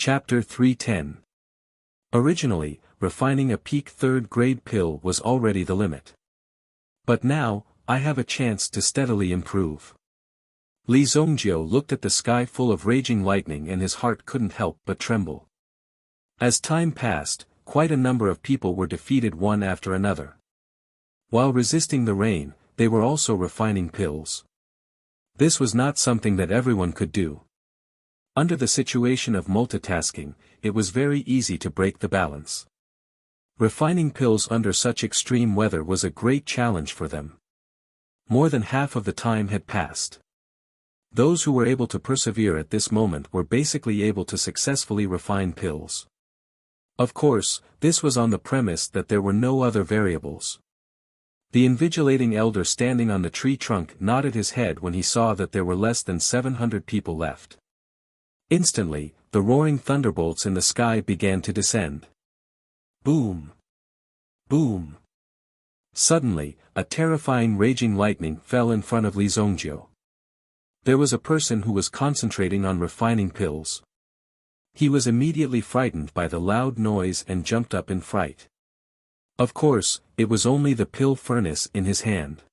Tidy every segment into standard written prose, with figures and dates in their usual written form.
Chapter 310. Originally, refining a peak third-grade pill was already the limit. But now, I have a chance to steadily improve. Li Zhongjiu looked at the sky full of raging lightning and his heart couldn't help but tremble. As time passed, quite a number of people were defeated one after another. While resisting the rain, they were also refining pills. This was not something that everyone could do. Under the situation of multitasking, it was very easy to break the balance. Refining pills under such extreme weather was a great challenge for them. More than half of the time had passed. Those who were able to persevere at this moment were basically able to successfully refine pills. Of course, this was on the premise that there were no other variables. The invigilating elder standing on the tree trunk nodded his head when he saw that there were less than 700 people left. Instantly, the roaring thunderbolts in the sky began to descend. Boom! Boom! Suddenly, a terrifying raging lightning fell in front of Li Zhongjiu. There was a person who was concentrating on refining pills. He was immediately frightened by the loud noise and jumped up in fright. Of course, it was only the pill furnace in his hand.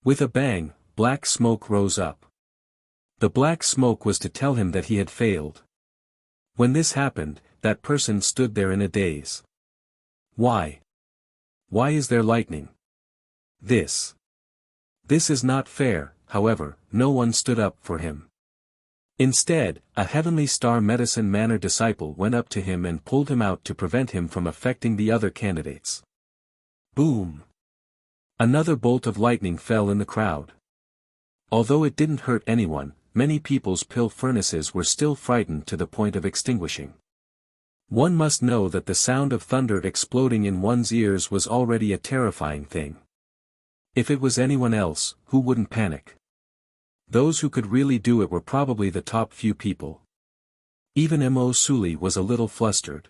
With a bang, black smoke rose up. The black smoke was to tell him that he had failed. When this happened, that person stood there in a daze. Why? Why is there lightning? This is not fair. However, no one stood up for him. Instead, a Heavenly Star Medicine Manor disciple went up to him and pulled him out to prevent him from affecting the other candidates. Boom! Another bolt of lightning fell in the crowd. Although it didn't hurt anyone, many people's pill furnaces were still frightened to the point of extinguishing. One must know that the sound of thunder exploding in one's ears was already a terrifying thing. If it was anyone else, who wouldn't panic? Those who could really do it were probably the top few people. Even Mo Suli was a little flustered.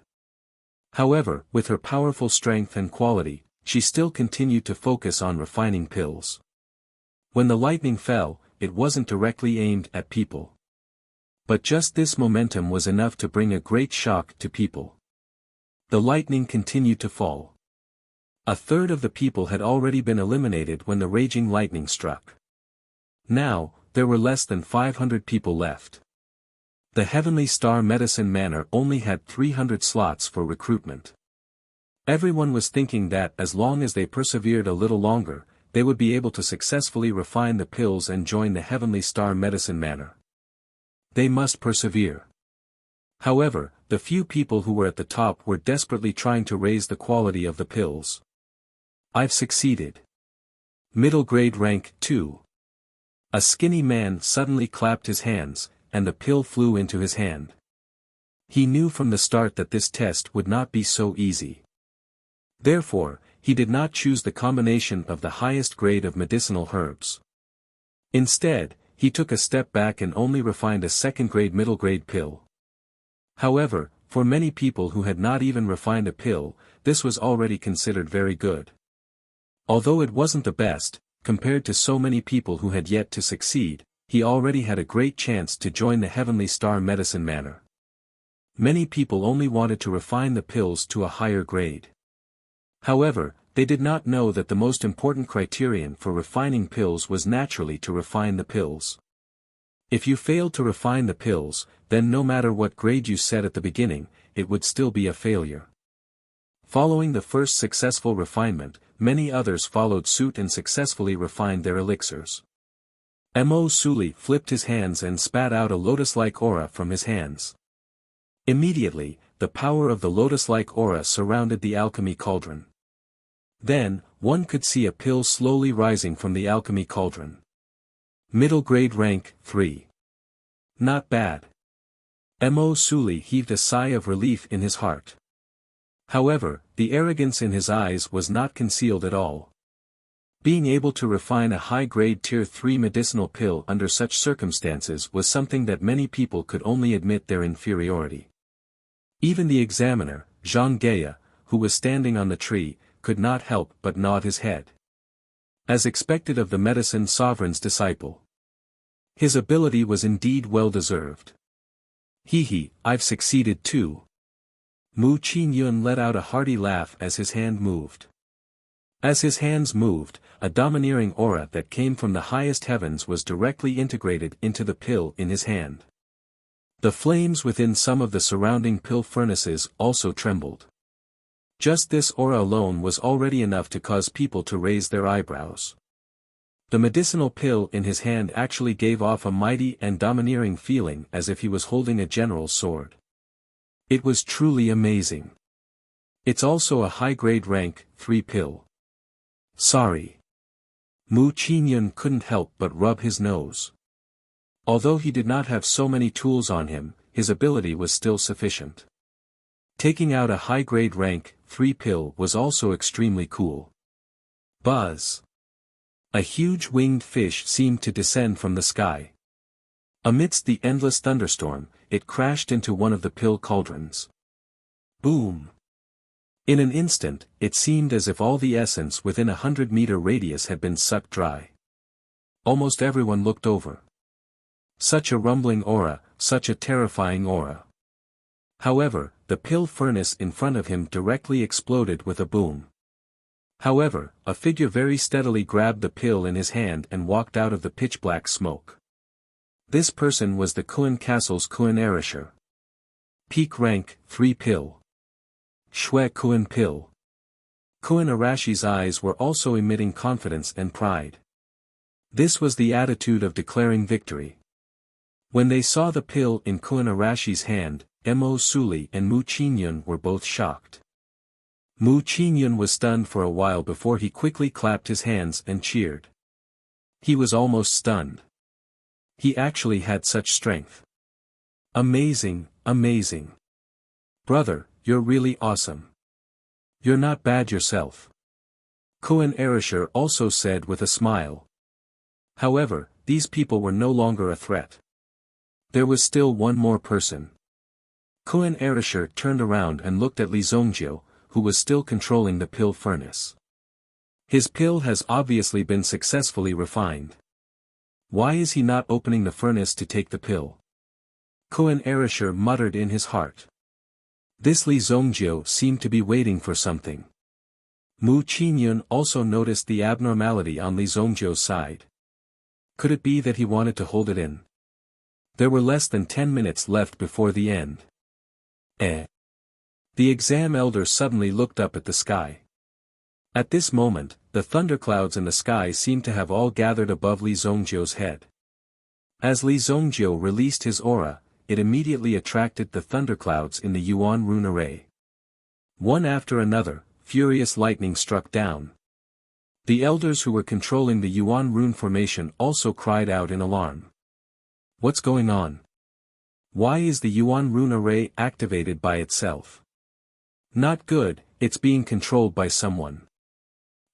However, with her powerful strength and quality, she still continued to focus on refining pills. When the lightning fell, it wasn't directly aimed at people. But just this momentum was enough to bring a great shock to people. The lightning continued to fall. A third of the people had already been eliminated when the raging lightning struck. Now, there were less than 500 people left. The Heavenly Star Medicine Manor only had 300 slots for recruitment. Everyone was thinking that as long as they persevered a little longer, they would be able to successfully refine the pills and join the Heavenly Star Medicine Manor. They must persevere. However, the few people who were at the top were desperately trying to raise the quality of the pills. I've succeeded. Middle grade rank 2. A skinny man suddenly clapped his hands, and the pill flew into his hand. He knew from the start that this test would not be so easy. Therefore, he did not choose the combination of the highest grade of medicinal herbs. Instead, he took a step back and only refined a second-grade middle-grade pill. However, for many people who had not even refined a pill, this was already considered very good. Although it wasn't the best, compared to so many people who had yet to succeed, he already had a great chance to join the Heavenly Star Medicine Manor. Many people only wanted to refine the pills to a higher grade. However, they did not know that the most important criterion for refining pills was naturally to refine the pills. If you failed to refine the pills, then no matter what grade you set at the beginning, it would still be a failure. Following the first successful refinement, many others followed suit and successfully refined their elixirs. Mo Suli flipped his hands and spat out a lotus-like aura from his hands. Immediately, the power of the lotus-like aura surrounded the alchemy cauldron. Then, one could see a pill slowly rising from the alchemy cauldron. Middle grade rank 3. Not bad. Mo Suli heaved a sigh of relief in his heart. However, the arrogance in his eyes was not concealed at all. Being able to refine a high-grade Tier 3 medicinal pill under such circumstances was something that many people could only admit their inferiority. Even the examiner, Zhang Geya, who was standing on the tree, could not help but nod his head. As expected of the medicine sovereign's disciple. His ability was indeed well deserved. Hee hee, I've succeeded too. Mu Qingyun let out a hearty laugh as his hand moved. As his hands moved, a domineering aura that came from the highest heavens was directly integrated into the pill in his hand. The flames within some of the surrounding pill furnaces also trembled. Just this aura alone was already enough to cause people to raise their eyebrows. The medicinal pill in his hand actually gave off a mighty and domineering feeling as if he was holding a general's sword. It was truly amazing. It's also a high-grade rank 3 pill. Sorry. Mu Qingyun couldn't help but rub his nose. Although he did not have so many tools on him, his ability was still sufficient. Taking out a high-grade rank 3 pill was also extremely cool. Buzz. A huge winged fish seemed to descend from the sky. Amidst the endless thunderstorm, it crashed into one of the pill cauldrons. Boom! In an instant, it seemed as if all the essence within a 100-meter radius had been sucked dry. Almost everyone looked over. Such a rumbling aura, such a terrifying aura. However, the pill furnace in front of him directly exploded with a boom. However, a figure very steadily grabbed the pill in his hand and walked out of the pitch-black smoke. This person was the Kuan Castle's Kuan Erisher. Peak rank 3 pill. Shui Kuan pill. Kuan Arashi's eyes were also emitting confidence and pride. This was the attitude of declaring victory. When they saw the pill in Kuan Arashi's hand, Mo Suli and Mu Qingyun were both shocked. Mu Qingyun was stunned for a while before he quickly clapped his hands and cheered. He was almost stunned. He actually had such strength. Amazing, amazing. Brother, you're really awesome. You're not bad yourself. Kuan Erisher also said with a smile. However, these people were no longer a threat. There was still one more person. Kuan Erisher turned around and looked at Li Zongjiu, who was still controlling the pill furnace. His pill has obviously been successfully refined. Why is he not opening the furnace to take the pill? Kuan Erisher muttered in his heart. This Li Zongjiu seemed to be waiting for something. Mu Qingyun also noticed the abnormality on Li Zongjiu's side. Could it be that he wanted to hold it in? There were less than 10 minutes left before the end. The exam elder suddenly looked up at the sky. At this moment, the thunderclouds in the sky seemed to have all gathered above Li Zongjiu's head. As Li Zongjiu released his aura, it immediately attracted the thunderclouds in the Yuan rune array. One after another, furious lightning struck down. The elders who were controlling the Yuan rune formation also cried out in alarm. What's going on? Why is the Yuan rune array activated by itself? Not good, it's being controlled by someone.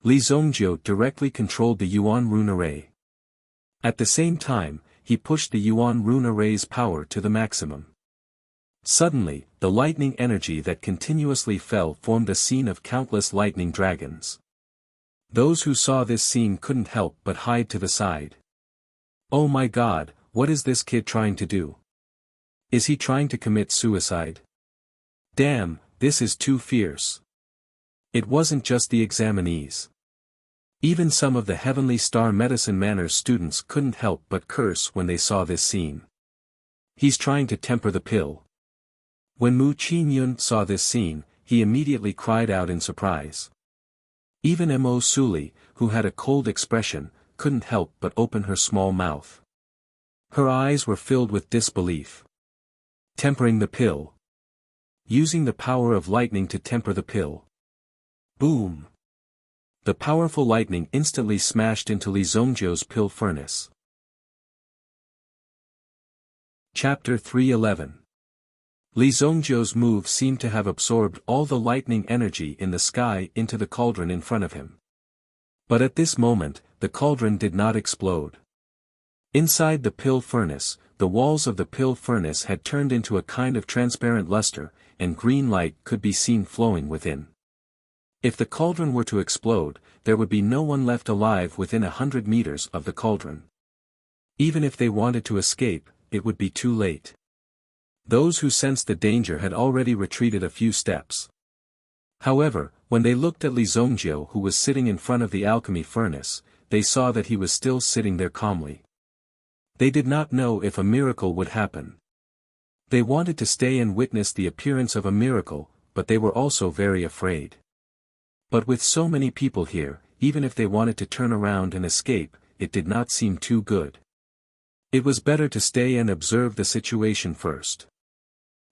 Li Zongjiu directly controlled the Yuan rune array. At the same time, he pushed the Yuan rune array's power to the maximum. Suddenly, the lightning energy that continuously fell formed a scene of countless lightning dragons. Those who saw this scene couldn't help but hide to the side. Oh my God, what is this kid trying to do? Is he trying to commit suicide? Damn, this is too fierce. It wasn't just the examinees. Even some of the Heavenly Star Medicine Manor's students couldn't help but curse when they saw this scene. He's trying to temper the pill. When Mu Qingyun saw this scene, he immediately cried out in surprise. Even Mo Suli, who had a cold expression, couldn't help but open her small mouth. Her eyes were filled with disbelief. Tempering the pill. Using the power of lightning to temper the pill. Boom! The powerful lightning instantly smashed into Li Zongjiu's pill furnace. Chapter 311. Li Zongjiu's move seemed to have absorbed all the lightning energy in the sky into the cauldron in front of him. But at this moment, the cauldron did not explode. Inside the pill furnace, the walls of the pill furnace had turned into a kind of transparent luster, and green light could be seen flowing within. If the cauldron were to explode, there would be no one left alive within 100 meters of the cauldron. Even if they wanted to escape, it would be too late. Those who sensed the danger had already retreated a few steps. However, when they looked at Li Zongjiu who was sitting in front of the alchemy furnace, they saw that he was still sitting there calmly. They did not know if a miracle would happen. They wanted to stay and witness the appearance of a miracle, but they were also very afraid. But with so many people here, even if they wanted to turn around and escape, it did not seem too good. It was better to stay and observe the situation first.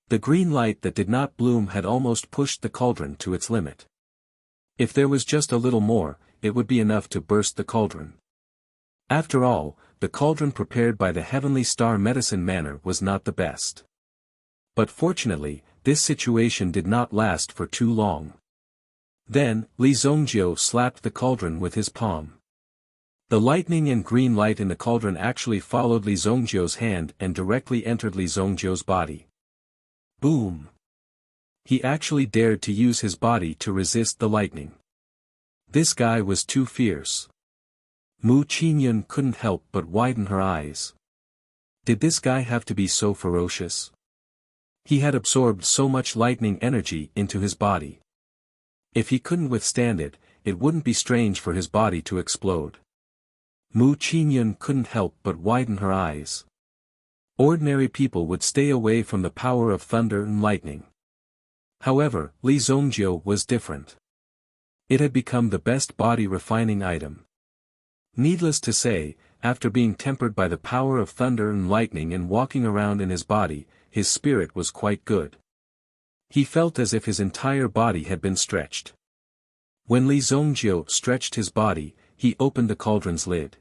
The green light that did not bloom had almost pushed the cauldron to its limit. If there was just a little more, it would be enough to burst the cauldron. After all, the cauldron prepared by the Heavenly Star Medicine Manor was not the best. But fortunately, this situation did not last for too long. Then, Li Zongjiu slapped the cauldron with his palm. The lightning and green light in the cauldron actually followed Li Zongjiu's hand and directly entered Li Zongjiu's body. Boom! He actually dared to use his body to resist the lightning. This guy was too fierce. Mu Qingyun couldn't help but widen her eyes. Did this guy have to be so ferocious? He had absorbed so much lightning energy into his body. If he couldn't withstand it, it wouldn't be strange for his body to explode. Mu Qingyun couldn't help but widen her eyes. Ordinary people would stay away from the power of thunder and lightning. However, Li Zongjiu was different. It had become the best body refining item. Needless to say, after being tempered by the power of thunder and lightning and walking around in his body, his spirit was quite good. He felt as if his entire body had been stretched. When Li Zongjiu stretched his body, he opened the cauldron's lid.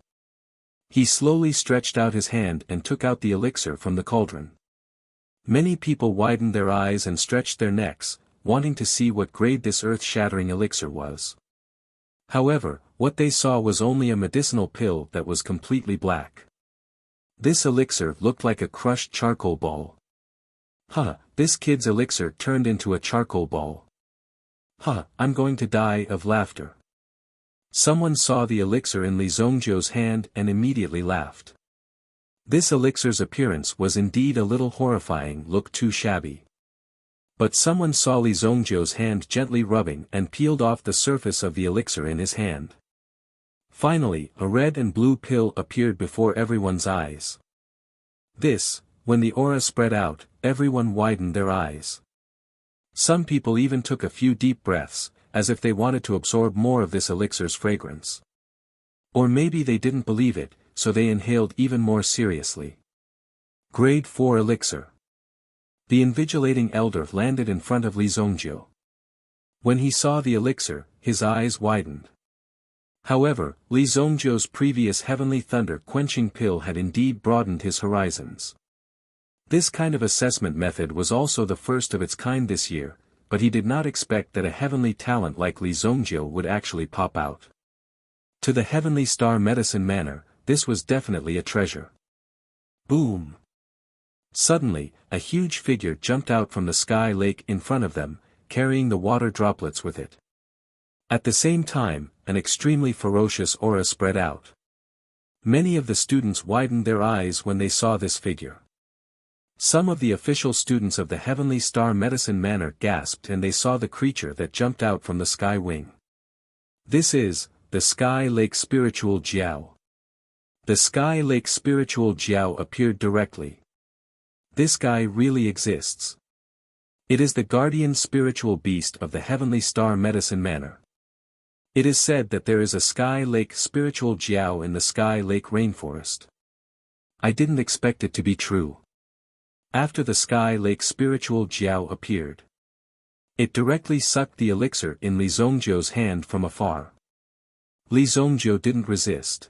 He slowly stretched out his hand and took out the elixir from the cauldron. Many people widened their eyes and stretched their necks, wanting to see what grade this earth-shattering elixir was. However, what they saw was only a medicinal pill that was completely black. This elixir looked like a crushed charcoal ball. This kid's elixir turned into a charcoal ball. I'm going to die of laughter. Someone saw the elixir in Li Zongjiu's hand and immediately laughed. This elixir's appearance was indeed a little horrifying, looked too shabby. But someone saw Li Zongjiu's hand gently rubbing and peeled off the surface of the elixir in his hand. Finally, a red and blue pill appeared before everyone's eyes. When the aura spread out, everyone widened their eyes. Some people even took a few deep breaths, as if they wanted to absorb more of this elixir's fragrance. Or maybe they didn't believe it, so they inhaled even more seriously. Grade 4 Elixir. The invigilating elder landed in front of Li Zongjiu. When he saw the elixir, his eyes widened. However, Li Zongjiu's previous heavenly thunder-quenching pill had indeed broadened his horizons. This kind of assessment method was also the first of its kind this year, but he did not expect that a heavenly talent like Li Zongjiu would actually pop out. To the Heavenly Star Medicine Manor, this was definitely a treasure. Boom! Suddenly, a huge figure jumped out from the sky lake in front of them, carrying the water droplets with it. At the same time, an extremely ferocious aura spread out. Many of the students widened their eyes when they saw this figure. Some of the official students of the Heavenly Star Medicine Manor gasped and they saw the creature that jumped out from the sky wing. This is, the Sky Lake Spiritual Jiao. The Sky Lake Spiritual Jiao appeared directly. This guy really exists. It is the guardian spiritual beast of the Heavenly Star Medicine Manor. It is said that there is a Sky Lake Spiritual Jiao in the Sky Lake Rainforest. I didn't expect it to be true. After the Sky Lake Spiritual Jiao appeared, it directly sucked the elixir in Li Zongjiu's hand from afar. Li Zongjiu didn't resist.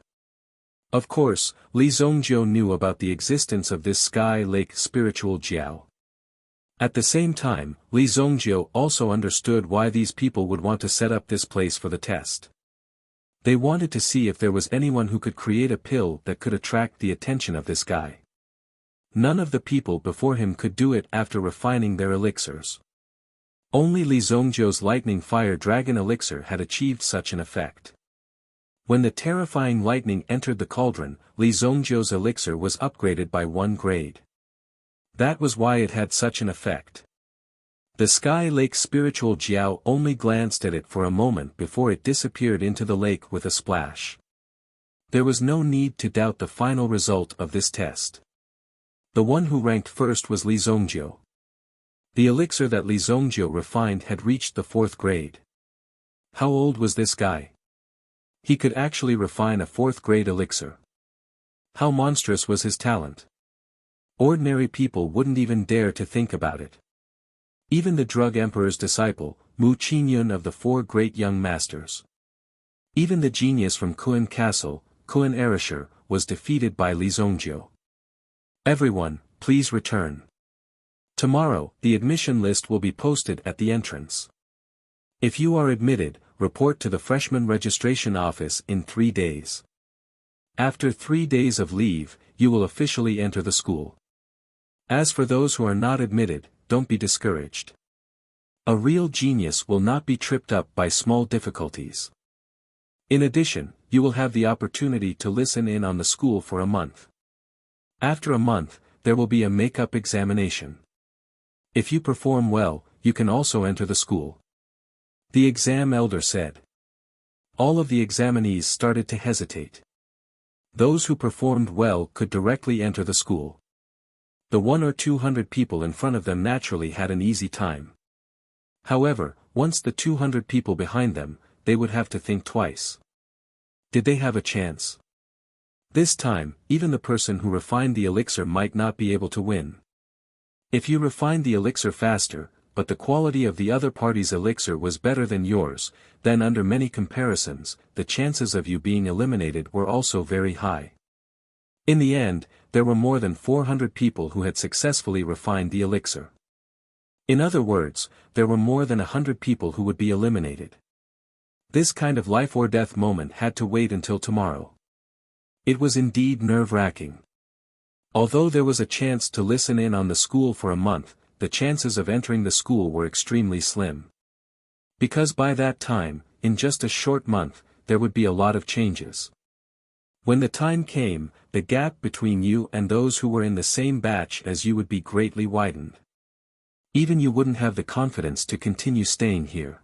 Of course, Li Zongjiu knew about the existence of this Sky Lake Spiritual Jiao. At the same time, Li Zongjiu also understood why these people would want to set up this place for the test. They wanted to see if there was anyone who could create a pill that could attract the attention of this guy. None of the people before him could do it after refining their elixirs. Only Li Zongjiu's lightning fire dragon elixir had achieved such an effect. When the terrifying lightning entered the cauldron, Li Zongjiu's elixir was upgraded by 1 grade. That was why it had such an effect. The Sky Lake spiritual Jiao only glanced at it for a moment before it disappeared into the lake with a splash. There was no need to doubt the final result of this test. The one who ranked first was Li Zongjiu. The elixir that Li Zongjiu refined had reached the 4th grade. How old was this guy? He could actually refine a 4th grade elixir. How monstrous was his talent? Ordinary people wouldn't even dare to think about it. Even the drug emperor's disciple, Mu Qingyun of the 4 great young masters. Even the genius from Kuan Castle, Kuan Erishur, was defeated by Li Zongjiu. Everyone, please return. Tomorrow, the admission list will be posted at the entrance. If you are admitted, report to the freshman registration office in 3 days. After 3 days of leave, you will officially enter the school. As for those who are not admitted, don't be discouraged. A real genius will not be tripped up by small difficulties. In addition, you will have the opportunity to listen in on the school for a month. After a month, there will be a make-up examination. If you perform well, you can also enter the school. The exam elder said. All of the examinees started to hesitate. Those who performed well could directly enter the school. The 100 or 200 people in front of them naturally had an easy time. However, once the 200 people behind them, they would have to think twice. Did they have a chance? This time, even the person who refined the elixir might not be able to win. If you refined the elixir faster, but the quality of the other party's elixir was better than yours, then under many comparisons, the chances of you being eliminated were also very high. In the end, there were more than 400 people who had successfully refined the elixir. In other words, there were more than 100 people who would be eliminated. This kind of life or death moment had to wait until tomorrow. It was indeed nerve-wracking. Although there was a chance to listen in on the school for a month, the chances of entering the school were extremely slim. Because by that time, in just a short month, there would be a lot of changes. When the time came, the gap between you and those who were in the same batch as you would be greatly widened. Even you wouldn't have the confidence to continue staying here.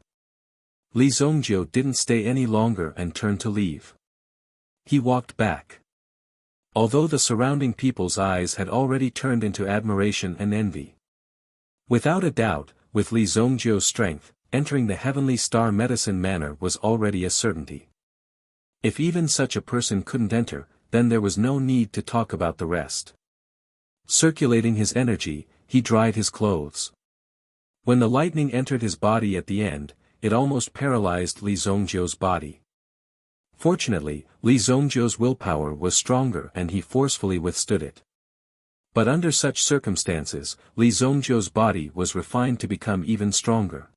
Li Zongjiu didn't stay any longer and turned to leave. He walked back. Although the surrounding people's eyes had already turned into admiration and envy. Without a doubt, with Li Zongjiu's strength, entering the Heavenly Star Medicine Manor was already a certainty. If even such a person couldn't enter, then there was no need to talk about the rest. Circulating his energy, he dried his clothes. When the lightning entered his body at the end, it almost paralyzed Li Zongjiu's body. Fortunately, Li Zongjiu's willpower was stronger and he forcefully withstood it. But under such circumstances, Li Zongjiu's body was refined to become even stronger.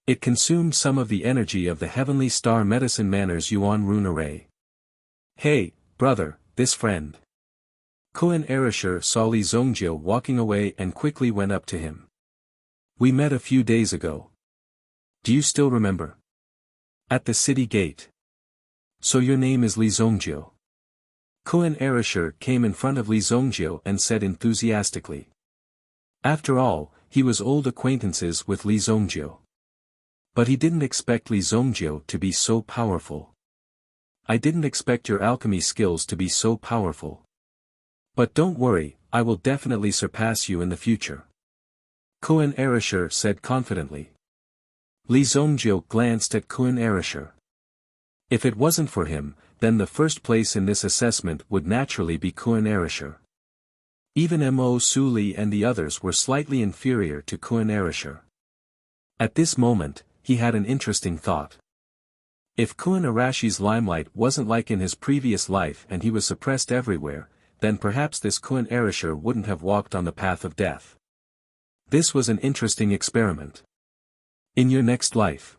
It consumed some of the energy of the Heavenly Star Medicine Manor's Yuan Rune Array. Hey, brother, this friend. Kuan Erishur saw Li Zongjiu walking away and quickly went up to him. We met a few days ago. Do you still remember? At the city gate. So your name is Li Zongjiu. Kuan Erishur came in front of Li Zongjiu and said enthusiastically. After all, he was old acquaintances with Li Zongjiu. But he didn't expect Li Zongjiu to be so powerful. I didn't expect your alchemy skills to be so powerful. But don't worry, I will definitely surpass you in the future. Kuan Erishur said confidently. Li Zongjiu glanced at Kuan Erishur. If it wasn't for him, then the first place in this assessment would naturally be Kuan Erishur. Even Mo Suli and the others were slightly inferior to Kuan Erishur. At this moment, he had an interesting thought. If Kuan Arashi's limelight wasn't like in his previous life and he was suppressed everywhere, then perhaps this Kuan Erishur wouldn't have walked on the path of death. This was an interesting experiment. In your next life.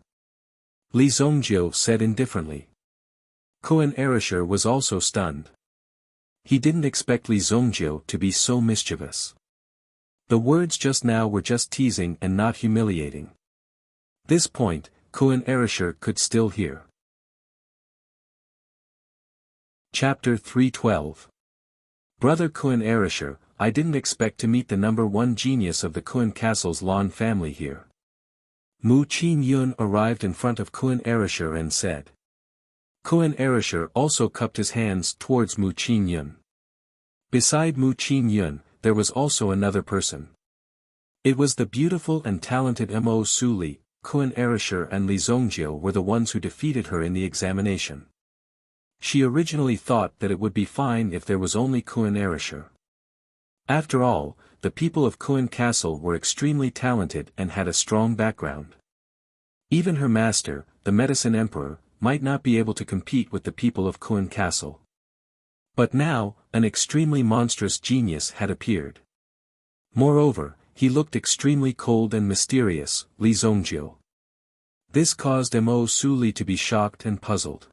Li Zongjiu said indifferently. Kuan Erishur was also stunned. He didn't expect Li Zongjiu to be so mischievous. The words just now were just teasing and not humiliating. This point, Kuan Erishur could still hear. Chapter 312. Brother Kun Erisher, I didn't expect to meet the #1 genius of the Kun Castle's Lon family here. Mu Qin Yun arrived in front of Kun Erisher and said. Kun Erisher also cupped his hands towards Mu Qin Yun. Beside Mu Qin Yun, there was also another person. It was the beautiful and talented Mo Su Li. Kun Erisher and Li Zongjiu were the ones who defeated her in the examination. She originally thought that it would be fine if there was only Kun Erisher. After all, the people of Kun Castle were extremely talented and had a strong background. Even her master, the Medicine Emperor, might not be able to compete with the people of Kun Castle. But now, an extremely monstrous genius had appeared. Moreover, he looked extremely cold and mysterious, Li Zongjiu. This caused Mo Su Li to be shocked and puzzled.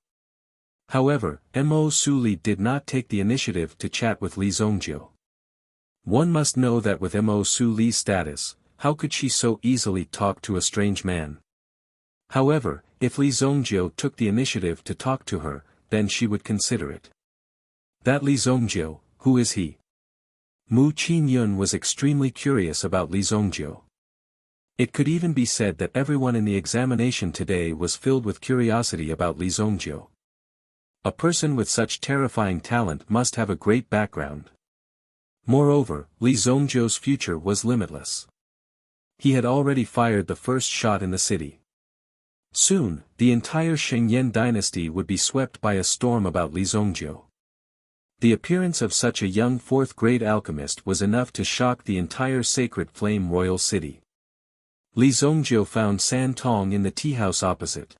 However, Mo Su Li did not take the initiative to chat with Li Zongjiu. One must know that with Mo Su Li's status, how could she so easily talk to a strange man? However, if Li Zongjiu took the initiative to talk to her, then she would consider it. That Li Zongjiu, who is he? Mu Qin Yun was extremely curious about Li Zongjiu. It could even be said that everyone in the examination today was filled with curiosity about Li Zongjiu. A person with such terrifying talent must have a great background. Moreover, Li Zongjiu's future was limitless. He had already fired the first shot in the city. Soon, the entire Shengyan dynasty would be swept by a storm about Li Zongjiu. The appearance of such a young fourth-grade alchemist was enough to shock the entire Sacred Flame royal city. Li Zongjiu found San Tong in the tea-house opposite.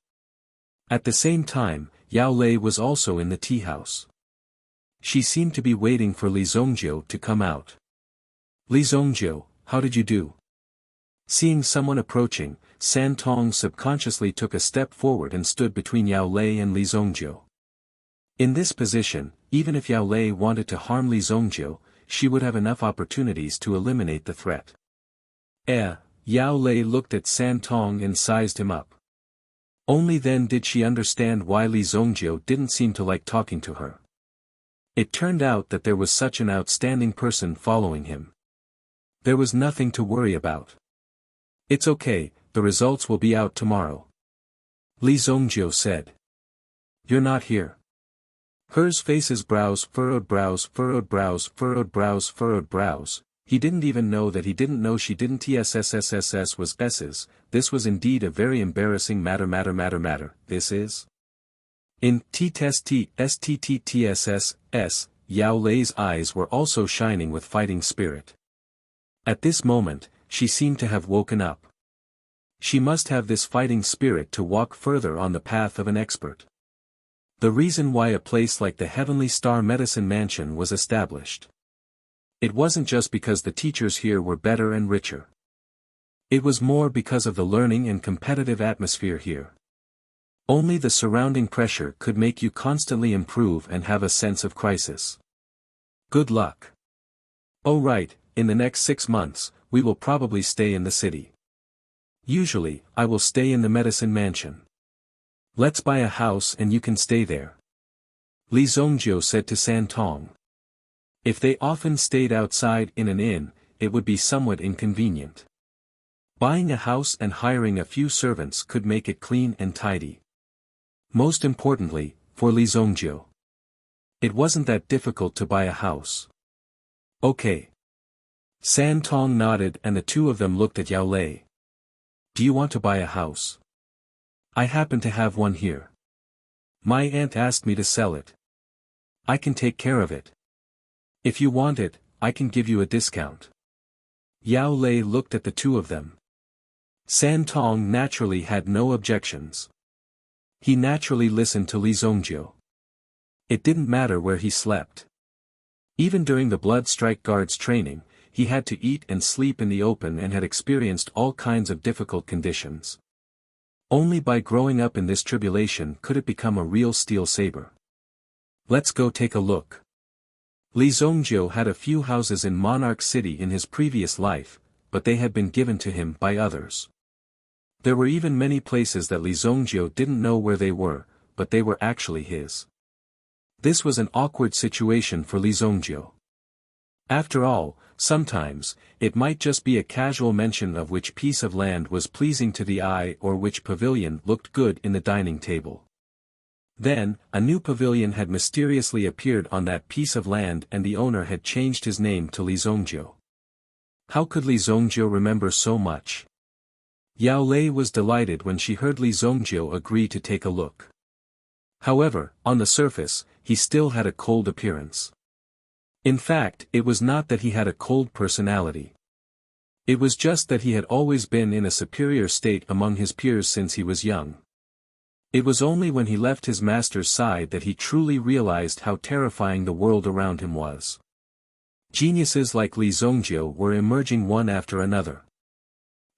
At the same time, Yao Lei was also in the tea-house. She seemed to be waiting for Li Zongjiu to come out. Li Zongjiu, how did you do? Seeing someone approaching, San Tong subconsciously took a step forward and stood between Yao Lei and Li Zongjiu. In this position, even if Yao Lei wanted to harm Li Zongjiu, she would have enough opportunities to eliminate the threat. Yao Lei looked at San Tong and sized him up. Only then did she understand why Li Zongjiu didn't seem to like talking to her. It turned out that there was such an outstanding person following him. There was nothing to worry about. It's okay, the results will be out tomorrow. Li Zongjiu said. You're not here. Hers faces brows, furrowed brows, furrowed brows, furrowed brows, furrowed brows. He didn't even know that he didn't know she didn't. TSSSSS was S's. This was indeed a very embarrassing matter. This is. In T-test STTTSS, Yao Lei's eyes were also shining with fighting spirit. At this moment, she seemed to have woken up. She must have this fighting spirit to walk further on the path of an expert. The reason why a place like the Heavenly Star Medicine Mansion was established. It wasn't just because the teachers here were better and richer. It was more because of the learning and competitive atmosphere here. Only the surrounding pressure could make you constantly improve and have a sense of crisis. Good luck. Oh right, in the next 6 months, we will probably stay in the city. Usually, I will stay in the Medicine Mansion. Let's buy a house and you can stay there. Li Zongjiu said to San Tong. If they often stayed outside in an inn, it would be somewhat inconvenient. Buying a house and hiring a few servants could make it clean and tidy. Most importantly, for Li Zongjiu. It wasn't that difficult to buy a house. Okay. San Tong nodded and the two of them looked at Yao Lei. Do you want to buy a house? I happen to have one here. My aunt asked me to sell it. I can take care of it. If you want it, I can give you a discount. Yao Lei looked at the two of them. San Tong naturally had no objections. He naturally listened to Li Zongjiu. It didn't matter where he slept. Even during the Blood Strike Guards training, he had to eat and sleep in the open and had experienced all kinds of difficult conditions. Only by growing up in this tribulation could it become a real steel saber. Let's go take a look. Li Zongjiu had a few houses in Monarch City in his previous life, but they had been given to him by others. There were even many places that Li Zongjiu didn't know where they were, but they were actually his. This was an awkward situation for Li Zongjiu. After all, sometimes, it might just be a casual mention of which piece of land was pleasing to the eye or which pavilion looked good in the dining table. Then, a new pavilion had mysteriously appeared on that piece of land and the owner had changed his name to Li Zhongjiu. How could Li Zhongjiu remember so much? Yao Lei was delighted when she heard Li Zhongjiu agree to take a look. However, on the surface, he still had a cold appearance. In fact, it was not that he had a cold personality. It was just that he had always been in a superior state among his peers since he was young. It was only when he left his master's side that he truly realized how terrifying the world around him was. Geniuses like Li Zhongjiu were emerging one after another.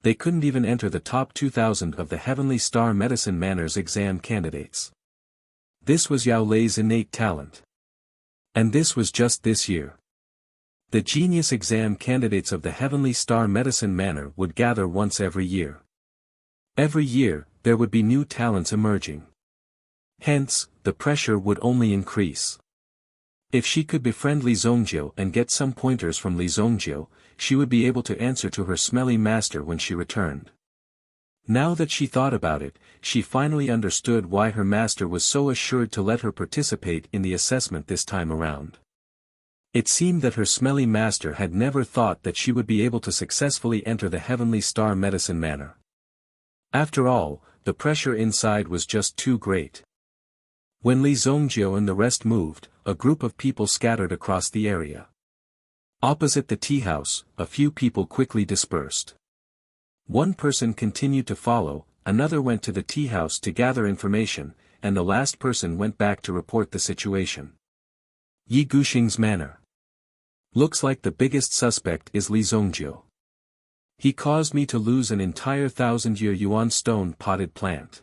They couldn't even enter the top 2,000 of the Heavenly Star Medicine Manor's exam candidates. This was Yao Lei's innate talent. And this was just this year. The genius exam candidates of the Heavenly Star Medicine Manor would gather once every year. Every year, there would be new talents emerging. Hence, the pressure would only increase. If she could befriend Li Zhongjiu and get some pointers from Li Zhongjiu, she would be able to answer to her smelly master when she returned. Now that she thought about it, she finally understood why her master was so assured to let her participate in the assessment this time around. It seemed that her smelly master had never thought that she would be able to successfully enter the Heavenly Star Medicine Manor. After all, the pressure inside was just too great. When Li Zhongjiu and the rest moved, a group of people scattered across the area. Opposite the tea house, a few people quickly dispersed. One person continued to follow, another went to the tea house to gather information, and the last person went back to report the situation. Yi Guxing's manor. Looks like the biggest suspect is Li Zhongjiu. He caused me to lose an entire 1,000-year yuan stone potted plant.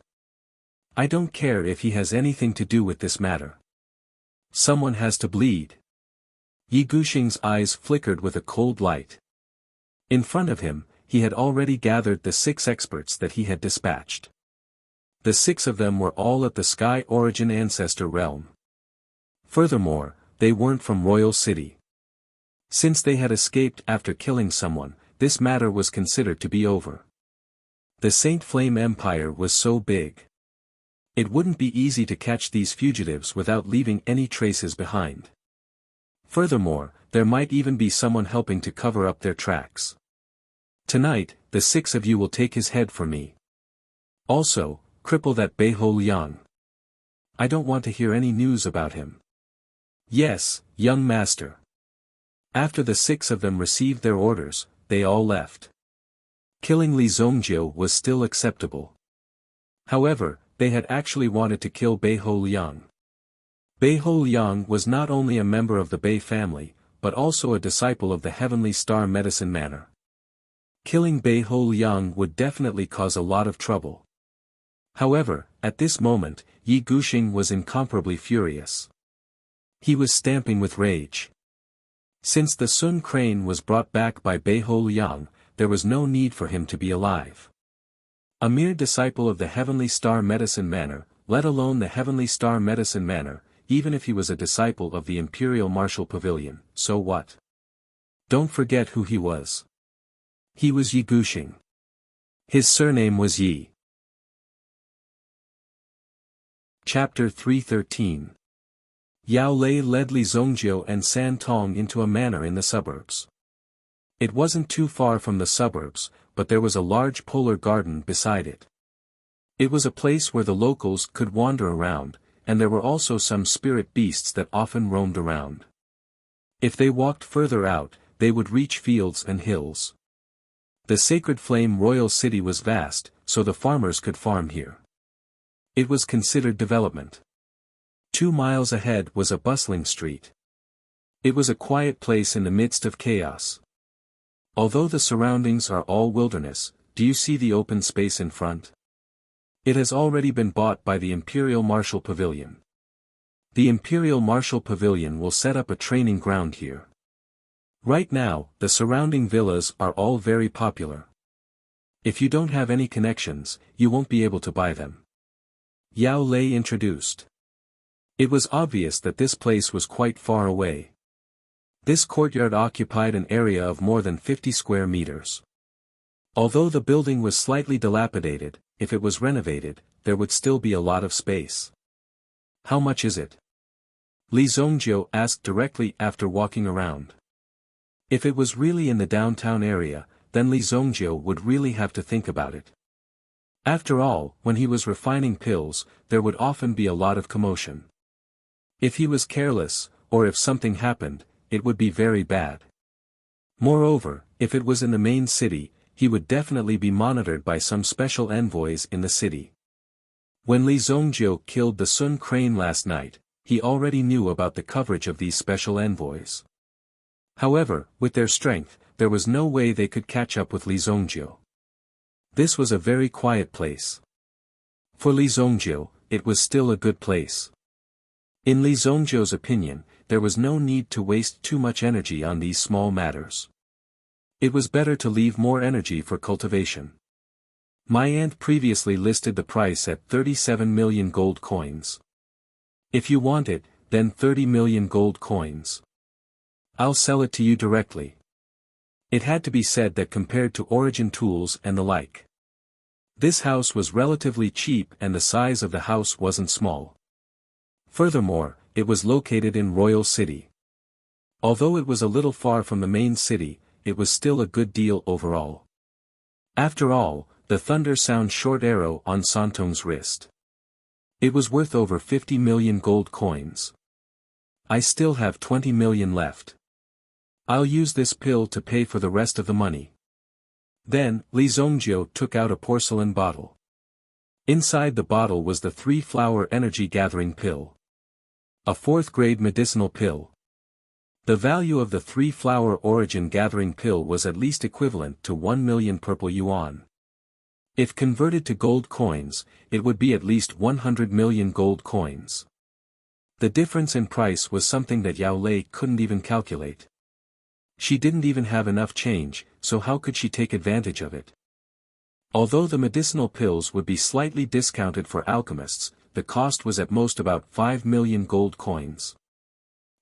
I don't care if he has anything to do with this matter. Someone has to bleed. Yi Guxing's eyes flickered with a cold light. In front of him, he had already gathered the 6 experts that he had dispatched. The 6 of them were all at the Sky Origin Ancestor realm. Furthermore, they weren't from Royal City. Since they had escaped after killing someone, this matter was considered to be over. The Saint Flame Empire was so big. It wouldn't be easy to catch these fugitives without leaving any traces behind. Furthermore, there might even be someone helping to cover up their tracks. Tonight, the 6 of you will take his head for me. Also, cripple that Beiho Liang. I don't want to hear any news about him. Yes, young master. After the 6 of them received their orders, they all left. Killing Li Zhongjiu was still acceptable. However, they had actually wanted to kill Beiho Liang. Beiho Liang was not only a member of the Bei family, but also a disciple of the Heavenly Star Medicine Manor. Killing Beiho Liang would definitely cause a lot of trouble. However, at this moment, Yi Guxing was incomparably furious. He was stamping with rage. Since the Sun Crane was brought back by Beiho Liang, there was no need for him to be alive. A mere disciple of the Heavenly Star Medicine Manor, let alone the Heavenly Star Medicine Manor, even if he was a disciple of the Imperial Martial Pavilion, so what? Don't forget who he was. He was Yi Guxing. His surname was Yi. Chapter 313. Yao Lei led Li Zhongjiu and San Tong into a manor in the suburbs. It wasn't too far from the suburbs, but there was a large polar garden beside it. It was a place where the locals could wander around, and there were also some spirit beasts that often roamed around. If they walked further out, they would reach fields and hills. The Sacred Flame Royal City was vast, so the farmers could farm here. It was considered development. 2 miles ahead was a bustling street. It was a quiet place in the midst of chaos. Although the surroundings are all wilderness, do you see the open space in front? It has already been bought by the Imperial Martial Pavilion. The Imperial Martial Pavilion will set up a training ground here. Right now, the surrounding villas are all very popular. If you don't have any connections, you won't be able to buy them. Yao Lei introduced. It was obvious that this place was quite far away. This courtyard occupied an area of more than 50 square meters. Although the building was slightly dilapidated, if it was renovated, there would still be a lot of space. How much is it? Li Zhongjiu asked directly after walking around. If it was really in the downtown area, then Li Zhongjiu would really have to think about it. After all, when he was refining pills, there would often be a lot of commotion. If he was careless, or if something happened, it would be very bad. Moreover, if it was in the main city, he would definitely be monitored by some special envoys in the city. When Li Zhongjiu killed the Sun Crane last night, he already knew about the coverage of these special envoys. However, with their strength, there was no way they could catch up with Li Zhongjiu. This was a very quiet place. For Li Zhongjiu, it was still a good place. In Li Zhongjiu's opinion, there was no need to waste too much energy on these small matters. It was better to leave more energy for cultivation. My aunt previously listed the price at 37 million gold coins. If you want it, then 30 million gold coins. I'll sell it to you directly. It had to be said that compared to Origin tools and the like, this house was relatively cheap and the size of the house wasn't small. Furthermore, it was located in Royal City. Although it was a little far from the main city, it was still a good deal overall. After all, the thunder sound short arrow on Santong's wrist. It was worth over 50 million gold coins. I still have 20 million left. I'll use this pill to pay for the rest of the money. Then, Li Zhongjiu took out a porcelain bottle. Inside the bottle was the 3-flower energy-gathering pill. A 4th-grade medicinal pill. The value of the 3-flower origin-gathering pill was at least equivalent to 1 million purple yuan. If converted to gold coins, it would be at least 100 million gold coins. The difference in price was something that Yao Lei couldn't even calculate. She didn't even have enough change, so how could she take advantage of it? Although the medicinal pills would be slightly discounted for alchemists, the cost was at most about 5 million gold coins.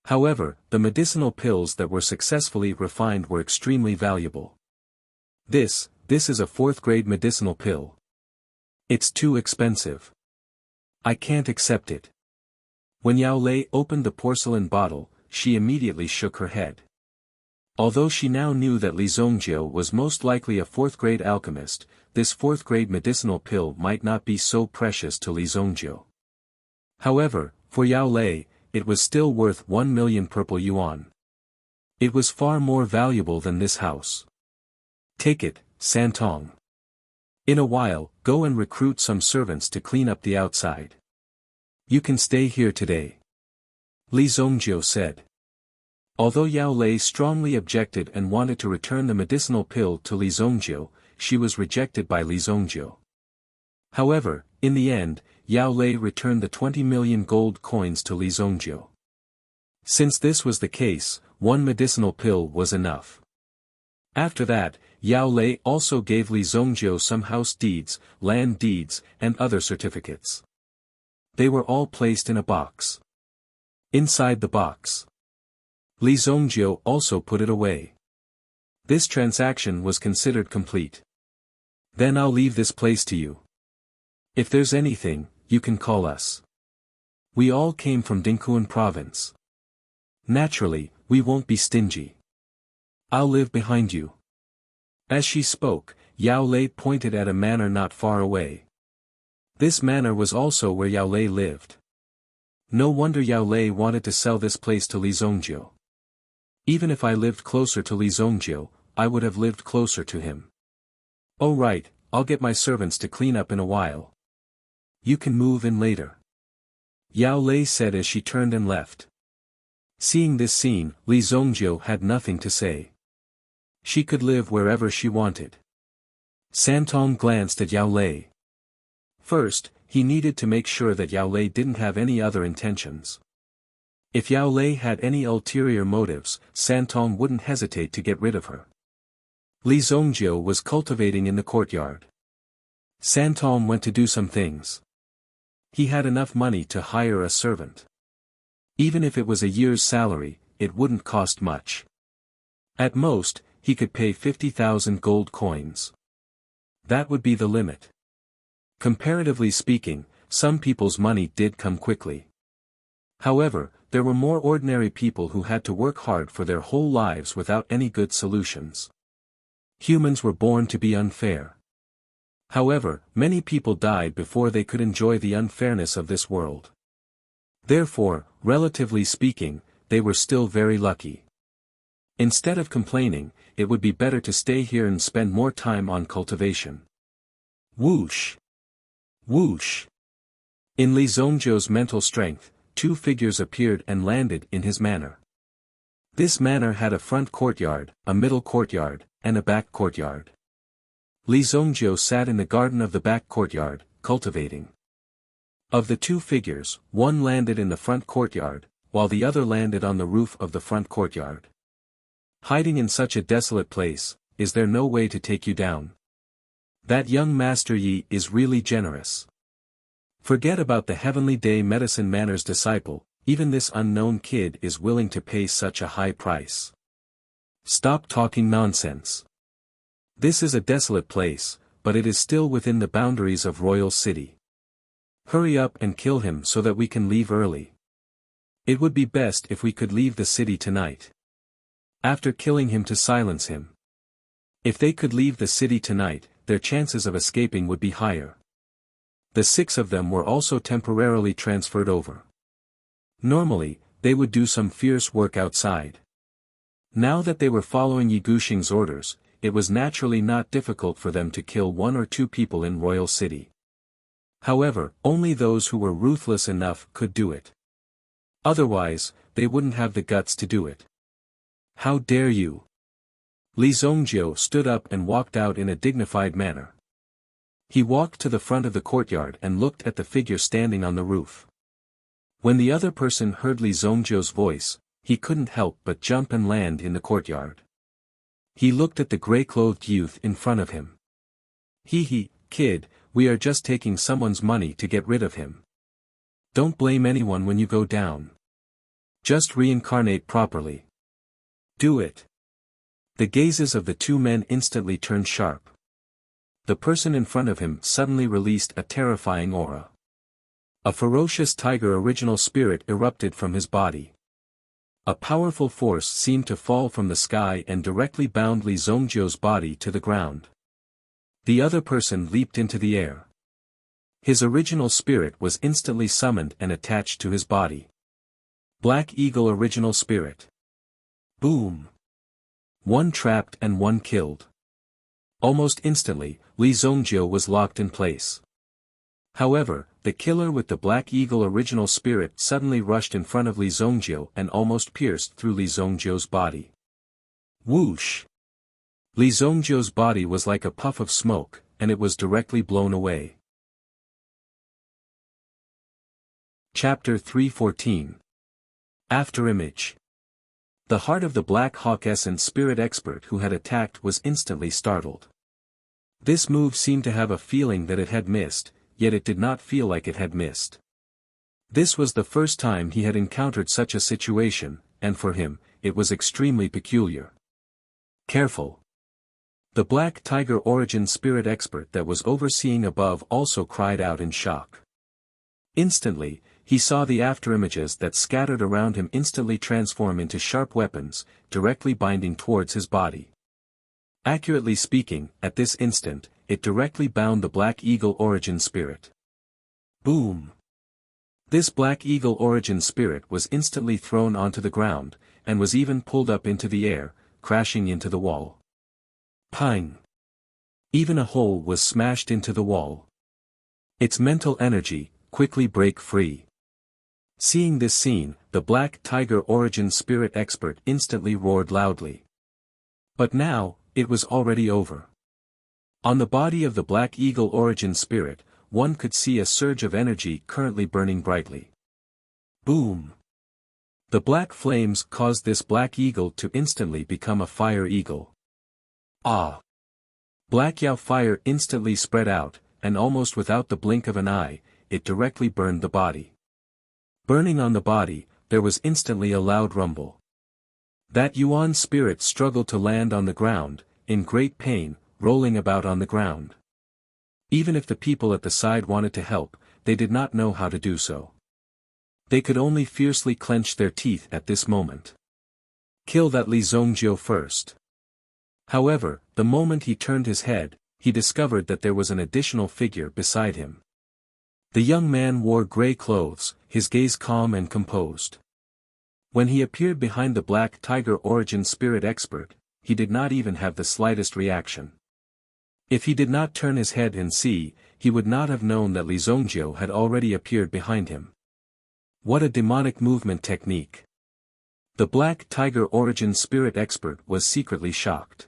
However, the medicinal pills that were successfully refined were extremely valuable. This is a 4th-grade medicinal pill. It's too expensive. I can't accept it. When Yao Lei opened the porcelain bottle, she immediately shook her head. Although she now knew that Li Zhongjiu was most likely a 4th-grade alchemist, this 4th-grade medicinal pill might not be so precious to Li Zhongjiu. However, for Yao Lei, it was still worth 1 million purple yuan. It was far more valuable than this house. Take it, Santong. In a while, go and recruit some servants to clean up the outside. You can stay here today. Li Zhongjiu said. Although Yao Lei strongly objected and wanted to return the medicinal pill to Li Zhongjiu, she was rejected by Li Zhongjiu. However, in the end, Yao Lei returned the 20 million gold coins to Li Zhongjiu. Since this was the case, 1 medicinal pill was enough. After that, Yao Lei also gave Li Zhongjiu some house deeds, land deeds, and other certificates. They were all placed in a box. Inside the box, Li Zhongjiu also put it away. This transaction was considered complete. Then I'll leave this place to you. If there's anything, you can call us. We all came from Dingquan province. Naturally, we won't be stingy. I'll live behind you. As she spoke, Yao Lei pointed at a manor not far away. This manor was also where Yao Lei lived. No wonder Yao Lei wanted to sell this place to Li Zhongjiu. Even if I lived closer to Li Zhongjiu, I would have lived closer to him. Oh right, I'll get my servants to clean up in a while. You can move in later. Yao Lei said as she turned and left. Seeing this scene, Li Zhongjiu had nothing to say. She could live wherever she wanted. Santong glanced at Yao Lei. First, he needed to make sure that Yao Lei didn't have any other intentions. If Yao Lei had any ulterior motives, Santong wouldn't hesitate to get rid of her. Li Zhongjiu was cultivating in the courtyard. Santong went to do some things. He had enough money to hire a servant. Even if it was a year's salary, it wouldn't cost much. At most, he could pay 50,000 gold coins. That would be the limit. Comparatively speaking, some people's money did come quickly. However, there were more ordinary people who had to work hard for their whole lives without any good solutions. Humans were born to be unfair. However, many people died before they could enjoy the unfairness of this world. Therefore, relatively speaking, they were still very lucky. Instead of complaining, it would be better to stay here and spend more time on cultivation. Whoosh! Whoosh! In Li Zongjiu's mental strength, two figures appeared and landed in his manor. This manor had a front courtyard, a middle courtyard, and a back courtyard. Li Zongjiu sat in the garden of the back courtyard, cultivating. Of the two figures, one landed in the front courtyard, while the other landed on the roof of the front courtyard. Hiding in such a desolate place, is there no way to take you down? That young Master Yi is really generous. Forget about the heavenly day medicine manor's disciple, even this unknown kid is willing to pay such a high price. Stop talking nonsense. This is a desolate place, but it is still within the boundaries of Royal City. Hurry up and kill him so that we can leave early. It would be best if we could leave the city tonight. After killing him to silence him. If they could leave the city tonight, their chances of escaping would be higher. The 6 of them were also temporarily transferred over. Normally, they would do some fierce work outside. Now that they were following Yi Guxing's orders, it was naturally not difficult for them to kill 1 or 2 people in Royal City. However, only those who were ruthless enough could do it. Otherwise, they wouldn't have the guts to do it. How dare you? Li Zongjiu stood up and walked out in a dignified manner. He walked to the front of the courtyard and looked at the figure standing on the roof. When the other person heard Li Zongjiu's voice, he couldn't help but jump and land in the courtyard. He looked at the gray-clothed youth in front of him. Hee, kid, we are just taking someone's money to get rid of him. Don't blame anyone when you go down. Just reincarnate properly. Do it. The gazes of the 2 men instantly turned sharp. The person in front of him suddenly released a terrifying aura. A ferocious tiger original spirit erupted from his body. A powerful force seemed to fall from the sky and directly bound Li Zongjiu's body to the ground. The other person leaped into the air. His original spirit was instantly summoned and attached to his body. Black Eagle original spirit. Boom! 1 trapped and 1 killed. Almost instantly, Li Zongjiu was locked in place. However, the killer with the Black Eagle original spirit suddenly rushed in front of Li Zongjiu and almost pierced through Li Zongjiu's body. Whoosh! Li Zongjiu's body was like a puff of smoke, and it was directly blown away. Chapter 314. Afterimage. The heart of the Black Hawk Essence spirit expert who had attacked was instantly startled. This move seemed to have a feeling that it had missed, yet it did not feel like it had missed. This was the first time he had encountered such a situation, and for him, it was extremely peculiar. Careful! The Black Tiger Origin spirit expert that was overseeing above also cried out in shock. Instantly, he saw the afterimages that scattered around him instantly transform into sharp weapons, directly binding towards his body. Accurately speaking, at this instant, it directly bound the Black Eagle Origin spirit. Boom! This Black Eagle Origin spirit was instantly thrown onto the ground, and was even pulled up into the air, crashing into the wall. Pang! Even a hole was smashed into the wall. Its mental energy, quickly break free. Seeing this scene, the Black Tiger Origin spirit expert instantly roared loudly. But now, it was already over. On the body of the Black Eagle Origin spirit, one could see a surge of energy currently burning brightly. Boom! The black flames caused this Black Eagle to instantly become a fire eagle. Ah! Black Yao fire instantly spread out, and almost without the blink of an eye, it directly burned the body. Burning on the body, there was instantly a loud rumble. That Yuan spirit struggled to land on the ground, in great pain, rolling about on the ground. Even if the people at the side wanted to help, they did not know how to do so. They could only fiercely clench their teeth at this moment. Kill that Li Zongjiu first. However, the moment he turned his head, he discovered that there was an additional figure beside him. The young man wore gray clothes, his gaze calm and composed. When he appeared behind the Black Tiger Origin Spirit Expert, he did not even have the slightest reaction. If he did not turn his head and see, he would not have known that Li Zongjiu had already appeared behind him. What a demonic movement technique! The Black Tiger Origin Spirit Expert was secretly shocked.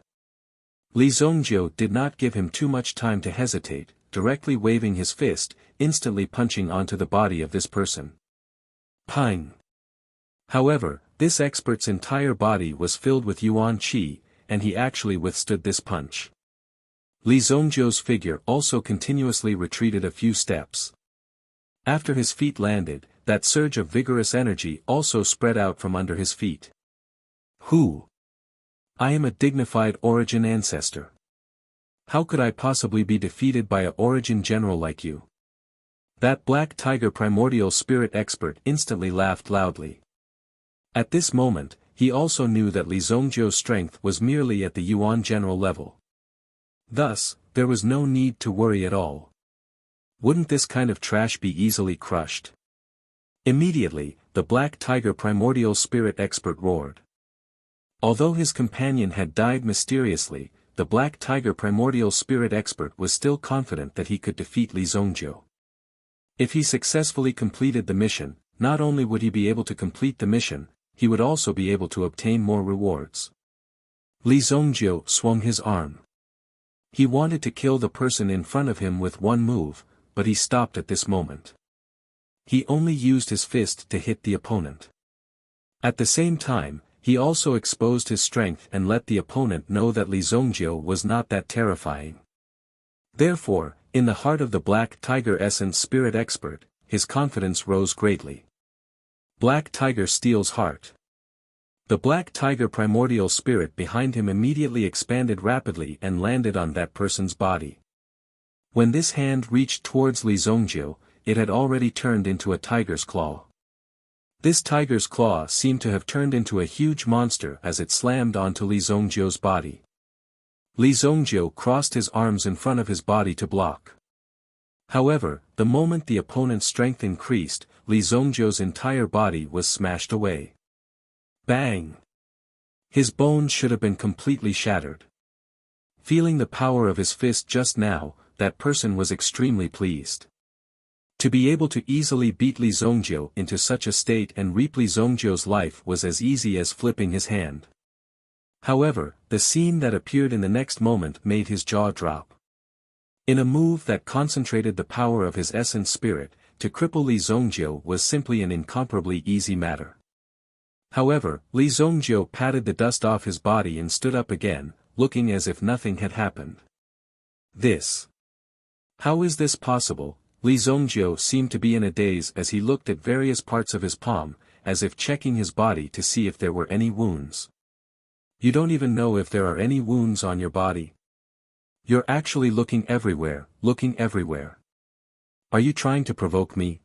Li Zongjiu did not give him too much time to hesitate, directly waving his fist, instantly punching onto the body of this person. Pang! However, this expert's entire body was filled with Yuan Qi, and he actually withstood this punch. Li Zongjiu's figure also continuously retreated a few steps. After his feet landed, that surge of vigorous energy also spread out from under his feet. Who? I am a dignified Origin ancestor. How could I possibly be defeated by a Origin general like you? That Black Tiger Primordial Spirit Expert instantly laughed loudly. At this moment, he also knew that Li Zongjiu's strength was merely at the Yuan general level. Thus, there was no need to worry at all. Wouldn't this kind of trash be easily crushed? Immediately, the Black Tiger Primordial Spirit Expert roared. Although his companion had died mysteriously, the Black Tiger Primordial Spirit Expert was still confident that he could defeat Li Zongjiu. If he successfully completed the mission, not only would he be able to complete the mission, he would also be able to obtain more rewards. Li Zongjiu swung his arm. He wanted to kill the person in front of him with one move, but he stopped at this moment. He only used his fist to hit the opponent. At the same time, he also exposed his strength and let the opponent know that Li Zongjiu was not that terrifying. Therefore, in the heart of the Black Tiger Essence Spirit Expert, his confidence rose greatly. Black Tiger Steel's heart. The Black Tiger Primordial Spirit behind him immediately expanded rapidly and landed on that person's body. When this hand reached towards Li Zongjiu, it had already turned into a tiger's claw. This tiger's claw seemed to have turned into a huge monster as it slammed onto Li Zongjiu's body. Li Zongjiu crossed his arms in front of his body to block. However, the moment the opponent's strength increased, Li Zongjiu's entire body was smashed away. Bang! His bones should have been completely shattered. Feeling the power of his fist just now, that person was extremely pleased. To be able to easily beat Li Zongjiu into such a state and reap Li Zongjiu's life was as easy as flipping his hand. However, the scene that appeared in the next moment made his jaw drop. In a move that concentrated the power of his essence spirit, to cripple Li Zongjiu was simply an incomparably easy matter. However, Li Zongjiu patted the dust off his body and stood up again, looking as if nothing had happened. How is this possible? Li Zongjiu seemed to be in a daze as he looked at various parts of his palm, as if checking his body to see if there were any wounds. You don't even know if there are any wounds on your body. You're actually looking everywhere, looking everywhere. Are you trying to provoke me?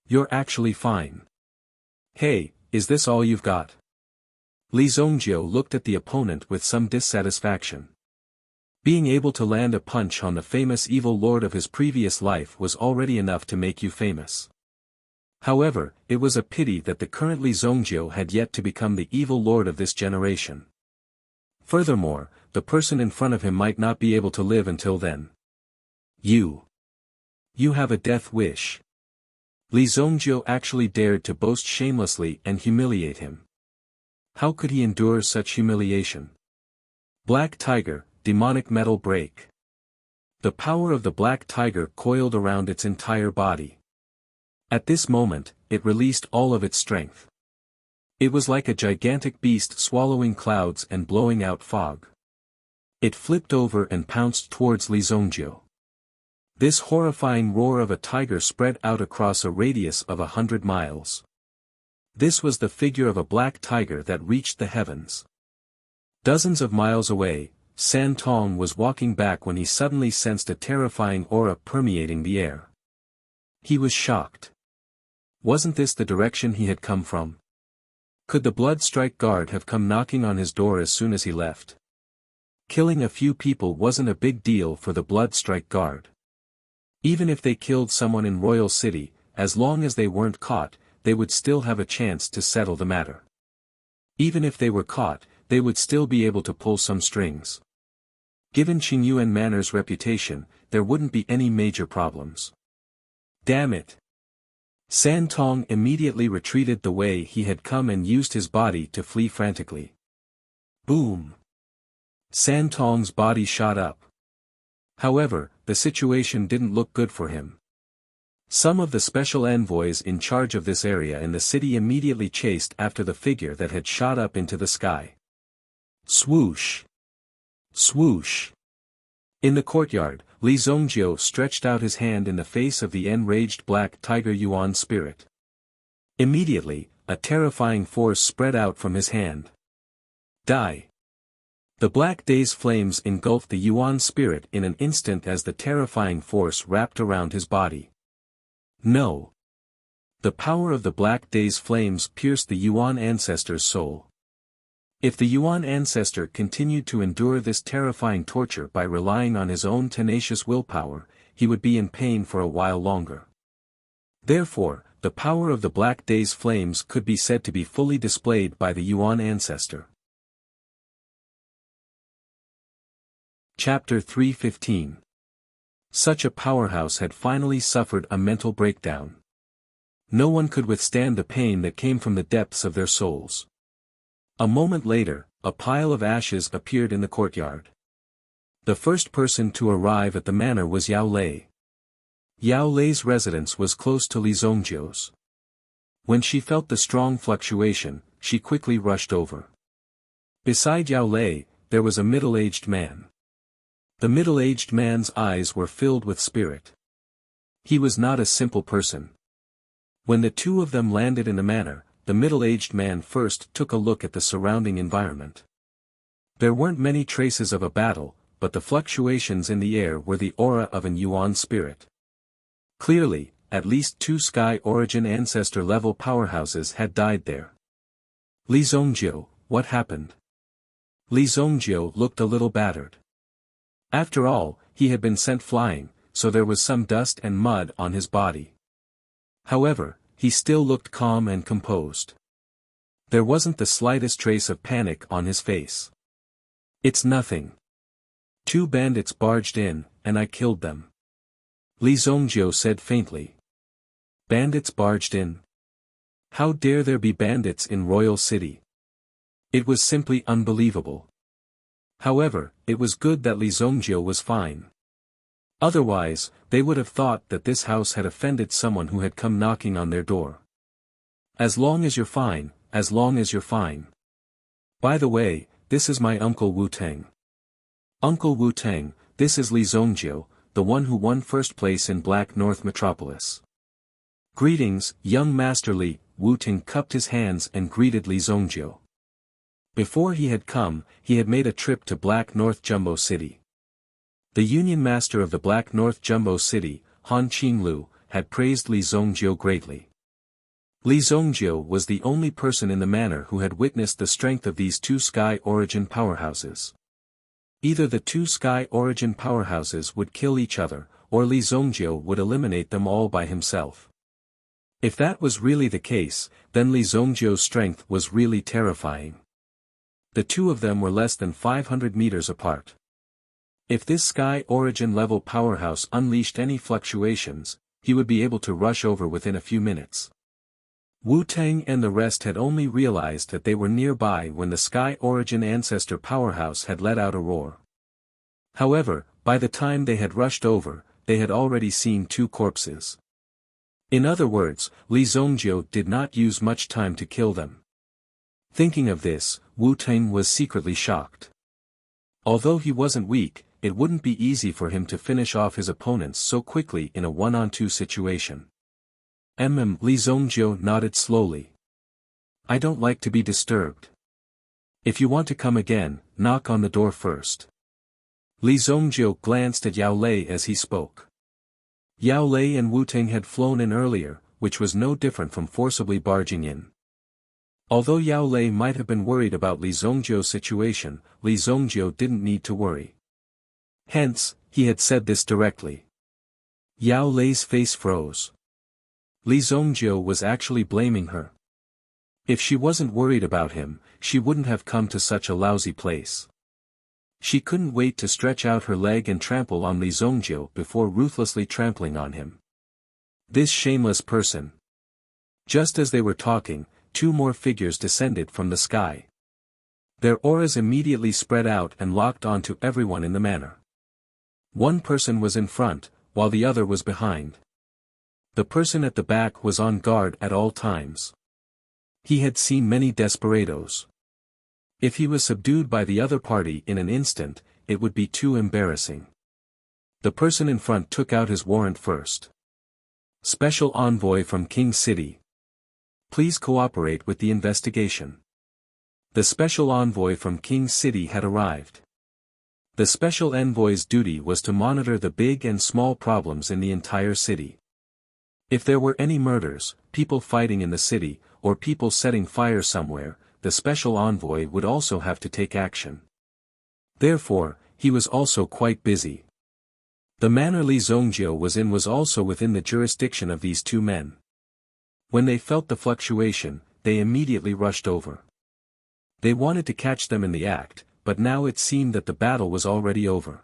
You're actually fine. Hey, is this all you've got? Li Zongjiu looked at the opponent with some dissatisfaction. Being able to land a punch on the famous evil lord of his previous life was already enough to make you famous. However, it was a pity that the current Li Zongjiu had yet to become the evil lord of this generation. Furthermore, the person in front of him might not be able to live until then. You have a death wish. Li Zongjiu actually dared to boast shamelessly and humiliate him. How could he endure such humiliation? Black Tiger, Demonic Metal Break. The power of the Black Tiger coiled around its entire body. At this moment, it released all of its strength. It was like a gigantic beast swallowing clouds and blowing out fog. It flipped over and pounced towards Li Zongjiu. This horrifying roar of a tiger spread out across a radius of 100 miles. This was the figure of a black tiger that reached the heavens. Dozens of miles away, San Tong was walking back when he suddenly sensed a terrifying aura permeating the air. He was shocked. Wasn't this the direction he had come from? Could the Blood Strike Guard have come knocking on his door as soon as he left? Killing a few people wasn't a big deal for the Blood Strike Guard. Even if they killed someone in Royal City, as long as they weren't caught, they would still have a chance to settle the matter. Even if they were caught, they would still be able to pull some strings. Given Qingyuan Manor's reputation, there wouldn't be any major problems. Damn it! San Tong immediately retreated the way he had come and used his body to flee frantically. Boom! San Tong's body shot up. However, the situation didn't look good for him. Some of the special envoys in charge of this area in the city immediately chased after the figure that had shot up into the sky. Swoosh! Swoosh! In the courtyard, Li Zongjiu stretched out his hand in the face of the enraged black tiger Yuan spirit. Immediately, a terrifying force spread out from his hand. Die! The black day's flames engulfed the Yuan spirit in an instant as the terrifying force wrapped around his body. No! The power of the black day's flames pierced the Yuan ancestor's soul. If the Yuan ancestor continued to endure this terrifying torture by relying on his own tenacious willpower, he would be in pain for a while longer. Therefore, the power of the black day's flames could be said to be fully displayed by the Yuan ancestor. Chapter 315. Such a powerhouse had finally suffered a mental breakdown. No one could withstand the pain that came from the depths of their souls. A moment later, a pile of ashes appeared in the courtyard. The first person to arrive at the manor was Yao Lei. Yao Lei's residence was close to Li Zongjiu's. When she felt the strong fluctuation, she quickly rushed over. Beside Yao Lei, there was a middle-aged man. The middle-aged man's eyes were filled with spirit. He was not a simple person. When the two of them landed in the manor, the middle-aged man first took a look at the surrounding environment. There weren't many traces of a battle, but the fluctuations in the air were the aura of an Yuan spirit. Clearly, at least 2 Sky Origin Ancestor-level powerhouses had died there. Li Zongjiu, what happened? Li Zongjiu looked a little battered. After all, he had been sent flying, so there was some dust and mud on his body. However, he still looked calm and composed. There wasn't the slightest trace of panic on his face. It's nothing. 2 bandits barged in, and I killed them. Li Zongjiu said faintly. Bandits barged in? How dare there be bandits in Royal City? It was simply unbelievable. However, it was good that Li Zongjiu was fine. Otherwise, they would have thought that this house had offended someone who had come knocking on their door. As long as you're fine, as long as you're fine. By the way, this is my uncle Wu Teng. Uncle Wu Teng, this is Li Zongjiu, the one who won first place in Black North Metropolis. Greetings, young Master Li. Wu Teng cupped his hands and greeted Li Zongjiu. Before he had come, he had made a trip to Black North Jumbo City. The Union Master of the Black North Jumbo City, Han Qinglu, had praised Li Zongjiu greatly. Li Zongjiu was the only person in the manor who had witnessed the strength of these 2 Sky Origin powerhouses. Either the 2 Sky Origin powerhouses would kill each other, or Li Zongjiu would eliminate them all by himself. If that was really the case, then Li Zongjiu's strength was really terrifying. The 2 of them were less than 500 meters apart. If this Sky Origin level powerhouse unleashed any fluctuations, he would be able to rush over within a few minutes. Wu Teng and the rest had only realized that they were nearby when the Sky Origin Ancestor powerhouse had let out a roar. However, by the time they had rushed over, they had already seen 2 corpses. In other words, Li Zongjiu did not use much time to kill them. Thinking of this, Wu Teng was secretly shocked. Although he wasn't weak, it wouldn't be easy for him to finish off his opponents so quickly in a 1-on-2 situation. Li Zongjiu nodded slowly. I don't like to be disturbed. If you want to come again, knock on the door first. Li Zongjiu glanced at Yao Lei as he spoke. Yao Lei and Wu Ting had flown in earlier, which was no different from forcibly barging in. Although Yao Lei might have been worried about Li Zongjiu's situation, Li Zongjiu didn't need to worry. Hence, he had said this directly. Yao Lei's face froze. Li Zongjiu was actually blaming her. If she wasn't worried about him, she wouldn't have come to such a lousy place. She couldn't wait to stretch out her leg and trample on Li Zongjiu before ruthlessly trampling on him. This shameless person. Just as they were talking, two more figures descended from the sky. Their auras immediately spread out and locked onto everyone in the manor. One person was in front, while the other was behind. The person at the back was on guard at all times. He had seen many desperados. If he was subdued by the other party in an instant, it would be too embarrassing. The person in front took out his warrant first. Special envoy from King City. Please cooperate with the investigation. The special envoy from King City had arrived. The special envoy's duty was to monitor the big and small problems in the entire city. If there were any murders, people fighting in the city, or people setting fire somewhere, the special envoy would also have to take action. Therefore, he was also quite busy. The manor Li Zongjiu was in was also within the jurisdiction of these two men. When they felt the fluctuation, they immediately rushed over. They wanted to catch them in the act, but now it seemed that the battle was already over.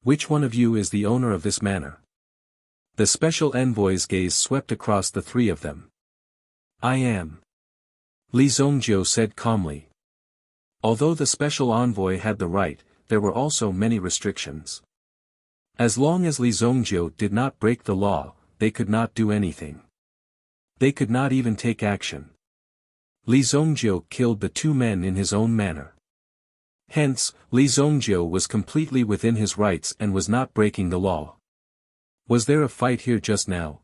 Which one of you is the owner of this manor? The special envoy's gaze swept across the three of them. I am. Li Zongjiu said calmly. Although the special envoy had the right, there were also many restrictions. As long as Li Zongjiu did not break the law, they could not do anything. They could not even take action. Li Zongjiu killed the two men in his own manner. Hence, Li Zongjiu was completely within his rights and was not breaking the law. Was there a fight here just now?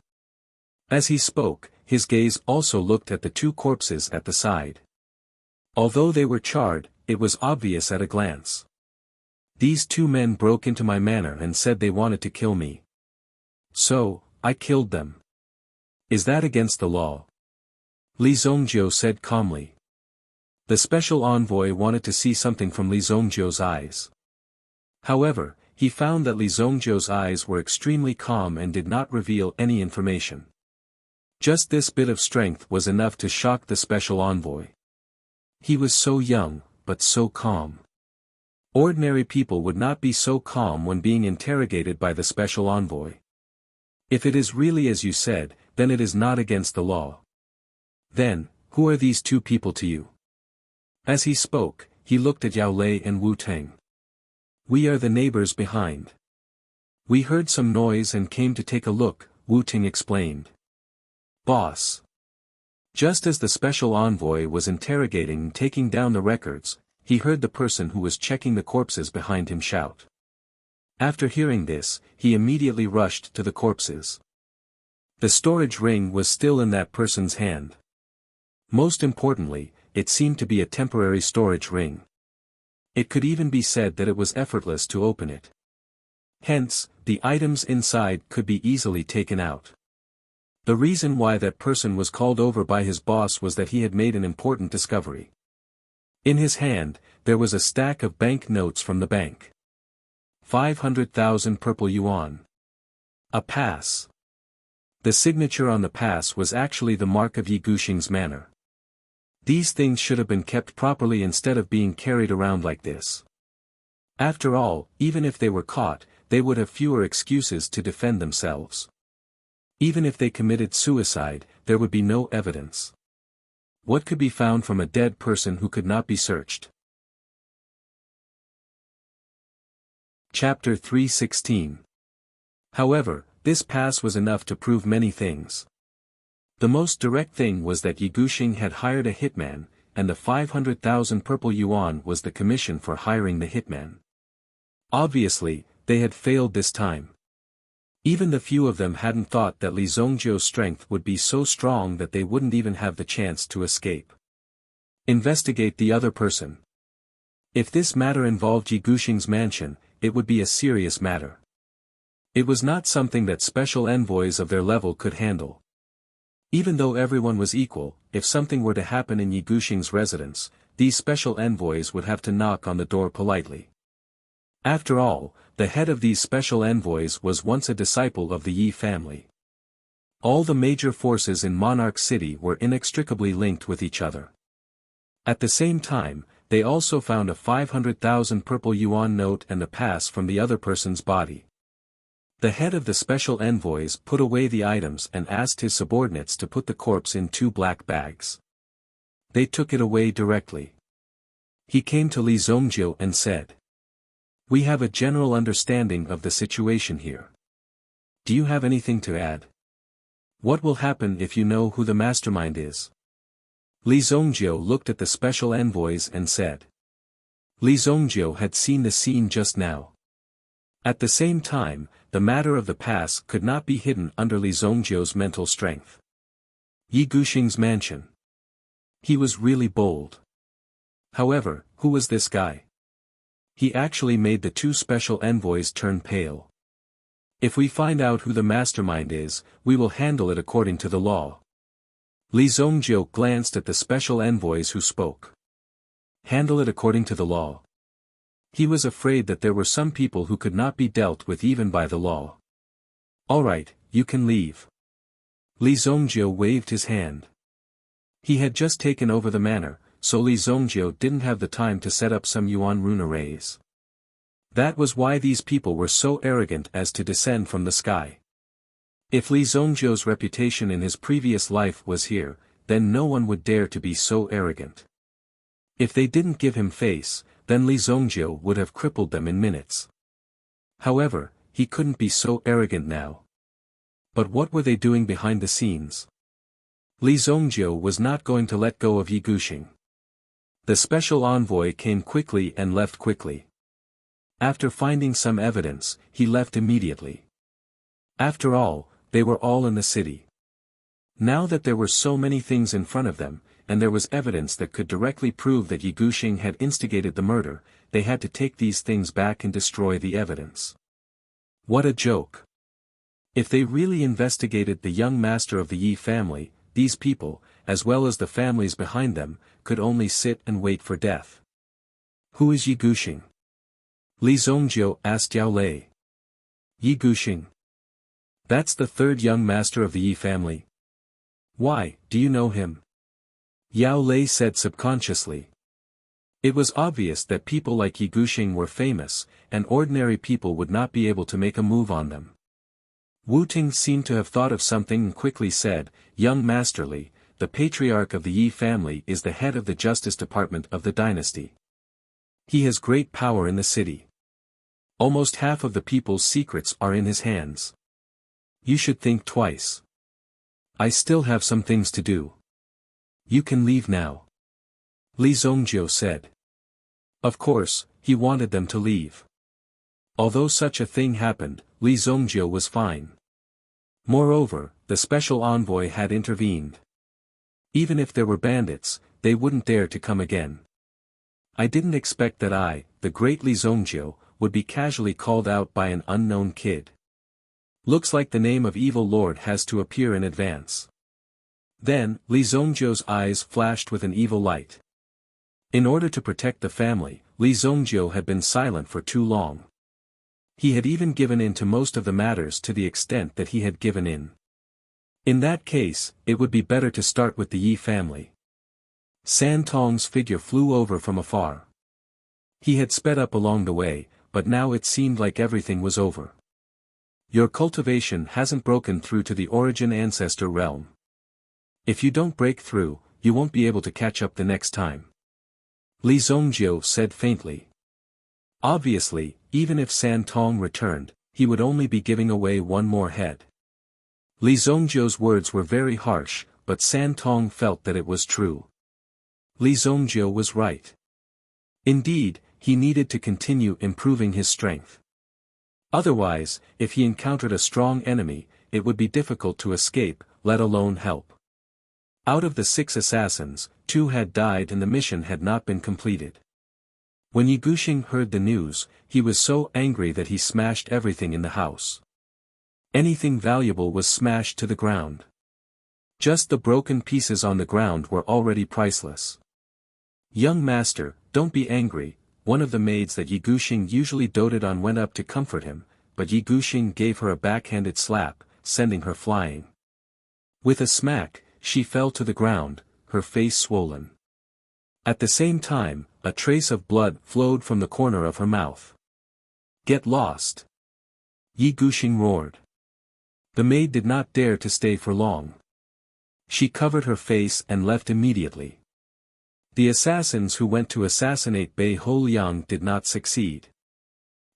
As he spoke, his gaze also looked at the two corpses at the side. Although they were charred, it was obvious at a glance. These two men broke into my manor and said they wanted to kill me. So, I killed them. Is that against the law? Li Zongjiu said calmly. The special envoy wanted to see something from Li Zongjiu's eyes. However, he found that Li Zongjiu's eyes were extremely calm and did not reveal any information. Just this bit of strength was enough to shock the special envoy. He was so young, but so calm. Ordinary people would not be so calm when being interrogated by the special envoy. If it is really as you said, then it is not against the law. Then, who are these two people to you? As he spoke, he looked at Yao Lei and Wu Ting. We are the neighbors behind. We heard some noise and came to take a look, Wu Ting explained. Boss. Just as the special envoy was interrogating and taking down the records, he heard the person who was checking the corpses behind him shout. After hearing this, he immediately rushed to the corpses. The storage ring was still in that person's hand. Most importantly, it seemed to be a temporary storage ring. It could even be said that it was effortless to open it. Hence, the items inside could be easily taken out. The reason why that person was called over by his boss was that he had made an important discovery. In his hand, there was a stack of bank notes from the bank. 500,000 purple yuan. A pass. The signature on the pass was actually the mark of Yi Guxing's manor. These things should have been kept properly instead of being carried around like this. After all, even if they were caught, they would have fewer excuses to defend themselves. Even if they committed suicide, there would be no evidence. What could be found from a dead person who could not be searched? Chapter 316. However, this pass was enough to prove many things. The most direct thing was that Yi Guxing had hired a hitman, and the 500,000 purple yuan was the commission for hiring the hitman. Obviously, they had failed this time. Even the few of them hadn't thought that Li Zongjiu's strength would be so strong that they wouldn't even have the chance to escape. Investigate the other person. If this matter involved Yi Guxing's mansion, it would be a serious matter. It was not something that special envoys of their level could handle. Even though everyone was equal, if something were to happen in Yi Guxing's residence, these special envoys would have to knock on the door politely. After all, the head of these special envoys was once a disciple of the Yi family. All the major forces in Monarch City were inextricably linked with each other. At the same time, they also found a 500,000 purple yuan note and a pass from the other person's body. The head of the special envoys put away the items and asked his subordinates to put the corpse in 2 black bags. They took it away directly. He came to Li Zongjiu and said, "We have a general understanding of the situation here. Do you have anything to add? What will happen if you know who the mastermind is?" Li Zongjiu looked at the special envoys and said. Li Zongjiu had seen the scene just now. At the same time, the matter of the pass could not be hidden under Li Zongjiu's mental strength. Yi Guxing's mansion. He was really bold. However, who was this guy? He actually made the 2 special envoys turn pale. If we find out who the mastermind is, we will handle it according to the law. Li Zongjiu glanced at the special envoys who spoke. Handle it according to the law. He was afraid that there were some people who could not be dealt with even by the law. All right, you can leave. Li Zongjiu waved his hand. He had just taken over the manor, so Li Zongjiu didn't have the time to set up some yuan rune arrays. That was why these people were so arrogant as to descend from the sky. If Li Zongjiu's reputation in his previous life was here, then no one would dare to be so arrogant. If they didn't give him face, then Li Zongjiu would have crippled them in minutes. However, he couldn't be so arrogant now. But what were they doing behind the scenes? Li Zongjiu was not going to let go of Yi Guxing. The special envoy came quickly and left quickly. After finding some evidence, he left immediately. After all, they were all in the city. Now that there were so many things in front of them, and there was evidence that could directly prove that Yi Guxing had instigated the murder, they had to take these things back and destroy the evidence. What a joke. If they really investigated the young master of the Yi family, these people, as well as the families behind them, could only sit and wait for death. Who is Yi Guxing? Li Zongjiu asked Yao Lei. Yi Guxing. That's the 3rd young master of the Yi family. Why, do you know him? Yao Lei said subconsciously. It was obvious that people like Yi Guxing were famous, and ordinary people would not be able to make a move on them. Wu Ting seemed to have thought of something and quickly said, "Young Master Li, the patriarch of the Yi family is the head of the justice department of the dynasty. He has great power in the city. Almost half of the people's secrets are in his hands. You should think twice. I still have some things to do. You can leave now." Li Zongjiu said. Of course, he wanted them to leave. Although such a thing happened, Li Zongjiu was fine. Moreover, the special envoy had intervened. Even if there were bandits, they wouldn't dare to come again. I didn't expect that I, the great Li Zongjiu, would be casually called out by an unknown kid. Looks like the name of evil lord has to appear in advance. Then, Li Zongjiu's eyes flashed with an evil light. In order to protect the family, Li Zongjiu had been silent for too long. He had even given in to most of the matters to the extent that he had given in. In that case, it would be better to start with the Yi family. San Tong's figure flew over from afar. He had sped up along the way, but now it seemed like everything was over. Your cultivation hasn't broken through to the origin ancestor realm. If you don't break through, you won't be able to catch up the next time. Li Zongjiu said faintly. Obviously, even if San Tong returned, he would only be giving away one more head. Li Zongjiu's words were very harsh, but San Tong felt that it was true. Li Zongjiu was right. Indeed, he needed to continue improving his strength. Otherwise, if he encountered a strong enemy, it would be difficult to escape, let alone help. Out of the 6 assassins, 2 had died and the mission had not been completed. When Yi Guxing heard the news, he was so angry that he smashed everything in the house. Anything valuable was smashed to the ground. Just the broken pieces on the ground were already priceless. "Young master, don't be angry," one of the maids that Yi Guxing usually doted on went up to comfort him, but Yi Guxing gave her a backhanded slap, sending her flying. With a smack, she fell to the ground, her face swollen. At the same time, a trace of blood flowed from the corner of her mouth. "Get lost!" Yi Guxing roared. The maid did not dare to stay for long. She covered her face and left immediately. The assassins who went to assassinate Bei Holiang did not succeed.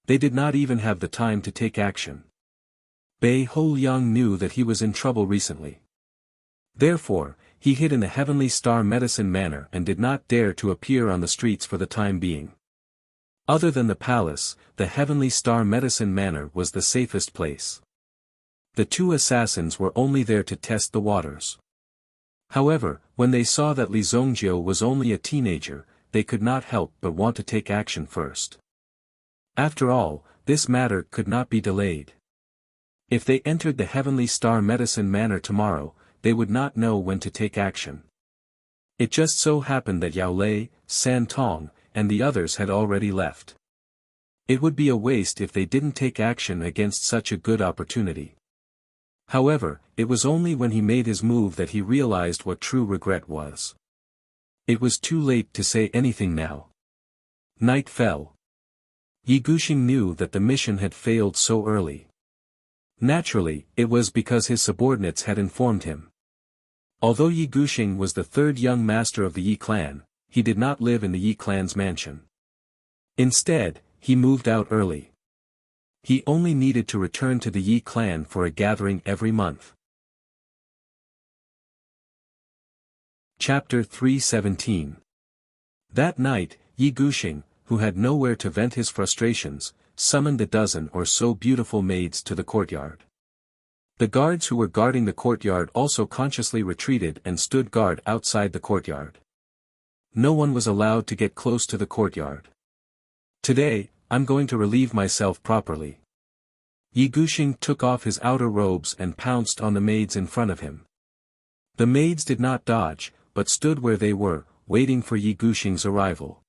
They did not even have the time to take action. Bei Holiang knew that he was in trouble recently. Therefore, he hid in the Heavenly Star Medicine Manor and did not dare to appear on the streets for the time being. Other than the palace, the Heavenly Star Medicine Manor was the safest place. The 2 assassins were only there to test the waters. However, when they saw that Li Zongjiu was only a teenager, they could not help but want to take action first. After all, this matter could not be delayed. If they entered the Heavenly Star Medicine Manor tomorrow, they would not know when to take action. It just so happened that Yao Lei, San Tong, and the others had already left. It would be a waste if they didn't take action against such a good opportunity. However, it was only when he made his move that he realized what true regret was. It was too late to say anything now. Night fell. Yi Guxing knew that the mission had failed so early. Naturally, it was because his subordinates had informed him. Although Yi Guxing was the 3rd young master of the Yi clan, he did not live in the Yi clan's mansion. Instead, he moved out early. He only needed to return to the Yi clan for a gathering every month. Chapter 317. That night, Yi Guxing, who had nowhere to vent his frustrations, summoned a dozen or so beautiful maids to the courtyard. The guards who were guarding the courtyard also consciously retreated and stood guard outside the courtyard. No one was allowed to get close to the courtyard. "Today, I'm going to relieve myself properly." Yi Guxing took off his outer robes and pounced on the maids in front of him. The maids did not dodge, but stood where they were, waiting for Yi Guxing's arrival.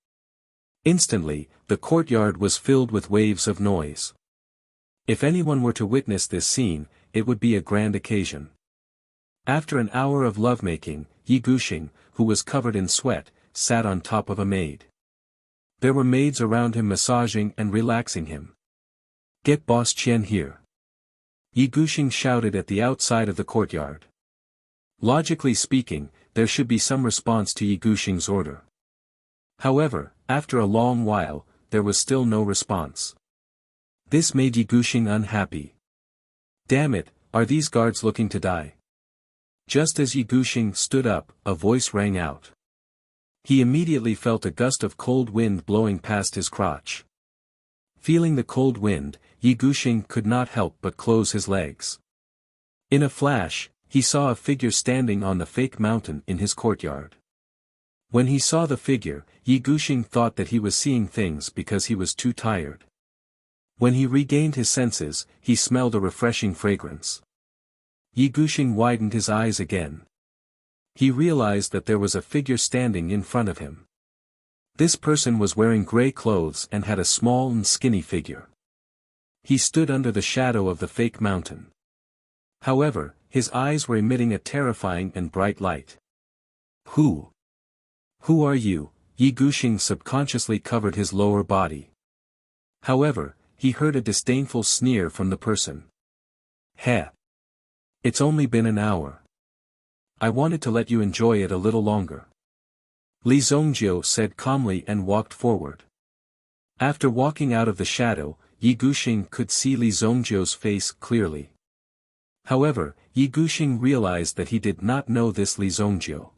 Instantly, the courtyard was filled with waves of noise. If anyone were to witness this scene, it would be a grand occasion. After an hour of lovemaking, Yi Guxing, who was covered in sweat, sat on top of a maid. There were maids around him massaging and relaxing him. "Get Boss Qian here." Yi Guxing shouted at the outside of the courtyard. Logically speaking, there should be some response to Yi Guxing's order. However, after a long while, there was still no response. This made Yi Guxing unhappy. Damn it, are these guards looking to die? Just as Yi Guxing stood up, a voice rang out. He immediately felt a gust of cold wind blowing past his crotch. Feeling the cold wind, Yi Guxing could not help but close his legs. In a flash, he saw a figure standing on the fake mountain in his courtyard. When he saw the figure, Yi Guxing thought that he was seeing things because he was too tired. When he regained his senses, he smelled a refreshing fragrance. Yi Guxing widened his eyes again. He realized that there was a figure standing in front of him. This person was wearing gray clothes and had a small and skinny figure. He stood under the shadow of the fake mountain. However, his eyes were emitting a terrifying and bright light. Who are you?" Yi Guxing subconsciously covered his lower body. However, he heard a disdainful sneer from the person. "Heh. It's only been an hour. I wanted to let you enjoy it a little longer." Li Zongjiu said calmly and walked forward. After walking out of the shadow, Yi Guxing could see Li Zongjiu's face clearly. However, Yi Guxing realized that he did not know this Li Zongjiu.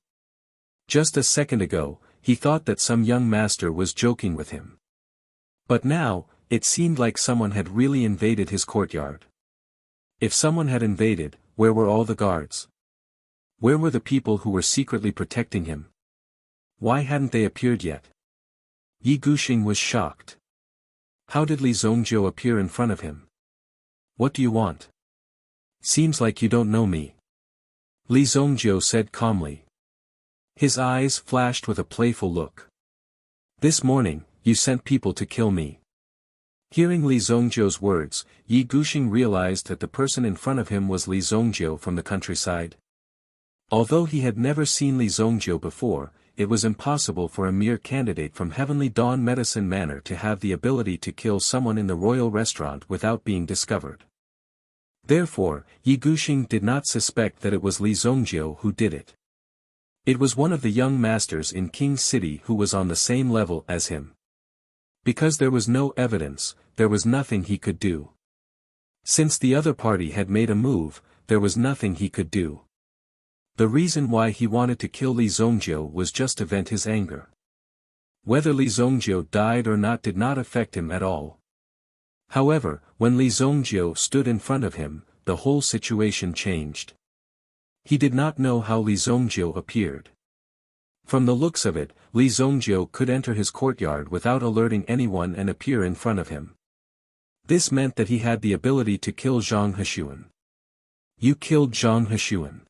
Just a second ago, he thought that some young master was joking with him. But now, it seemed like someone had really invaded his courtyard. If someone had invaded, where were all the guards? Where were the people who were secretly protecting him? Why hadn't they appeared yet? Yi Guxing was shocked. How did Li Zongjiu appear in front of him? What do you want? Seems like you don't know me. Li Zongjiu said calmly. His eyes flashed with a playful look. This morning, you sent people to kill me. Hearing Li Zongjiu's words, Yi Guxing realized that the person in front of him was Li Zongjiu from the countryside. Although he had never seen Li Zongjiu before, it was impossible for a mere candidate from Heavenly Dawn Medicine Manor to have the ability to kill someone in the royal restaurant without being discovered. Therefore, Yi Guxing did not suspect that it was Li Zongjiu who did it. It was one of the young masters in King's City who was on the same level as him. Because there was no evidence, there was nothing he could do. Since the other party had made a move, there was nothing he could do. The reason why he wanted to kill Li Zongjiu was just to vent his anger. Whether Li Zongjiu died or not did not affect him at all. However, when Li Zongjiu stood in front of him, the whole situation changed. He did not know how Li Zongjiu appeared. From the looks of it, Li Zongjiu could enter his courtyard without alerting anyone and appear in front of him. This meant that he had the ability to kill Zhang Hexuan. You killed Zhang Hexuan.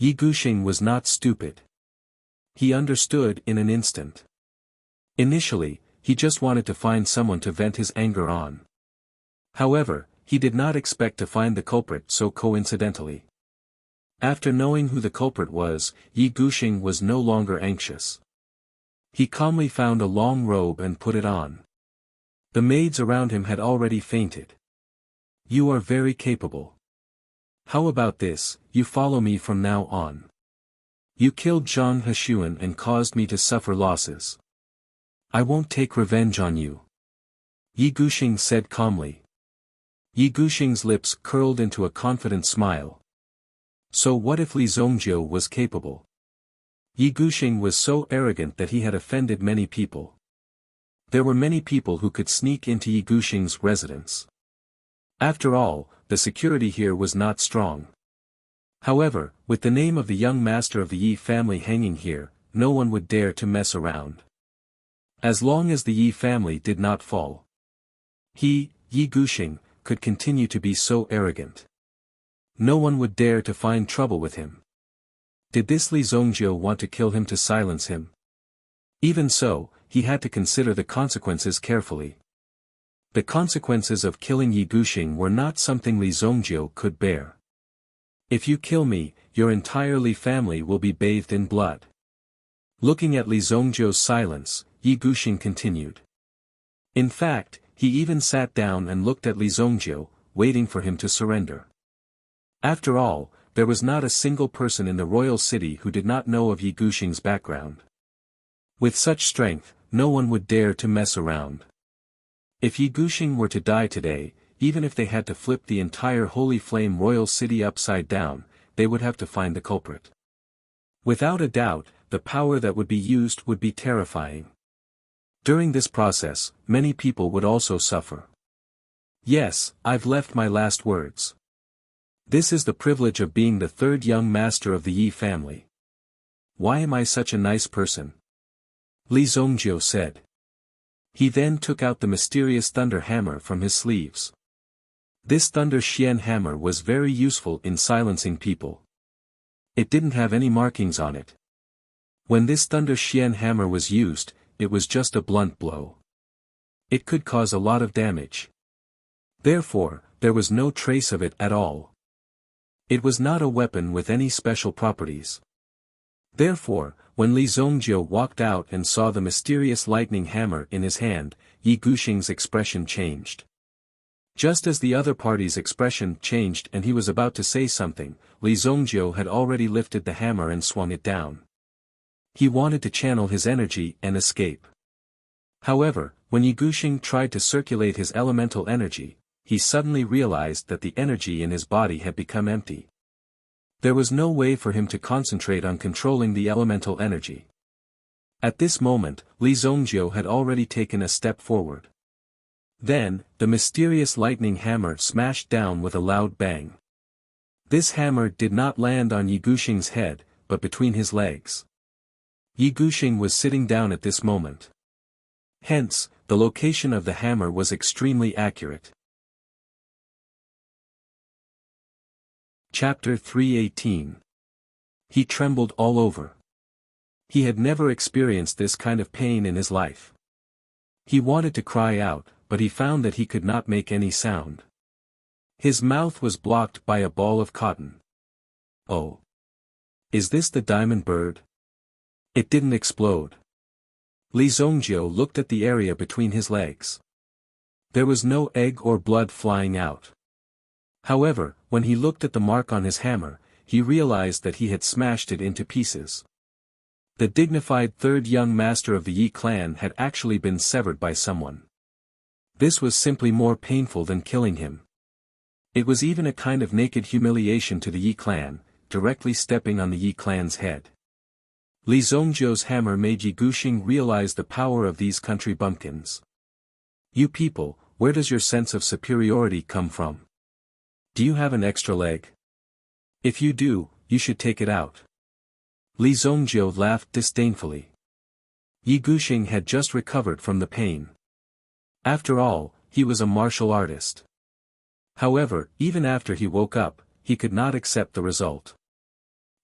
Yi Guxing was not stupid. He understood in an instant. Initially, he just wanted to find someone to vent his anger on. However, he did not expect to find the culprit so coincidentally. After knowing who the culprit was, Yi Guxing was no longer anxious. He calmly found a long robe and put it on. The maids around him had already fainted. You are very capable. How about this, you follow me from now on. You killed Zhang Hexuan and caused me to suffer losses. I won't take revenge on you. Yi Guxing said calmly. Yi Guxing's lips curled into a confident smile. So what if Li Zongjiu was capable? Yi Guxing was so arrogant that he had offended many people. There were many people who could sneak into Yi Guxing's residence. After all, the security here was not strong. However, with the name of the young master of the Yi family hanging here, no one would dare to mess around. As long as the Yi family did not fall. He, Yi Guxing, could continue to be so arrogant. No one would dare to find trouble with him. Did this Li Zongjiu want to kill him to silence him? Even so, he had to consider the consequences carefully. The consequences of killing Yi Guxing were not something Li Zongjiu could bear. If you kill me, your entire Li family will be bathed in blood. Looking at Li Zongjiu's silence, Yi Guxing continued. In fact, he even sat down and looked at Li Zongjiu, waiting for him to surrender. After all, there was not a single person in the royal city who did not know of Yi Guxing's background. With such strength, no one would dare to mess around. If Yi Guxing were to die today, even if they had to flip the entire Holy Flame royal city upside down, they would have to find the culprit. Without a doubt, the power that would be used would be terrifying. During this process, many people would also suffer. Yes, I've left my last words. This is the privilege of being the third young master of the Yi family. Why am I such a nice person? Li Zongjiu said. He then took out the mysterious thunder hammer from his sleeves. This thunder xian hammer was very useful in silencing people. It didn't have any markings on it. When this thunder xian hammer was used, it was just a blunt blow. It could cause a lot of damage. Therefore, there was no trace of it at all. It was not a weapon with any special properties. Therefore, when Li Zongjiu walked out and saw the mysterious lightning hammer in his hand, Yi Guxing's expression changed. Just as the other party's expression changed and he was about to say something, Li Zongjiu had already lifted the hammer and swung it down. He wanted to channel his energy and escape. However, when Yi Guxing tried to circulate his elemental energy, he suddenly realized that the energy in his body had become empty. There was no way for him to concentrate on controlling the elemental energy. At this moment, Li Zongjiu had already taken a step forward. Then, the mysterious lightning hammer smashed down with a loud bang. This hammer did not land on Yi Gushing's head, but between his legs. Yi Gushing was sitting down at this moment. Hence, the location of the hammer was extremely accurate. Chapter 318. He trembled all over. He had never experienced this kind of pain in his life. He wanted to cry out, but he found that he could not make any sound. His mouth was blocked by a ball of cotton. Oh! Is this the diamond bird? It didn't explode. Li Zongjiu looked at the area between his legs. There was no egg or blood flying out. However, when he looked at the mark on his hammer, he realized that he had smashed it into pieces. The dignified third young master of the Yi clan had actually been severed by someone. This was simply more painful than killing him. It was even a kind of naked humiliation to the Yi clan, directly stepping on the Yi clan's head. Li Zongjiu's hammer made Yi Gushing realize the power of these country bumpkins. You people, where does your sense of superiority come from? Do you have an extra leg? If you do, you should take it out. Li Zongjiu laughed disdainfully. Yi Gushing had just recovered from the pain. After all, he was a martial artist. However, even after he woke up, he could not accept the result.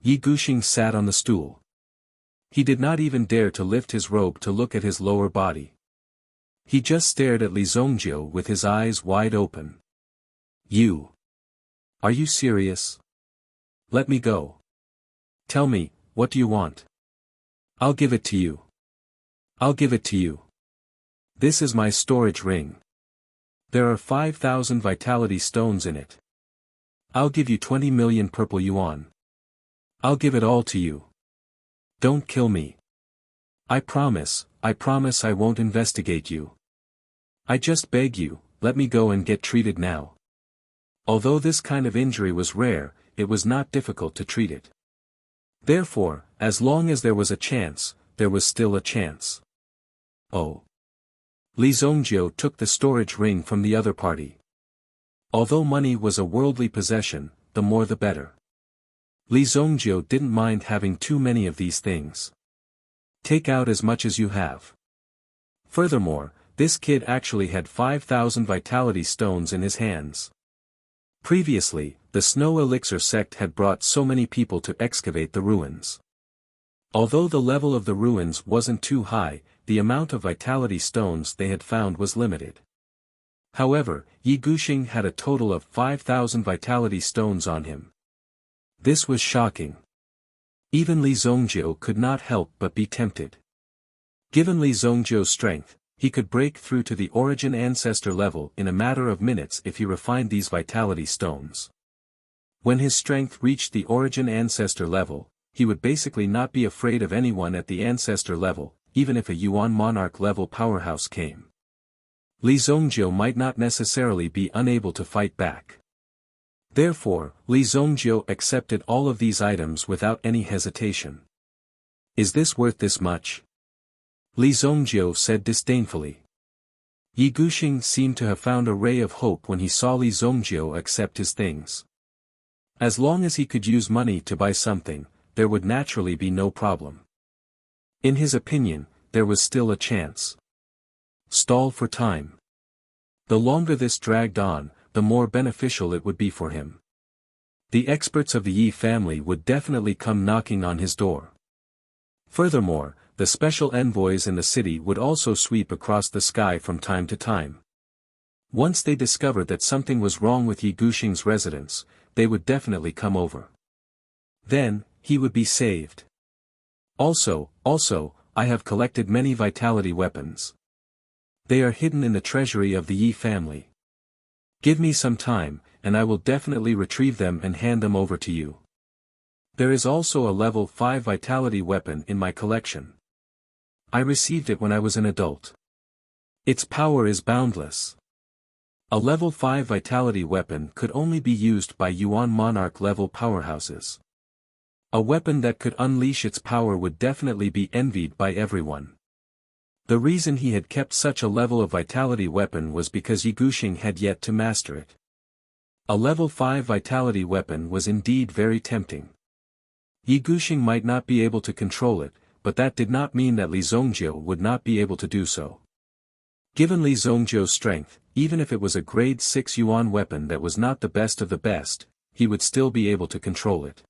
Yi Gushing sat on the stool. He did not even dare to lift his robe to look at his lower body. He just stared at Li Zongjiu with his eyes wide open. You. Are you serious? Let me go. Tell me, what do you want? I'll give it to you. I'll give it to you. This is my storage ring. There are 5,000 vitality stones in it. I'll give you 20 million purple yuan. I'll give it all to you. Don't kill me. I promise I won't investigate you. I just beg you, let me go and get treated now. Although this kind of injury was rare, it was not difficult to treat it. Therefore, as long as there was a chance, there was still a chance. Oh. Li Zongjiu took the storage ring from the other party. Although money was a worldly possession, the more the better. Li Zongjiu didn't mind having too many of these things. Take out as much as you have. Furthermore, this kid actually had 5,000 vitality stones in his hands. Previously, the Snow Elixir sect had brought so many people to excavate the ruins. Although the level of the ruins wasn't too high, the amount of vitality stones they had found was limited. However, Yi Gushing had a total of 5,000 vitality stones on him. This was shocking. Even Li Zongjiu could not help but be tempted. Given Li Zongjiu's strength, he could break through to the origin ancestor level in a matter of minutes if he refined these vitality stones. When his strength reached the origin ancestor level, he would basically not be afraid of anyone at the ancestor level, even if a Yuan monarch level powerhouse came. Li Zongjiu might not necessarily be unable to fight back. Therefore, Li Zongjiu accepted all of these items without any hesitation. Is this worth this much? Li Zongjiu said disdainfully. Yi Gushing seemed to have found a ray of hope when he saw Li Zongjiu accept his things. As long as he could use money to buy something, there would naturally be no problem. In his opinion, there was still a chance. Stall for time. The longer this dragged on, the more beneficial it would be for him. The experts of the Yi family would definitely come knocking on his door. Furthermore, the special envoys in the city would also sweep across the sky from time to time. Once they discovered that something was wrong with Yi Gushing's residence, they would definitely come over. Then, he would be saved. Also, I have collected many vitality weapons. They are hidden in the treasury of the Yi family. Give me some time, and I will definitely retrieve them and hand them over to you. There is also a level 5 vitality weapon in my collection. I received it when I was an adult. Its power is boundless. A level 5 vitality weapon could only be used by Yuan monarch level powerhouses. A weapon that could unleash its power would definitely be envied by everyone. The reason he had kept such a level of vitality weapon was because Yi Gushing had yet to master it. A level 5 vitality weapon was indeed very tempting. Yi Gushing might not be able to control it, but that did not mean that Li Zongjiu would not be able to do so. Given Li Zongjiu's strength, even if it was a grade 6 yuan weapon that was not the best of the best, he would still be able to control it.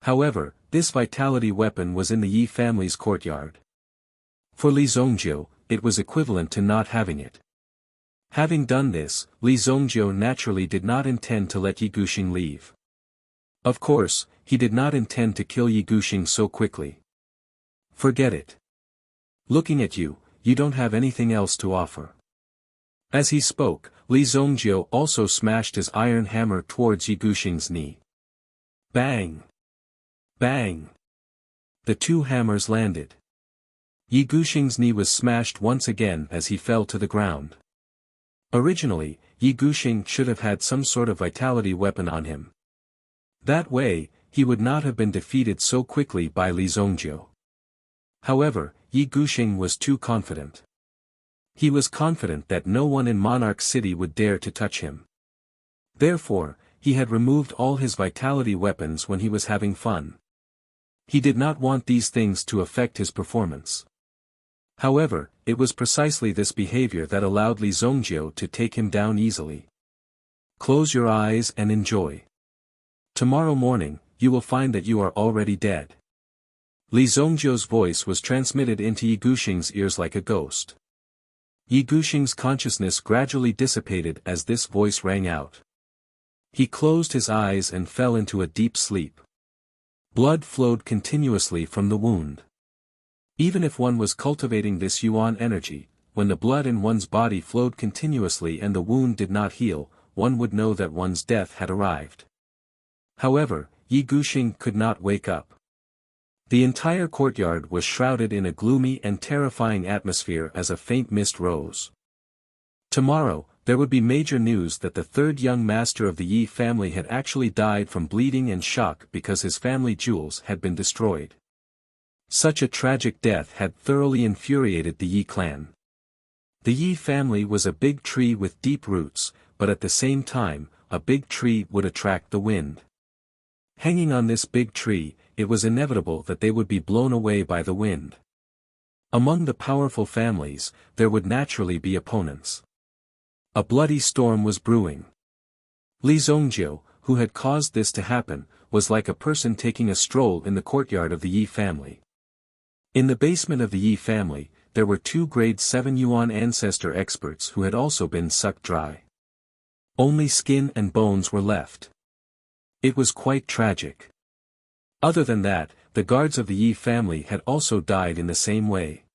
However, this vitality weapon was in the Yi family's courtyard. For Li Zongjiu, it was equivalent to not having it. Having done this, Li Zongjiu naturally did not intend to let Yi Gushing leave. Of course, he did not intend to kill Yi Gushing so quickly. Forget it. Looking at you, you don't have anything else to offer. As he spoke, Li Zongjiu also smashed his iron hammer towards Yi Gushing's knee. Bang! Bang! The two hammers landed. Yi Gushing's knee was smashed once again as he fell to the ground. Originally, Yi Gushing should have had some sort of vitality weapon on him. That way, he would not have been defeated so quickly by Li Zongjiu. However, Yi Gushing was too confident. He was confident that no one in Monarch City would dare to touch him. Therefore, he had removed all his vitality weapons when he was having fun. He did not want these things to affect his performance. However, it was precisely this behavior that allowed Li Zongjiu to take him down easily. Close your eyes and enjoy. Tomorrow morning, you will find that you are already dead. Li Zongjiu's voice was transmitted into Yi Gushing's ears like a ghost. Yi Gushing's consciousness gradually dissipated as this voice rang out. He closed his eyes and fell into a deep sleep. Blood flowed continuously from the wound. Even if one was cultivating this yuan energy, when the blood in one's body flowed continuously and the wound did not heal, one would know that one's death had arrived. However, Yi Gushing could not wake up. The entire courtyard was shrouded in a gloomy and terrifying atmosphere as a faint mist rose. Tomorrow, there would be major news that the third young master of the Yi family had actually died from bleeding and shock because his family jewels had been destroyed. Such a tragic death had thoroughly infuriated the Yi clan. The Yi family was a big tree with deep roots, but at the same time, a big tree would attract the wind. Hanging on this big tree, it was inevitable that they would be blown away by the wind. Among the powerful families, there would naturally be opponents. A bloody storm was brewing. Li Zongjiu, who had caused this to happen, was like a person taking a stroll in the courtyard of the Yi family. In the basement of the Yi family, there were 2 grade 7 yuan ancestor experts who had also been sucked dry. Only skin and bones were left. It was quite tragic. Other than that, the guards of the Yi family had also died in the same way.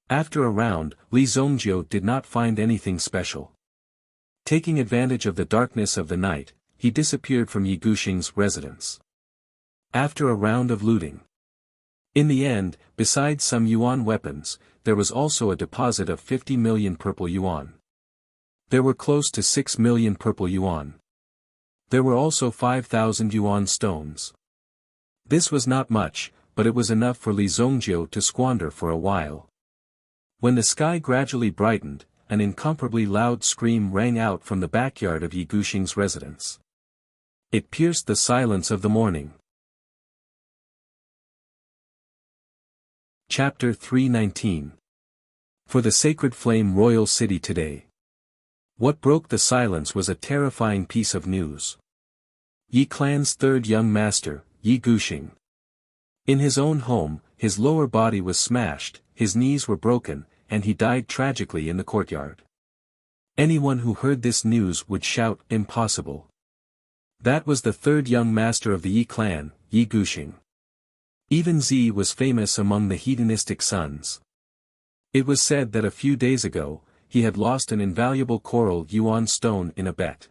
After a round, Li Zongjiu did not find anything special. Taking advantage of the darkness of the night, he disappeared from Yi Gushing's residence. After a round of looting. In the end, besides some yuan weapons, there was also a deposit of 50 million purple yuan. There were close to 6 million purple yuan. There were also 5,000 yuan stones. This was not much, but it was enough for Li Zongjiu to squander for a while. When the sky gradually brightened, an incomparably loud scream rang out from the backyard of Yi Gushing's residence. It pierced the silence of the morning. Chapter 319. For the Sacred Flame Royal City today. What broke the silence was a terrifying piece of news. Yi clan's third young master, Yi Gushing. In his own home, his lower body was smashed, his knees were broken, and he died tragically in the courtyard. Anyone who heard this news would shout, "Impossible." That was the third young master of the Yi clan, Yi Gushing. Even Z was famous among the hedonistic sons. It was said that a few days ago, he had lost an invaluable coral yuan stone in a bet.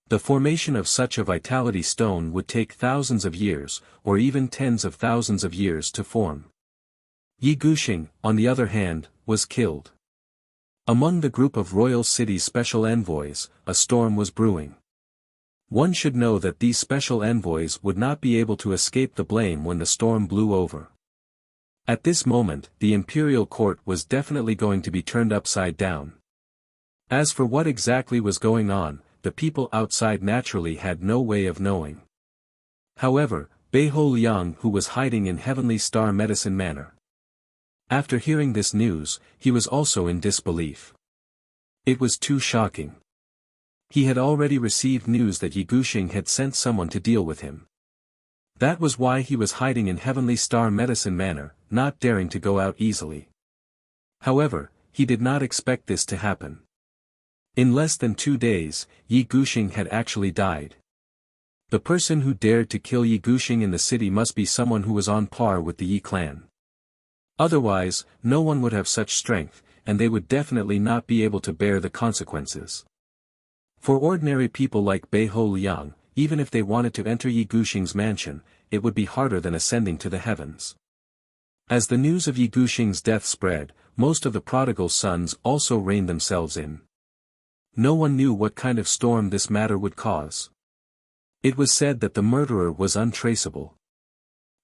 The formation of such a vitality stone would take thousands of years, or even tens of thousands of years to form. Yi Gushing, on the other hand, was killed. Among the group of royal city's special envoys, a storm was brewing. One should know that these special envoys would not be able to escape the blame when the storm blew over. At this moment, the imperial court was definitely going to be turned upside down. As for what exactly was going on, the people outside naturally had no way of knowing. However, Beihou Liang, who was hiding in Heavenly Star Medicine Manor. After hearing this news, he was also in disbelief. It was too shocking. He had already received news that Yi Guxing had sent someone to deal with him. That was why he was hiding in Heavenly Star Medicine Manor, not daring to go out easily. However, he did not expect this to happen. In less than 2 days, Yi Guxing had actually died. The person who dared to kill Yi Guxing in the city must be someone who was on par with the Yi clan. Otherwise, no one would have such strength, and they would definitely not be able to bear the consequences. For ordinary people like Beihou Liang, even if they wanted to enter Yi Guxing's mansion, it would be harder than ascending to the heavens. As the news of Yi Guxing's death spread, most of the prodigal sons also reined themselves in. No one knew what kind of storm this matter would cause. It was said that the murderer was untraceable.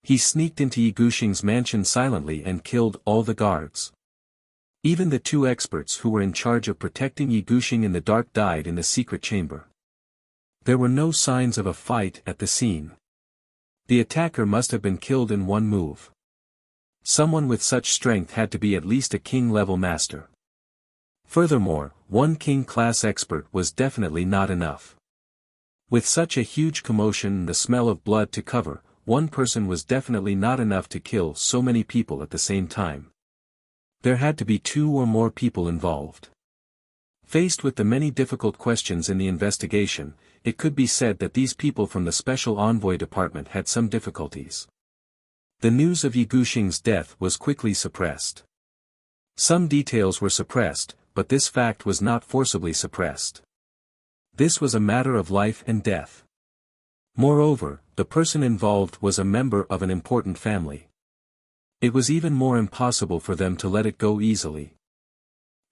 He sneaked into Yi Guxing's mansion silently and killed all the guards. Even the 2 experts who were in charge of protecting Yi Guxing in the dark died in the secret chamber. There were no signs of a fight at the scene. The attacker must have been killed in one move. Someone with such strength had to be at least a king-level master. Furthermore, one king-class expert was definitely not enough. With such a huge commotion and the smell of blood to cover, one person was definitely not enough to kill so many people at the same time. There had to be 2 or more people involved. Faced with the many difficult questions in the investigation, it could be said that these people from the Special Envoy Department had some difficulties. The news of Yi Guxing's death was quickly suppressed. Some details were suppressed, but this fact was not forcibly suppressed. This was a matter of life and death. Moreover, the person involved was a member of an important family. It was even more impossible for them to let it go easily.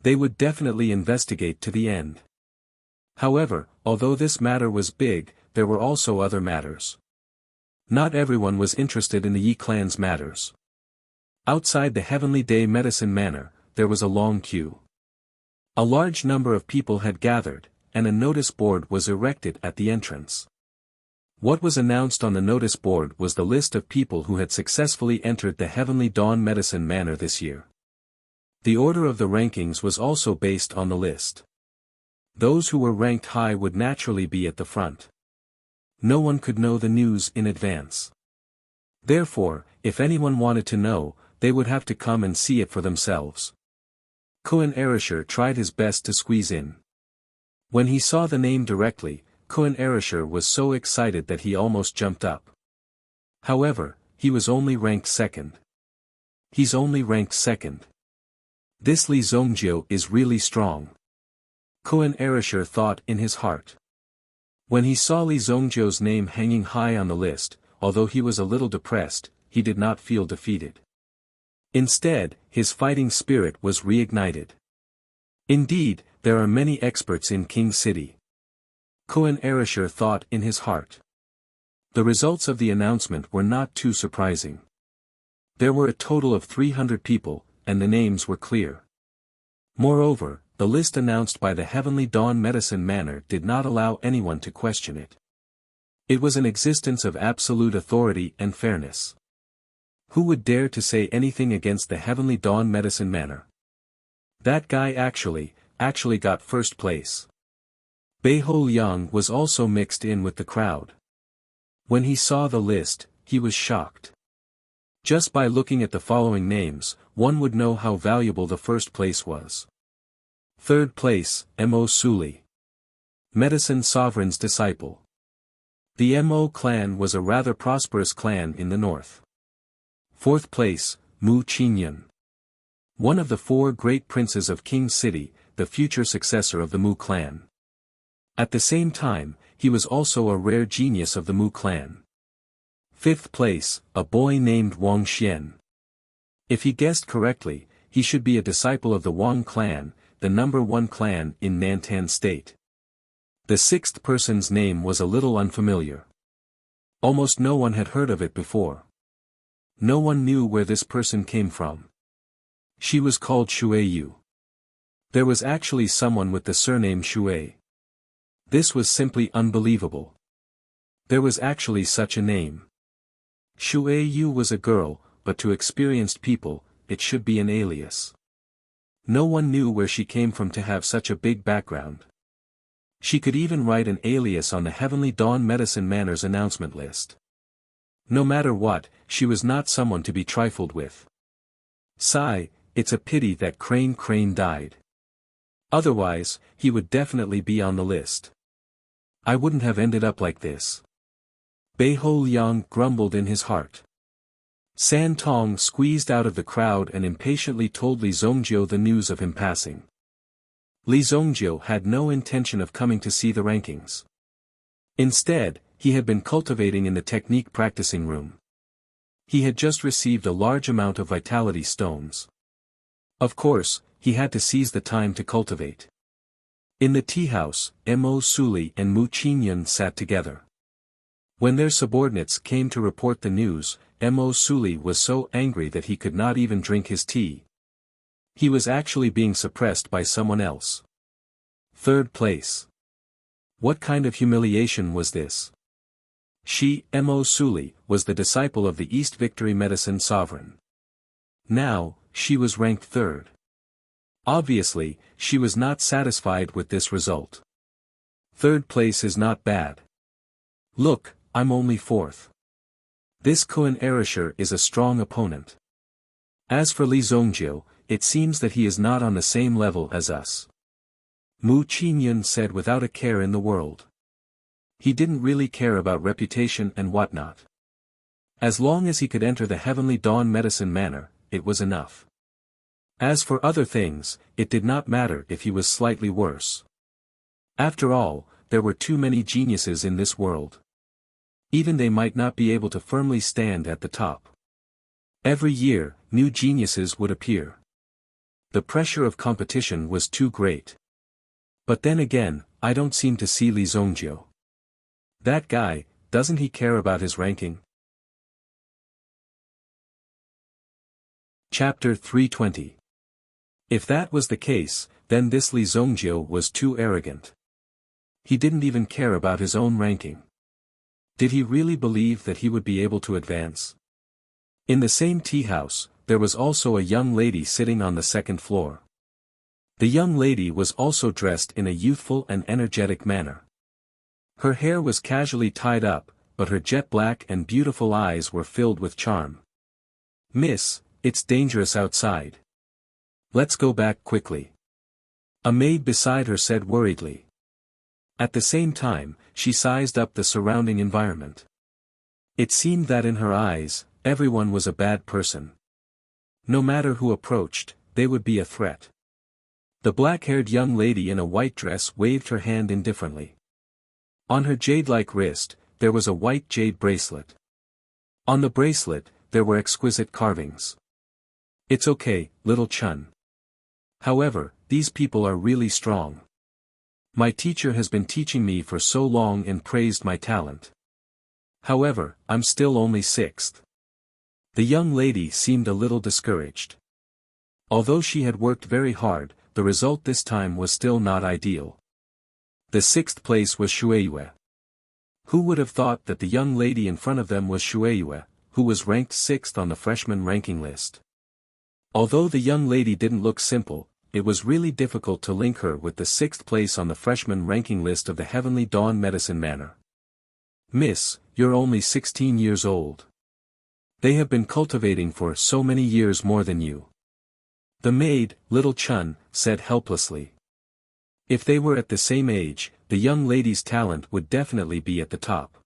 They would definitely investigate to the end. However, although this matter was big, there were also other matters. Not everyone was interested in the Yi clan's matters. Outside the Heavenly Day Medicine Manor, there was a long queue. A large number of people had gathered, and a notice board was erected at the entrance. What was announced on the notice board was the list of people who had successfully entered the Heavenly Dawn Medicine Manor this year. The order of the rankings was also based on the list. Those who were ranked high would naturally be at the front. No one could know the news in advance. Therefore, if anyone wanted to know, they would have to come and see it for themselves. Koen Erisher tried his best to squeeze in. When he saw the name directly, Koen Erisher was so excited that he almost jumped up. However, he was only ranked 2nd. He's only ranked 2nd. This Li Zongjiu is really strong. Koen Erisher thought in his heart. When he saw Li Zongjiu's name hanging high on the list, although he was a little depressed, he did not feel defeated. Instead, his fighting spirit was reignited. Indeed, there are many experts in King City. Koen Erisher thought in his heart. The results of the announcement were not too surprising. There were a total of 300 people, and the names were clear. Moreover, the list announced by the Heavenly Dawn Medicine Manor did not allow anyone to question it. It was an existence of absolute authority and fairness. Who would dare to say anything against the Heavenly Dawn Medicine Manor? That guy actually got first place. Beihou Liang was also mixed in with the crowd. When he saw the list, he was shocked. Just by looking at the following names, one would know how valuable the first place was. 3rd place, Mo Suli. Medicine Sovereign's disciple. The Mo clan was a rather prosperous clan in the north. 4th place, Mu Qingyun. One of the 4 great princes of King City, the future successor of the Mu clan. At the same time, he was also a rare genius of the Mu clan. 5th place, a boy named Wang Xian. If he guessed correctly, he should be a disciple of the Wang clan, the number 1 clan in Nantan State. The 6th person's name was a little unfamiliar. Almost no one had heard of it before. No one knew where this person came from. She was called Shui Yu. There was actually someone with the surname Shui. This was simply unbelievable. There was actually such a name. Shui Yu was a girl, but to experienced people, it should be an alias. No one knew where she came from to have such a big background. She could even write an alias on the Heavenly Dawn Medicine Manor's announcement list. No matter what, she was not someone to be trifled with. Sigh, it's a pity that Crane died. Otherwise, he would definitely be on the list. I wouldn't have ended up like this. Beiho Liang grumbled in his heart. San Tong squeezed out of the crowd and impatiently told Li Zongjiu the news of him passing. Li Zongjiu had no intention of coming to see the rankings. Instead, he had been cultivating in the technique practicing room. He had just received a large amount of vitality stones. Of course, he had to seize the time to cultivate. In the tea house, Mo Suli and Mu Qingyun sat together. When their subordinates came to report the news, Mo Suli was so angry that he could not even drink his tea. He was actually being suppressed by someone else. Third place. What kind of humiliation was this? She, Mo Suli, was the disciple of the East Victory Medicine Sovereign. Now, she was ranked third. Obviously, she was not satisfied with this result. Third place is not bad. Look, I'm only fourth. This Kuan Erisher is a strong opponent. As for Li Zongjiu, it seems that he is not on the same level as us. Mu Qingyun said without a care in the world. He didn't really care about reputation and whatnot. As long as he could enter the Heavenly Dawn Medicine Manor, it was enough. As for other things, it did not matter if he was slightly worse. After all, there were too many geniuses in this world. Even they might not be able to firmly stand at the top. Every year, new geniuses would appear. The pressure of competition was too great. But then again, I don't seem to see Li Zongjiu. That guy, doesn't he care about his ranking? Chapter 320. If that was the case, then this Li Zongjiu was too arrogant. He didn't even care about his own ranking. Did he really believe that he would be able to advance? In the same tea house, there was also a young lady sitting on the second floor. The young lady was also dressed in a youthful and energetic manner. Her hair was casually tied up, but her jet black and beautiful eyes were filled with charm. "Miss, it's dangerous outside. Let's go back quickly." A maid beside her said worriedly. At the same time, she sized up the surrounding environment. It seemed that in her eyes, everyone was a bad person. No matter who approached, they would be a threat. The black-haired young lady in a white dress waved her hand indifferently. On her jade-like wrist, there was a white jade bracelet. On the bracelet, there were exquisite carvings. "It's okay, little Chun. However, these people are really strong. My teacher has been teaching me for so long and praised my talent. However, I'm still only sixth." The young lady seemed a little discouraged. Although she had worked very hard, the result this time was still not ideal. The sixth place was Shueyue. Who would have thought that the young lady in front of them was Shueyue, who was ranked sixth on the freshman ranking list? Although the young lady didn't look simple, it was really difficult to link her with the sixth place on the freshman ranking list of the Heavenly Dawn Medicine Manor. "Miss, you're only 16 years old. They have been cultivating for so many years more than you." The maid, little Chun, said helplessly. If they were at the same age, the young lady's talent would definitely be at the top.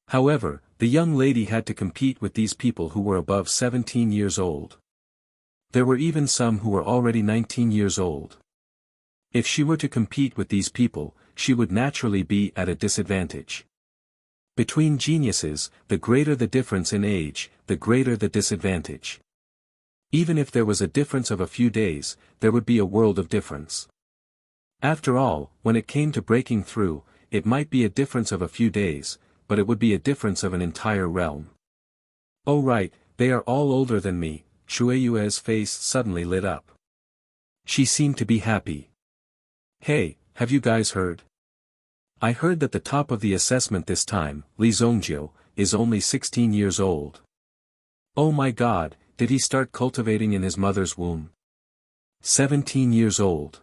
However, the young lady had to compete with these people who were above 17 years old. There were even some who were already 19 years old. If she were to compete with these people, she would naturally be at a disadvantage. Between geniuses, the greater the difference in age, the greater the disadvantage. Even if there was a difference of a few days, there would be a world of difference. After all, when it came to breaking through, it might be a difference of a few days, but it would be a difference of an entire realm. "Oh right, they are all older than me." Shueyue's face suddenly lit up. She seemed to be happy. "Hey, have you guys heard? I heard that the top of the assessment this time, Li Zhongjiu, is only 16 years old. Oh my god, did he start cultivating in his mother's womb? 17 years old.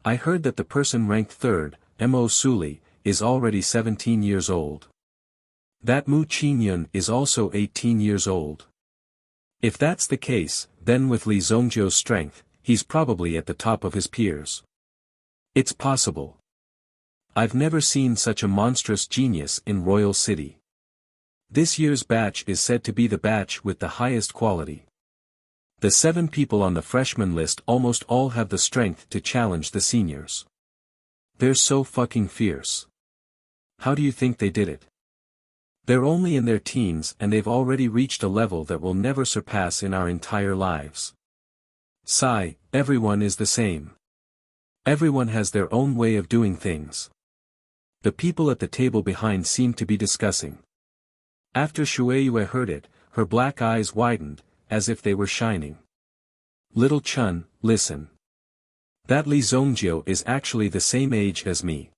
I heard that the person ranked third, Mo Suli, is already 17 years old. That Mu Qinyun is also 18 years old. If that's the case, then with Li Zhongjiu's strength, he's probably at the top of his peers. It's possible. I've never seen such a monstrous genius in Royal City. This year's batch is said to be the batch with the highest quality. The 7 people on the freshman list almost all have the strength to challenge the seniors. They're so fucking fierce. How do you think they did it? They're only in their teens and they've already reached a level that we'll never surpass in our entire lives. Sigh, everyone is the same. Everyone has their own way of doing things. The people at the table behind seemed to be discussing. After Shueiyue heard it, her black eyes widened, as if they were shining. Little Chun, listen. That Li Zhongjiu is actually the same age as me.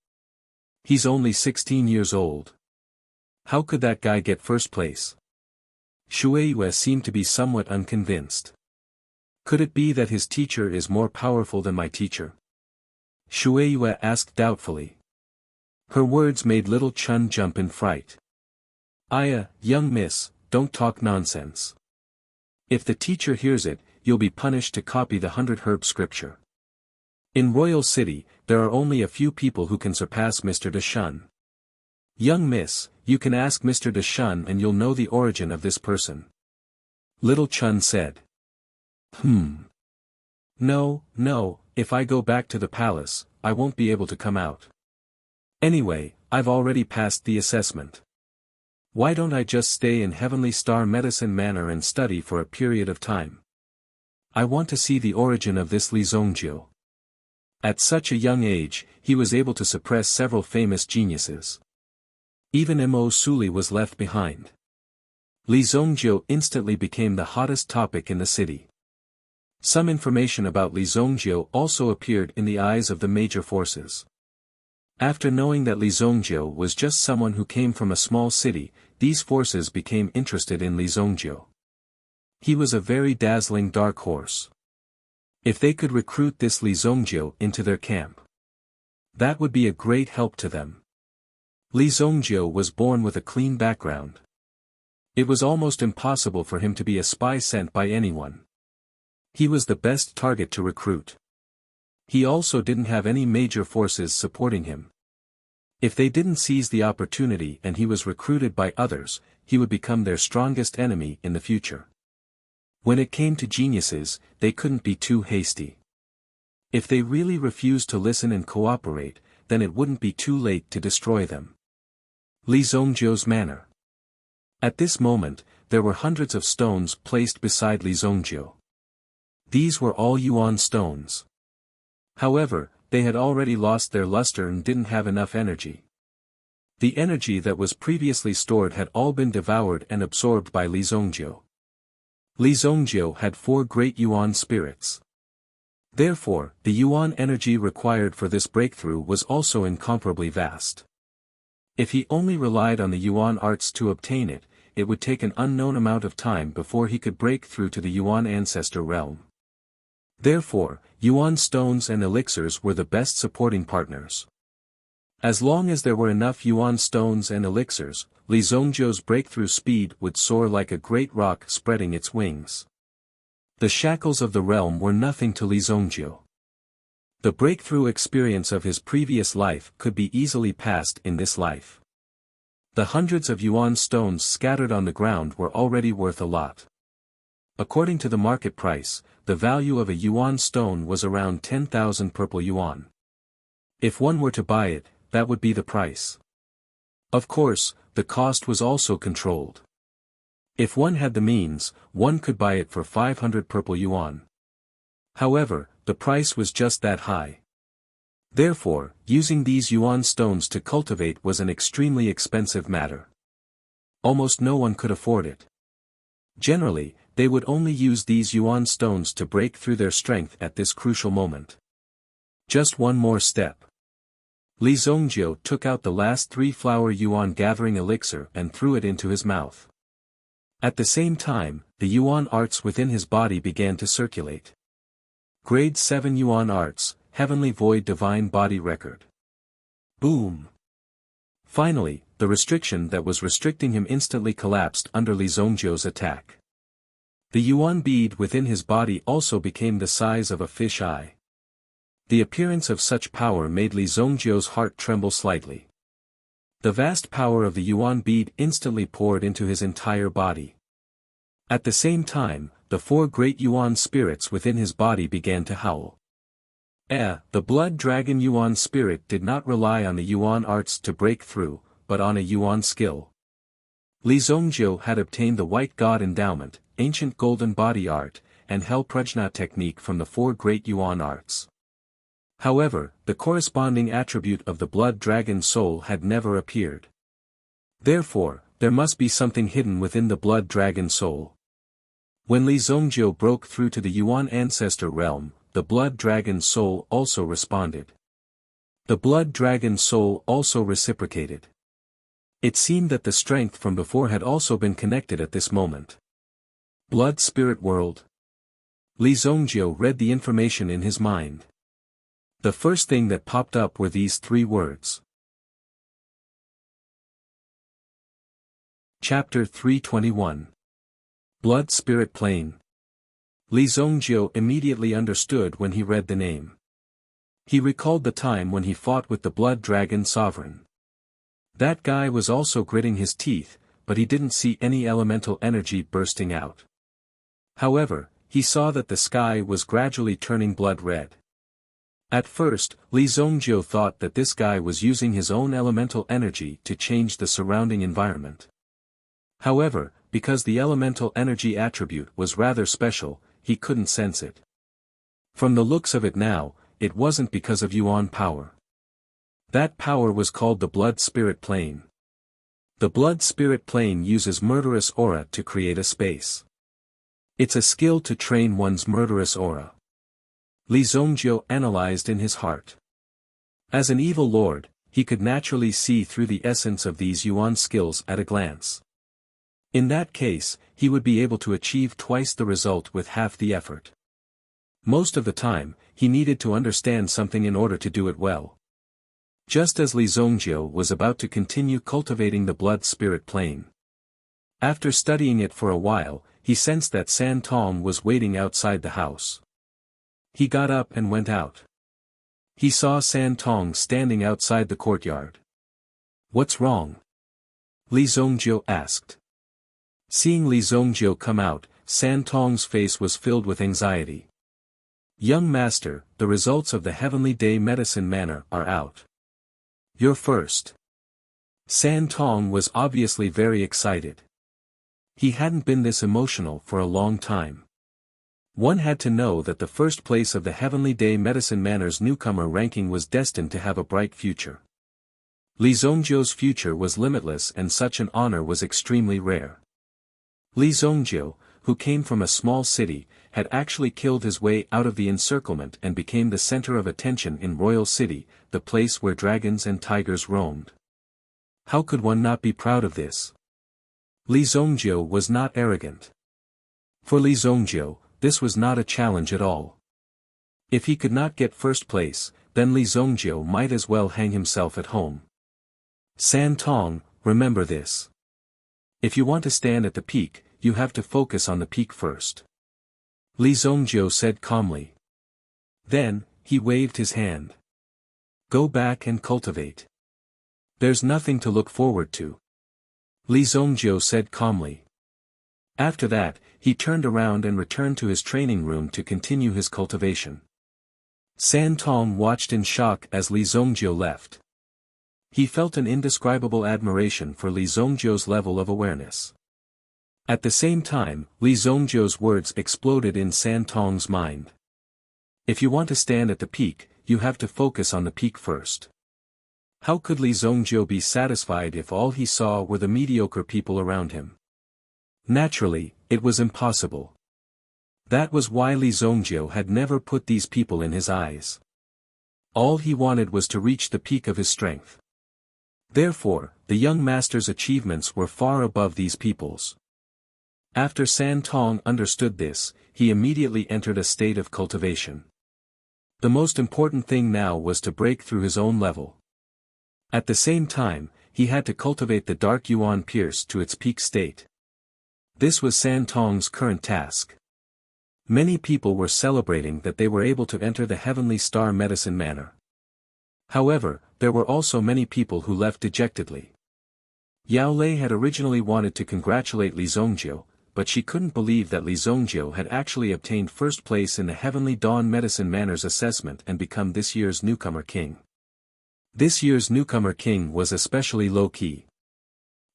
He's only 16 years old. How could that guy get first place? Shueiyue seemed to be somewhat unconvinced. Could it be that his teacher is more powerful than my teacher? Shueiyue asked doubtfully. Her words made little Chun jump in fright. Aya, young miss, don't talk nonsense. If the teacher hears it, you'll be punished to copy the 100 scripture. In Royal City, there are only a few people who can surpass Mr. Deshun. Young miss, you can ask Mr. Deshun and you'll know the origin of this person. Little Chun said. No, if I go back to the palace, I won't be able to come out. Anyway, I've already passed the assessment. Why don't I just stay in Heavenly Star Medicine Manor and study for a period of time? I want to see the origin of this Li Zhongjiu. At such a young age, he was able to suppress several famous geniuses. Even Mo Suli was left behind. Li Zhongjiu instantly became the hottest topic in the city. Some information about Li Zhongjiu also appeared in the eyes of the major forces. After knowing that Li Zhongjiu was just someone who came from a small city, these forces became interested in Li Zhongjiu. He was a very dazzling dark horse. If they could recruit this Li Zhongjiu into their camp, that would be a great help to them. Li Zhongjiu was born with a clean background. It was almost impossible for him to be a spy sent by anyone. He was the best target to recruit. He also didn't have any major forces supporting him. If they didn't seize the opportunity and he was recruited by others, he would become their strongest enemy in the future. When it came to geniuses, they couldn't be too hasty. If they really refused to listen and cooperate, then it wouldn't be too late to destroy them. Li Zhongjiu's manor. At this moment, there were hundreds of stones placed beside Li Zhongjiu. These were all yuan stones. However, they had already lost their luster and didn't have enough energy. The energy that was previously stored had all been devoured and absorbed by Li Zhongjiu. Li Zhongjiu had 4 great yuan spirits. Therefore, the yuan energy required for this breakthrough was also incomparably vast. If he only relied on the yuan arts to obtain it, it would take an unknown amount of time before he could break through to the yuan ancestor realm. Therefore, yuan stones and elixirs were the best supporting partners. As long as there were enough yuan stones and elixirs, Li Zhongjiu's breakthrough speed would soar like a great rock spreading its wings. The shackles of the realm were nothing to Li Zhongjiu. The breakthrough experience of his previous life could be easily passed in this life. The hundreds of yuan stones scattered on the ground were already worth a lot. According to the market price, the value of a yuan stone was around 10,000 purple yuan. If one were to buy it, that would be the price. Of course, the cost was also controlled. If one had the means, one could buy it for 500 purple yuan. However, the price was just that high. Therefore, using these yuan stones to cultivate was an extremely expensive matter. Almost no one could afford it. Generally, they would only use these yuan stones to break through their strength at this crucial moment. Just one more step. Li Zongjiu took out the last 3-flower yuan gathering elixir and threw it into his mouth. At the same time, the yuan arts within his body began to circulate. Grade 7 yuan arts, Heavenly Void Divine Body Record. Boom! Finally, the restriction that was restricting him instantly collapsed under Li Zongjiu's attack. The yuan bead within his body also became the size of a fish eye. The appearance of such power made Li Zongjiu's heart tremble slightly. The vast power of the yuan bead instantly poured into his entire body. At the same time, the 4 great yuan spirits within his body began to howl. The blood dragon yuan spirit did not rely on the yuan arts to break through, but on a yuan skill. Li Zongjiu had obtained the white god endowment, ancient golden body art, and hell prajna technique from the 4 great yuan arts. However, the corresponding attribute of the blood dragon soul had never appeared. Therefore, there must be something hidden within the blood dragon soul. When Li Zongjiu broke through to the yuan ancestor realm, the blood dragon soul also responded. The blood dragon soul also reciprocated. It seemed that the strength from before had also been connected at this moment. Blood spirit world. Li Zongjiu read the information in his mind. The first thing that popped up were these 3 words. Chapter 321. Blood Spirit Plane. Li Zongjiu immediately understood when he read the name. He recalled the time when he fought with the Blood Dragon Sovereign. That guy was also gritting his teeth, but he didn't see any elemental energy bursting out. However, he saw that the sky was gradually turning blood red. At first, Li Zongjiu thought that this guy was using his own elemental energy to change the surrounding environment. However, because the elemental energy attribute was rather special, he couldn't sense it. From the looks of it now, it wasn't because of yuan power. That power was called the blood spirit plane. The blood spirit plane uses murderous aura to create a space. It's a skill to train one's murderous aura. Li Zongjiu analyzed in his heart. As an evil lord, he could naturally see through the essence of these yuan skills at a glance. In that case, he would be able to achieve twice the result with half the effort. Most of the time, he needed to understand something in order to do it well. Just as Li Zongjiu was about to continue cultivating the blood spirit plane. After studying it for a while, he sensed that San Tong was waiting outside the house. He got up and went out. He saw San Tong standing outside the courtyard. "What's wrong?" Li Zongjiu asked. Seeing Li Zongjiu come out, San Tong's face was filled with anxiety. "Young master, the results of the Heavenly Day Medicine Manor are out. You're first." San Tong was obviously very excited. He hadn't been this emotional for a long time. One had to know that the first place of the Heavenly Day Medicine Manor's newcomer ranking was destined to have a bright future. Li Zongjiu's future was limitless and such an honor was extremely rare. Li Zongjiu, who came from a small city, had actually killed his way out of the encirclement and became the center of attention in Royal City, the place where dragons and tigers roamed. How could one not be proud of this? Li Zongjiu was not arrogant. For Li Zongjiu, this was not a challenge at all. If he could not get first place, then Li Zongjiu might as well hang himself at home. San Tong, remember this. If you want to stand at the peak, you have to focus on the peak first. Li Zongjiu said calmly. Then, he waved his hand. Go back and cultivate. There's nothing to look forward to. Li Zongjiu said calmly. After that, he turned around and returned to his training room to continue his cultivation. San Tong watched in shock as Li Zongjiu left. He felt an indescribable admiration for Li Zongjiu's level of awareness. At the same time, Li Zongjiu's words exploded in San Tong's mind. If you want to stand at the peak, you have to focus on the peak first. How could Li Zongjiu be satisfied if all he saw were the mediocre people around him? Naturally, it was impossible. That was why Li Zongjiu had never put these people in his eyes. All he wanted was to reach the peak of his strength. Therefore, the young master's achievements were far above these people's. After San Tong understood this, he immediately entered a state of cultivation. The most important thing now was to break through his own level. At the same time, he had to cultivate the Dark Yuan Pierce to its peak state. This was San Tong's current task. Many people were celebrating that they were able to enter the Heavenly Star Medicine Manor. However, there were also many people who left dejectedly. Yao Lei had originally wanted to congratulate Li Zhongjiu, but she couldn't believe that Li Zhongjiu had actually obtained first place in the Heavenly Dawn Medicine Manor's assessment and become this year's newcomer king. This year's newcomer king was especially low-key.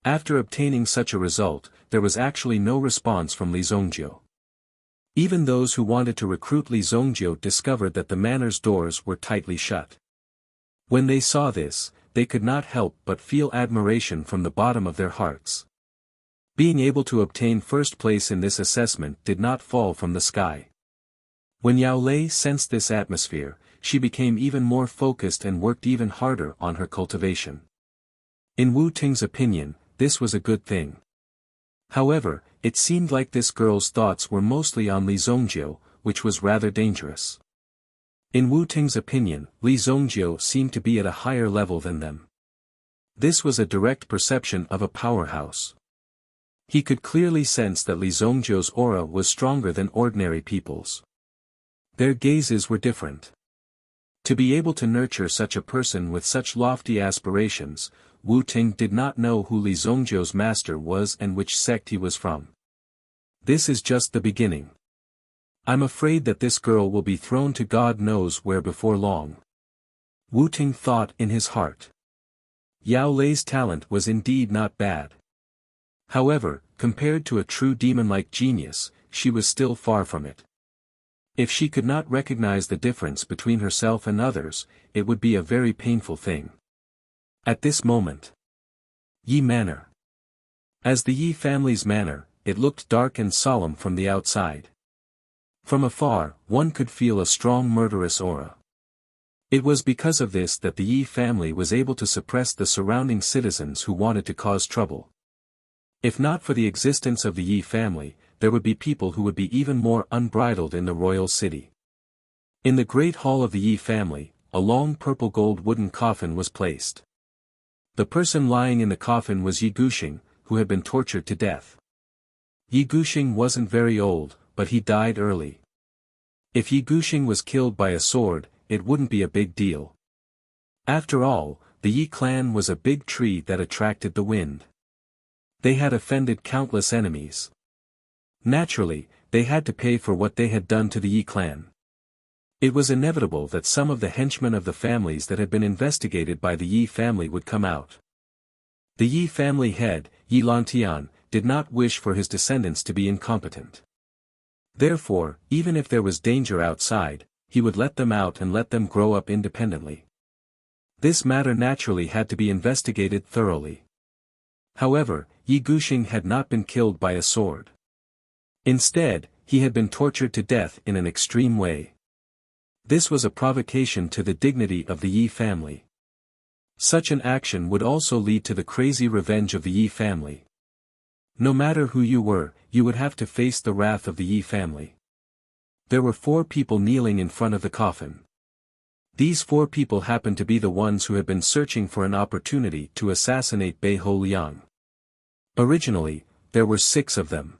After obtaining such a result, there was actually no response from Li Zhongjiu. Even those who wanted to recruit Li Zhongjiu discovered that the manor's doors were tightly shut. When they saw this, they could not help but feel admiration from the bottom of their hearts. Being able to obtain first place in this assessment did not fall from the sky. When Yao Lei sensed this atmosphere, she became even more focused and worked even harder on her cultivation. In Wu Ting's opinion, this was a good thing. However, it seemed like this girl's thoughts were mostly on Li Zhongjiu, which was rather dangerous. In Wu Ting's opinion, Li Zhongjiu seemed to be at a higher level than them. This was a direct perception of a powerhouse. He could clearly sense that Li Zhongjiu's aura was stronger than ordinary people's. Their gazes were different. To be able to nurture such a person with such lofty aspirations, Wu Ting did not know who Li Zhongjiu's master was and which sect he was from. This is just the beginning. I'm afraid that this girl will be thrown to God knows where before long. Wu Ting thought in his heart. Yao Lei's talent was indeed not bad. However, compared to a true demon-like genius, she was still far from it. If she could not recognize the difference between herself and others, it would be a very painful thing. At this moment, Yi Manor. As the Yi family's manor, it looked dark and solemn from the outside. From afar, one could feel a strong murderous aura. It was because of this that the Yi family was able to suppress the surrounding citizens who wanted to cause trouble. If not for the existence of the Yi family, there would be people who would be even more unbridled in the royal city. In the great hall of the Yi family, a long purple gold wooden coffin was placed. The person lying in the coffin was Yi Guxing, who had been tortured to death. Yi Guxing wasn't very old, but he died early. If Yi Guxing was killed by a sword, it wouldn't be a big deal. After all, the Yi clan was a big tree that attracted the wind. They had offended countless enemies. Naturally, they had to pay for what they had done to the Yi clan. It was inevitable that some of the henchmen of the families that had been investigated by the Yi family would come out. The Yi family head, Yi Lantian, did not wish for his descendants to be incompetent. Therefore, even if there was danger outside, he would let them out and let them grow up independently. This matter naturally had to be investigated thoroughly. However, Yi Guxing had not been killed by a sword. Instead, he had been tortured to death in an extreme way. This was a provocation to the dignity of the Yi family. Such an action would also lead to the crazy revenge of the Yi family. No matter who you were, you would have to face the wrath of the Yi family. There were 4 people kneeling in front of the coffin. These 4 people happened to be the ones who had been searching for an opportunity to assassinate Bei Ho Liang. Originally, there were 6 of them.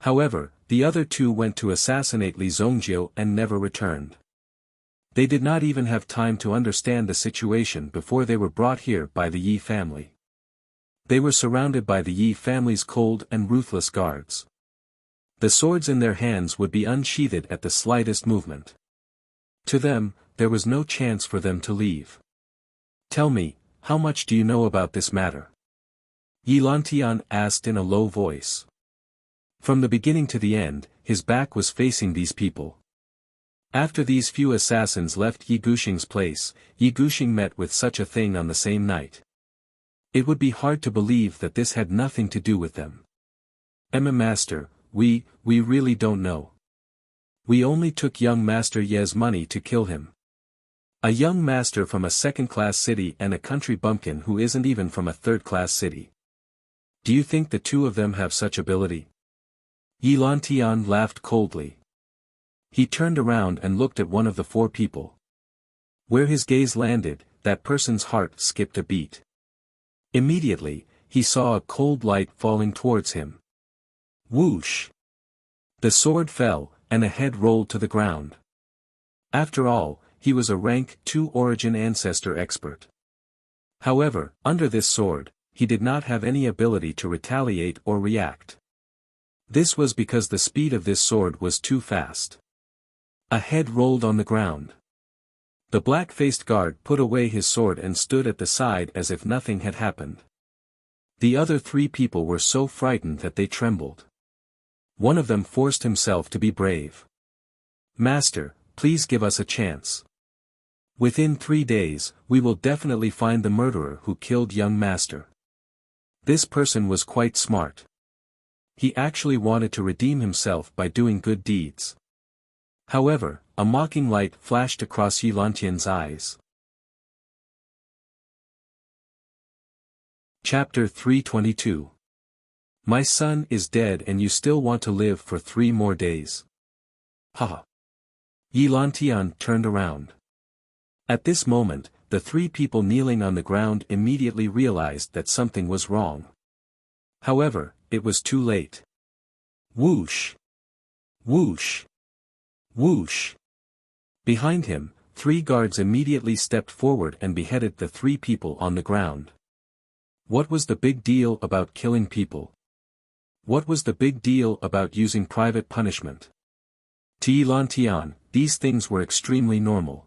However, the other 2 went to assassinate Li Zhongjiu and never returned. They did not even have time to understand the situation before they were brought here by the Yi family. They were surrounded by the Yi family's cold and ruthless guards. The swords in their hands would be unsheathed at the slightest movement. To them, there was no chance for them to leave. Tell me, how much do you know about this matter? Yi Lantian asked in a low voice. From the beginning to the end, his back was facing these people. After these few assassins left Yi Guxing's place, Yi Guxing met with such a thing on the same night. It would be hard to believe that this had nothing to do with them. Master, we really don't know. We only took young Master Ye's money to kill him. A young master from a second-class city and a country bumpkin who isn't even from a third-class city. Do you think the two of them have such ability? Yi Lantian laughed coldly. He turned around and looked at one of the four people. Where his gaze landed, that person's heart skipped a beat. Immediately, he saw a cold light falling towards him. Whoosh! The sword fell, and a head rolled to the ground. After all, he was a rank 2 origin ancestor expert. However, under this sword, he did not have any ability to retaliate or react. This was because the speed of this sword was too fast. A head rolled on the ground. The black-faced guard put away his sword and stood at the side as if nothing had happened. The other three people were so frightened that they trembled. One of them forced himself to be brave. Master, please give us a chance. Within 3 days, we will definitely find the murderer who killed young master. This person was quite smart. He actually wanted to redeem himself by doing good deeds. However, a mocking light flashed across Yi Lantian's eyes. Chapter 322. My son is dead and you still want to live for 3 more days. Haha. Yi Lantian turned around. At this moment, the 3 people kneeling on the ground immediately realized that something was wrong. However, it was too late. Whoosh! Whoosh! Whoosh! Behind him, 3 guards immediately stepped forward and beheaded the 3 people on the ground. What was the big deal about killing people? What was the big deal about using private punishment? To Yi Lantian, these things were extremely normal.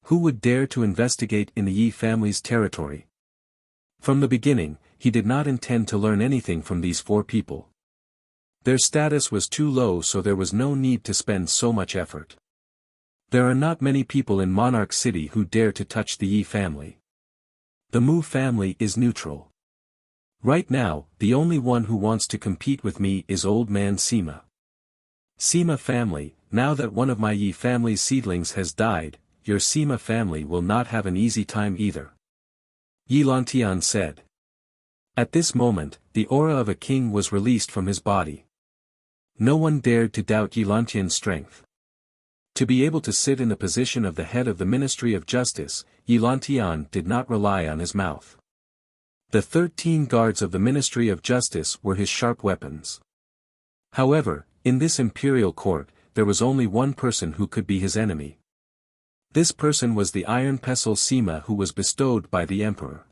Who would dare to investigate in the Yi family's territory? From the beginning, he did not intend to learn anything from these 4 people. Their status was too low, so there was no need to spend so much effort. There are not many people in Monarch City who dare to touch the Yi family. The Mu family is neutral. Right now, the only one who wants to compete with me is old man Sima. Sima family, now that one of my Yi family's seedlings has died, your Sima family will not have an easy time either. Yi Lantian said. At this moment, the aura of a king was released from his body. No one dared to doubt Yi Lantian's strength. To be able to sit in the position of the head of the Ministry of Justice, Yi Lantian did not rely on his mouth. The 13 guards of the Ministry of Justice were his sharp weapons. However, in this imperial court, there was only one person who could be his enemy. This person was the Iron Pestle Sima who was bestowed by the emperor.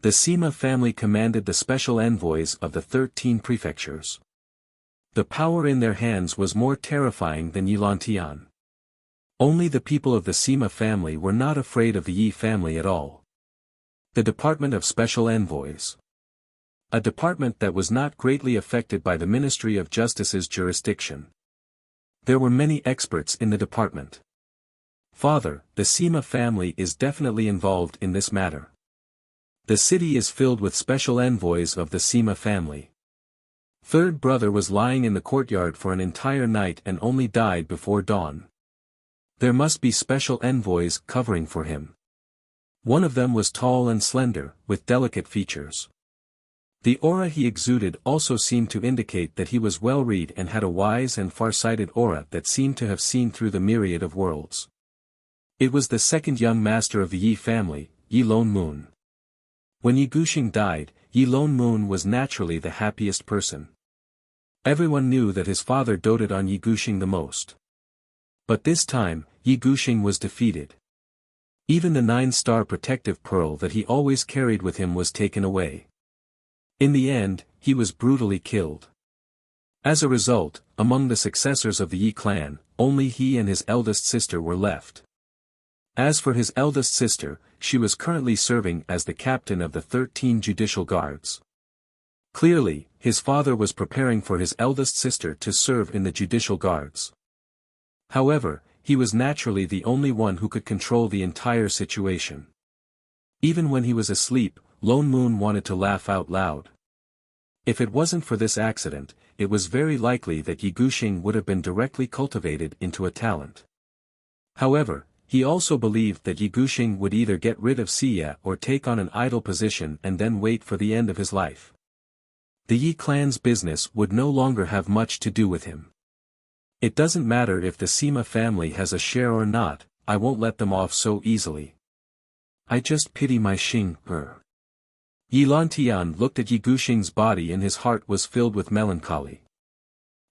The Sima family commanded the special envoys of the 13 prefectures. The power in their hands was more terrifying than Yi Lantian. Only the people of the Sima family were not afraid of the Yi family at all. The Department of Special Envoys. A department that was not greatly affected by the Ministry of Justice's jurisdiction. There were many experts in the department. Father, the Sima family is definitely involved in this matter. The city is filled with special envoys of the Sima family. Third brother was lying in the courtyard for an entire night and only died before dawn. There must be special envoys covering for him. One of them was tall and slender, with delicate features. The aura he exuded also seemed to indicate that he was well-read and had a wise and far-sighted aura that seemed to have seen through the myriad of worlds. It was the second young master of the Yi family, Yi Lanmoon. When Yi Guxing died, Yi Lanmoon was naturally the happiest person. Everyone knew that his father doted on Yi Guxing the most. But this time, Yi Guxing was defeated. Even the 9-star protective pearl that he always carried with him was taken away. In the end, he was brutally killed. As a result, among the successors of the Yi clan, only he and his eldest sister were left. As for his eldest sister, she was currently serving as the captain of the 13 judicial guards. Clearly, his father was preparing for his eldest sister to serve in the judicial guards. However, he was naturally the only one who could control the entire situation. Even when he was asleep, Lanmoon wanted to laugh out loud. If it wasn't for this accident, it was very likely that Yi Guxing would have been directly cultivated into a talent. However, He also believed that Yiguxing would either get rid of Xia or take on an idle position and then wait for the end of his life. The Yi clan's business would no longer have much to do with him. It doesn't matter if the Sima family has a share or not, I won't let them off so easily. I just pity my Xing. Yi Lantian looked at Yiguxing's body and his heart was filled with melancholy.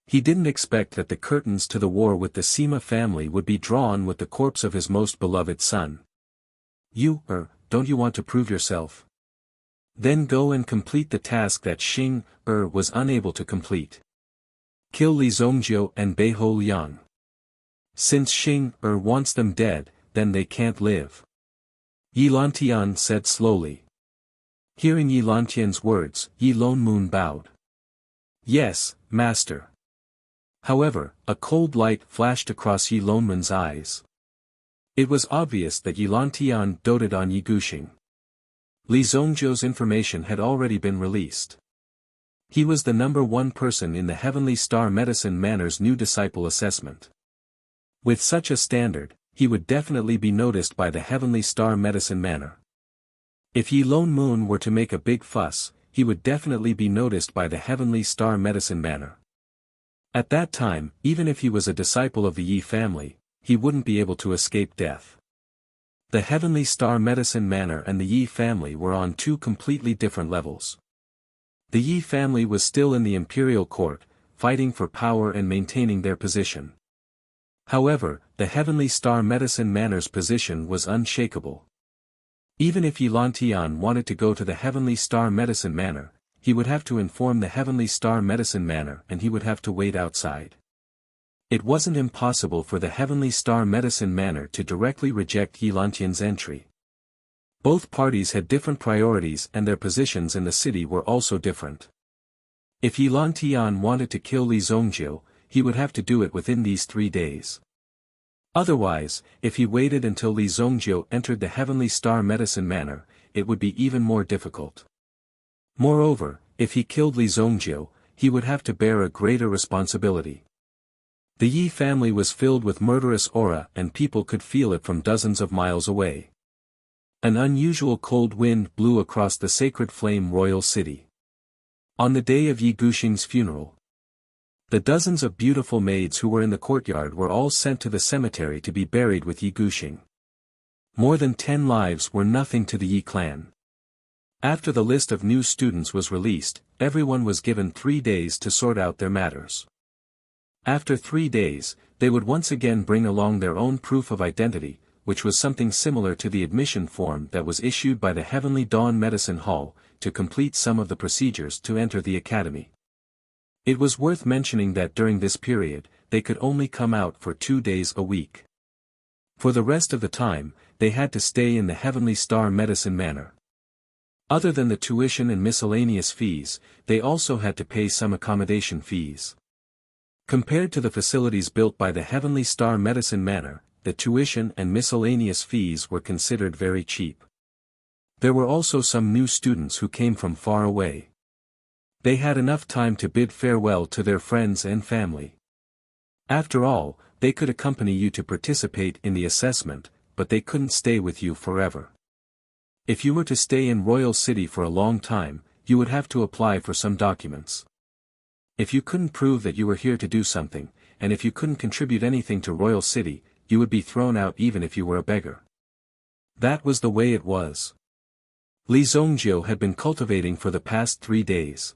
He didn't expect that the curtains to the war with the Sima family would be drawn with the corpse of his most beloved son. Don't you want to prove yourself? Then go and complete the task that Xing was unable to complete. Kill Li Zongjiu and Beiho Liang. Since Xing wants them dead, then they can't live. Yi Lantian said slowly. Hearing Yi Lantian's words, Yi Lonmoon bowed. Yes, master. However, a cold light flashed across Yi Lonmoon's eyes. It was obvious that Yi Lantian doted on Yiguxing. Li Zongjiu's information had already been released. He was the #1 person in the Heavenly Star Medicine Manor's new disciple assessment. With such a standard, he would definitely be noticed by the Heavenly Star Medicine Manor. If Yi Lonmoon were to make a big fuss, he would definitely be noticed by the Heavenly Star Medicine Manor. At that time, even if he was a disciple of the Yi family, he wouldn't be able to escape death. The Heavenly Star Medicine Manor and the Yi family were on two completely different levels. The Yi family was still in the imperial court, fighting for power and maintaining their position. However, the Heavenly Star Medicine Manor's position was unshakable. Even if Yi Lantian wanted to go to the Heavenly Star Medicine Manor, he would have to inform the Heavenly Star Medicine Manor and he would have to wait outside. It wasn't impossible for the Heavenly Star Medicine Manor to directly reject Yi Lantian's entry. Both parties had different priorities and their positions in the city were also different. If Yi Lantian wanted to kill Li Zongjiu, he would have to do it within these 3 days. Otherwise, if he waited until Li Zongjiu entered the Heavenly Star Medicine Manor, it would be even more difficult. Moreover, if he killed Li Zongjiu, he would have to bear a greater responsibility. The Yi family was filled with murderous aura and people could feel it from dozens of miles away. An unusual cold wind blew across the sacred flame royal city. On the day of Yiguxing's funeral, the dozens of beautiful maids who were in the courtyard were all sent to the cemetery to be buried with Yiguxing. More than 10 lives were nothing to the Yi clan. After the list of new students was released, everyone was given 3 days to sort out their matters. After 3 days, they would once again bring along their own proof of identity, which was something similar to the admission form that was issued by the Heavenly Dawn Medicine Hall, to complete some of the procedures to enter the academy. It was worth mentioning that during this period, they could only come out for 2 days a week. For the rest of the time, they had to stay in the Heavenly Star Medicine Manor. Other than the tuition and miscellaneous fees, they also had to pay some accommodation fees. Compared to the facilities built by the Heavenly Star Medicine Manor, the tuition and miscellaneous fees were considered very cheap. There were also some new students who came from far away. They had enough time to bid farewell to their friends and family. After all, they could accompany you to participate in the assessment, but they couldn't stay with you forever. If you were to stay in Royal City for a long time, you would have to apply for some documents. If you couldn't prove that you were here to do something, and if you couldn't contribute anything to Royal City, you would be thrown out even if you were a beggar. That was the way it was. Li Zongjiu had been cultivating for the past 3 days.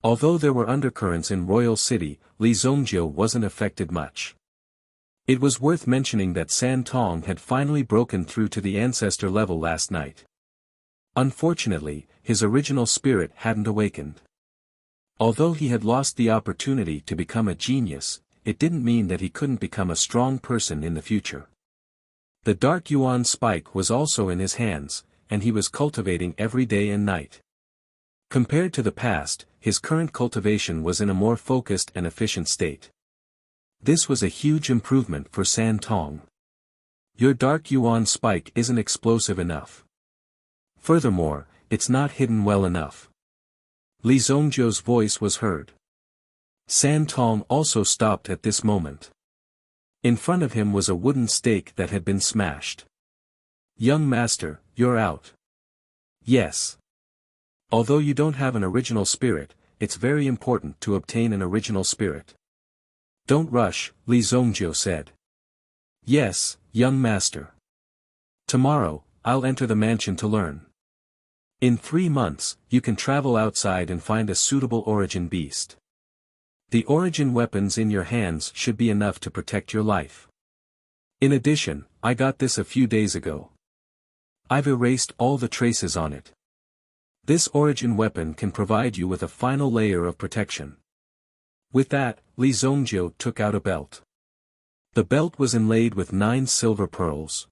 Although there were undercurrents in Royal City, Li Zongjiu wasn't affected much. It was worth mentioning that San Tong had finally broken through to the ancestor level last night. Unfortunately, his original spirit hadn't awakened. Although he had lost the opportunity to become a genius, it didn't mean that he couldn't become a strong person in the future. The Dark Yuan spike was also in his hands, and he was cultivating every day and night. Compared to the past, his current cultivation was in a more focused and efficient state. This was a huge improvement for San Tong. Your Dark Yuan spike isn't explosive enough. Furthermore, it's not hidden well enough. Li Zongjiu's voice was heard. San Tong also stopped at this moment. In front of him was a wooden stake that had been smashed. "Young master, you're out." "Yes. Although you don't have an original spirit, it's very important to obtain an original spirit." "Don't rush," Li Zongjiu said. "Yes, young master. Tomorrow, I'll enter the mansion to learn. In 3 months, you can travel outside and find a suitable origin beast. The origin weapons in your hands should be enough to protect your life. In addition, I got this a few days ago. I've erased all the traces on it. This origin weapon can provide you with a final layer of protection." With that, Li Zongjiu took out a belt. The belt was inlaid with 9 silver pearls.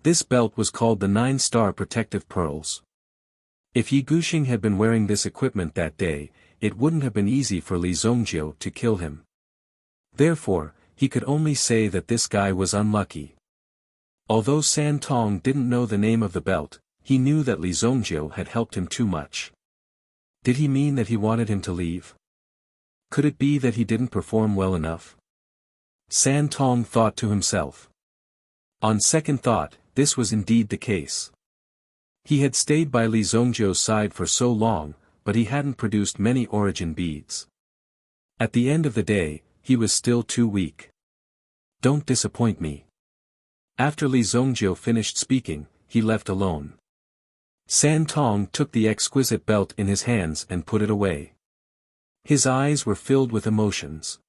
This belt was called the 9-star protective pearls. If Ye Guxing had been wearing this equipment that day, it wouldn't have been easy for Li Zongjiu to kill him. Therefore, he could only say that this guy was unlucky. Although San Tong didn't know the name of the belt, he knew that Li Zongjiu had helped him too much. Did he mean that he wanted him to leave? Could it be that he didn't perform well enough? San Tong thought to himself. On second thought, this was indeed the case. He had stayed by Li Zongjiu's side for so long, but he hadn't produced many origin beads. At the end of the day, he was still too weak. "Don't disappoint me." After Li Zongjiu finished speaking, he left alone. San Tong took the exquisite belt in his hands and put it away. His eyes were filled with emotions.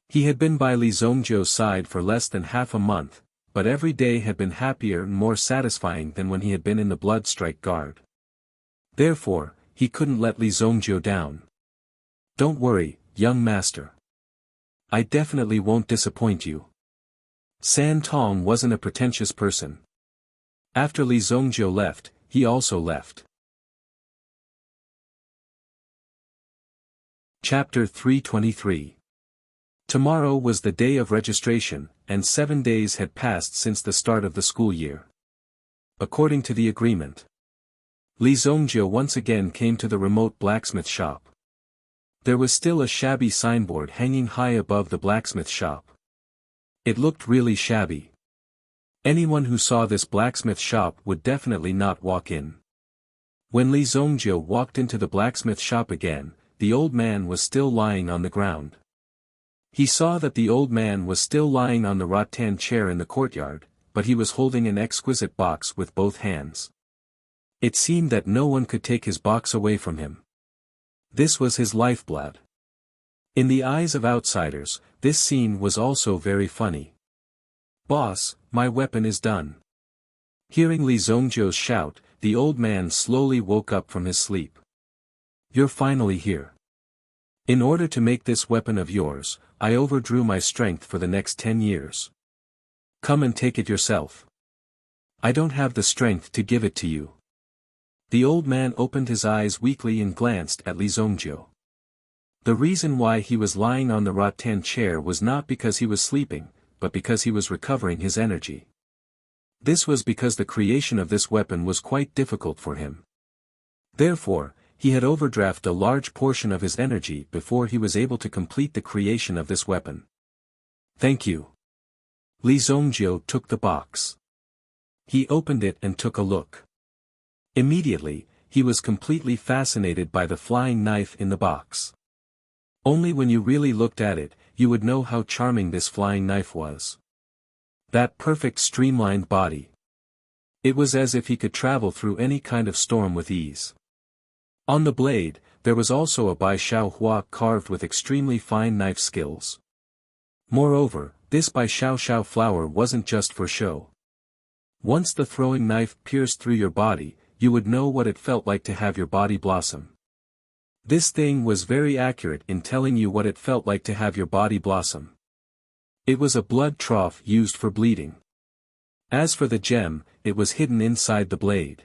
He had been by Li Zongjiu's side for less than half a month, but every day had been happier and more satisfying than when he had been in the Blood Strike Guard. Therefore, he couldn't let Li Zongjiu down. "Don't worry, young master. I definitely won't disappoint you." San Tong wasn't a pretentious person. After Li Zongjiu left, he also left. Chapter 323. Tomorrow was the day of registration, and 7 days had passed since the start of the school year. According to the agreement, Li Zongjiu once again came to the remote blacksmith shop. There was still a shabby signboard hanging high above the blacksmith shop. It looked really shabby. Anyone who saw this blacksmith shop would definitely not walk in. When Li Zongjiu walked into the blacksmith shop again, the old man was still lying on the ground. He saw that the old man was still lying on the rattan chair in the courtyard, but he was holding an exquisite box with both hands. It seemed that no one could take his box away from him. This was his lifeblood. In the eyes of outsiders, this scene was also very funny. "Boss, my weapon is done." Hearing Li Zongjiu's shout, the old man slowly woke up from his sleep. "You're finally here. In order to make this weapon of yours, I overdrew my strength for the next 10 years. Come and take it yourself. I don't have the strength to give it to you." The old man opened his eyes weakly and glanced at Li Zongjiu. The reason why he was lying on the rattan chair was not because he was sleeping, but because he was recovering his energy. This was because the creation of this weapon was quite difficult for him. Therefore, he had overdrafted a large portion of his energy before he was able to complete the creation of this weapon. "Thank you." Li Zongjiu took the box. He opened it and took a look. Immediately, he was completely fascinated by the flying knife in the box. Only when you really looked at it, you would know how charming this flying knife was. That perfect streamlined body. It was as if he could travel through any kind of storm with ease. On the blade, there was also a Bai Xiao Hua carved with extremely fine knife skills. Moreover, this Bai Xiao Xiao flower wasn't just for show. Once the throwing knife pierced through your body, you would know what it felt like to have your body blossom. This thing was very accurate in telling you what it felt like to have your body blossom. It was a blood trough used for bleeding. As for the gem, it was hidden inside the blade.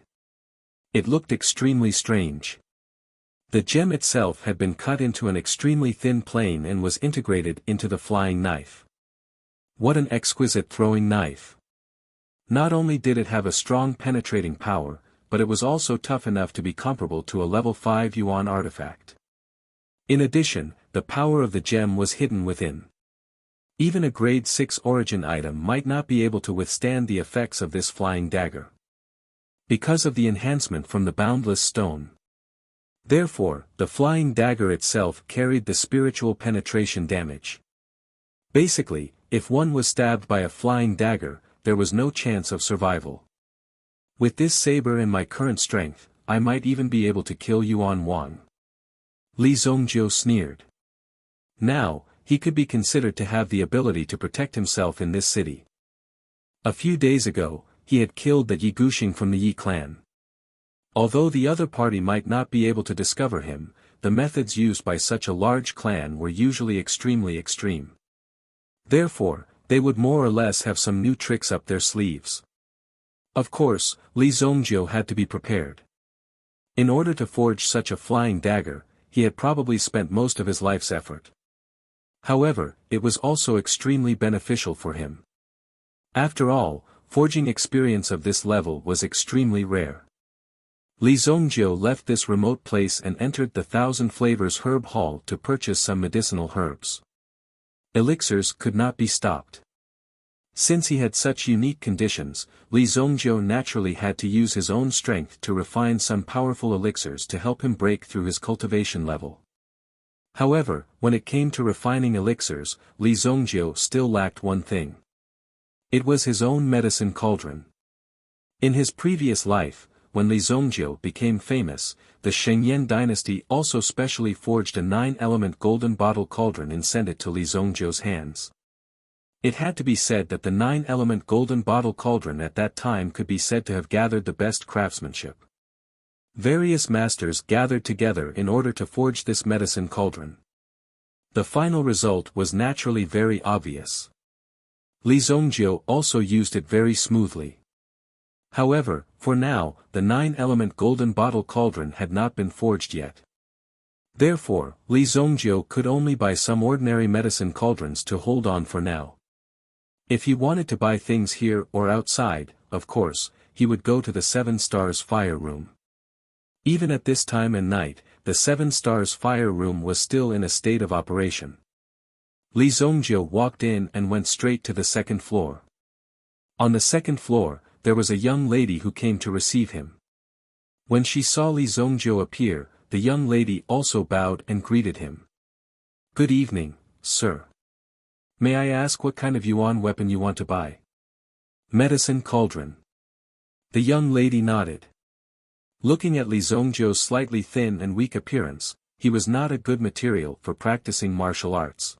It looked extremely strange. The gem itself had been cut into an extremely thin plane and was integrated into the flying knife. What an exquisite throwing knife! Not only did it have a strong penetrating power, but it was also tough enough to be comparable to a level 5 Yuan artifact. In addition, the power of the gem was hidden within. Even a grade 6 origin item might not be able to withstand the effects of this flying dagger. Because of the enhancement from the boundless stone. Therefore, the flying dagger itself carried the spiritual penetration damage. Basically, if one was stabbed by a flying dagger, there was no chance of survival. With this saber and my current strength, I might even be able to kill Yuan Wang. Li Zongjiu sneered. Now, he could be considered to have the ability to protect himself in this city. A few days ago, he had killed the Yi Guxing from the Yi clan. Although the other party might not be able to discover him, the methods used by such a large clan were usually extremely extreme. Therefore, they would more or less have some new tricks up their sleeves. Of course, Li Zongjiu had to be prepared. In order to forge such a flying dagger, he had probably spent most of his life's effort. However, it was also extremely beneficial for him. After all, forging experience of this level was extremely rare. Li Zongjiu left this remote place and entered the Thousand Flavors Herb Hall to purchase some medicinal herbs. Elixirs could not be stopped. Since he had such unique conditions, Li Zongjiu naturally had to use his own strength to refine some powerful elixirs to help him break through his cultivation level. However, when it came to refining elixirs, Li Zongjiu still lacked one thing. It was his own medicine cauldron. In his previous life, when Li Zongjiu became famous, the Shengyan dynasty also specially forged a 9-element golden bottle cauldron and sent it to Li Zongjiu's hands. It had to be said that the 9-element golden bottle cauldron at that time could be said to have gathered the best craftsmanship. Various masters gathered together in order to forge this medicine cauldron. The final result was naturally very obvious. Li Zongjiu also used it very smoothly. However, for now, the 9-element golden bottle cauldron had not been forged yet. Therefore, Li Zongjiu could only buy some ordinary medicine cauldrons to hold on for now. If he wanted to buy things here or outside, of course, he would go to the 7 Stars Fire Room. Even at this time and night, the 7 Stars Fire Room was still in a state of operation. Li Zongjiu walked in and went straight to the 2nd floor. On the 2nd floor, there was a young lady who came to receive him. When she saw Li Zongjiu appear, the young lady also bowed and greeted him. "Good evening, sir. May I ask what kind of yuan weapon you want to buy?" "Medicine cauldron." The young lady nodded. Looking at Li Zongjiu's slightly thin and weak appearance, he was not a good material for practicing martial arts.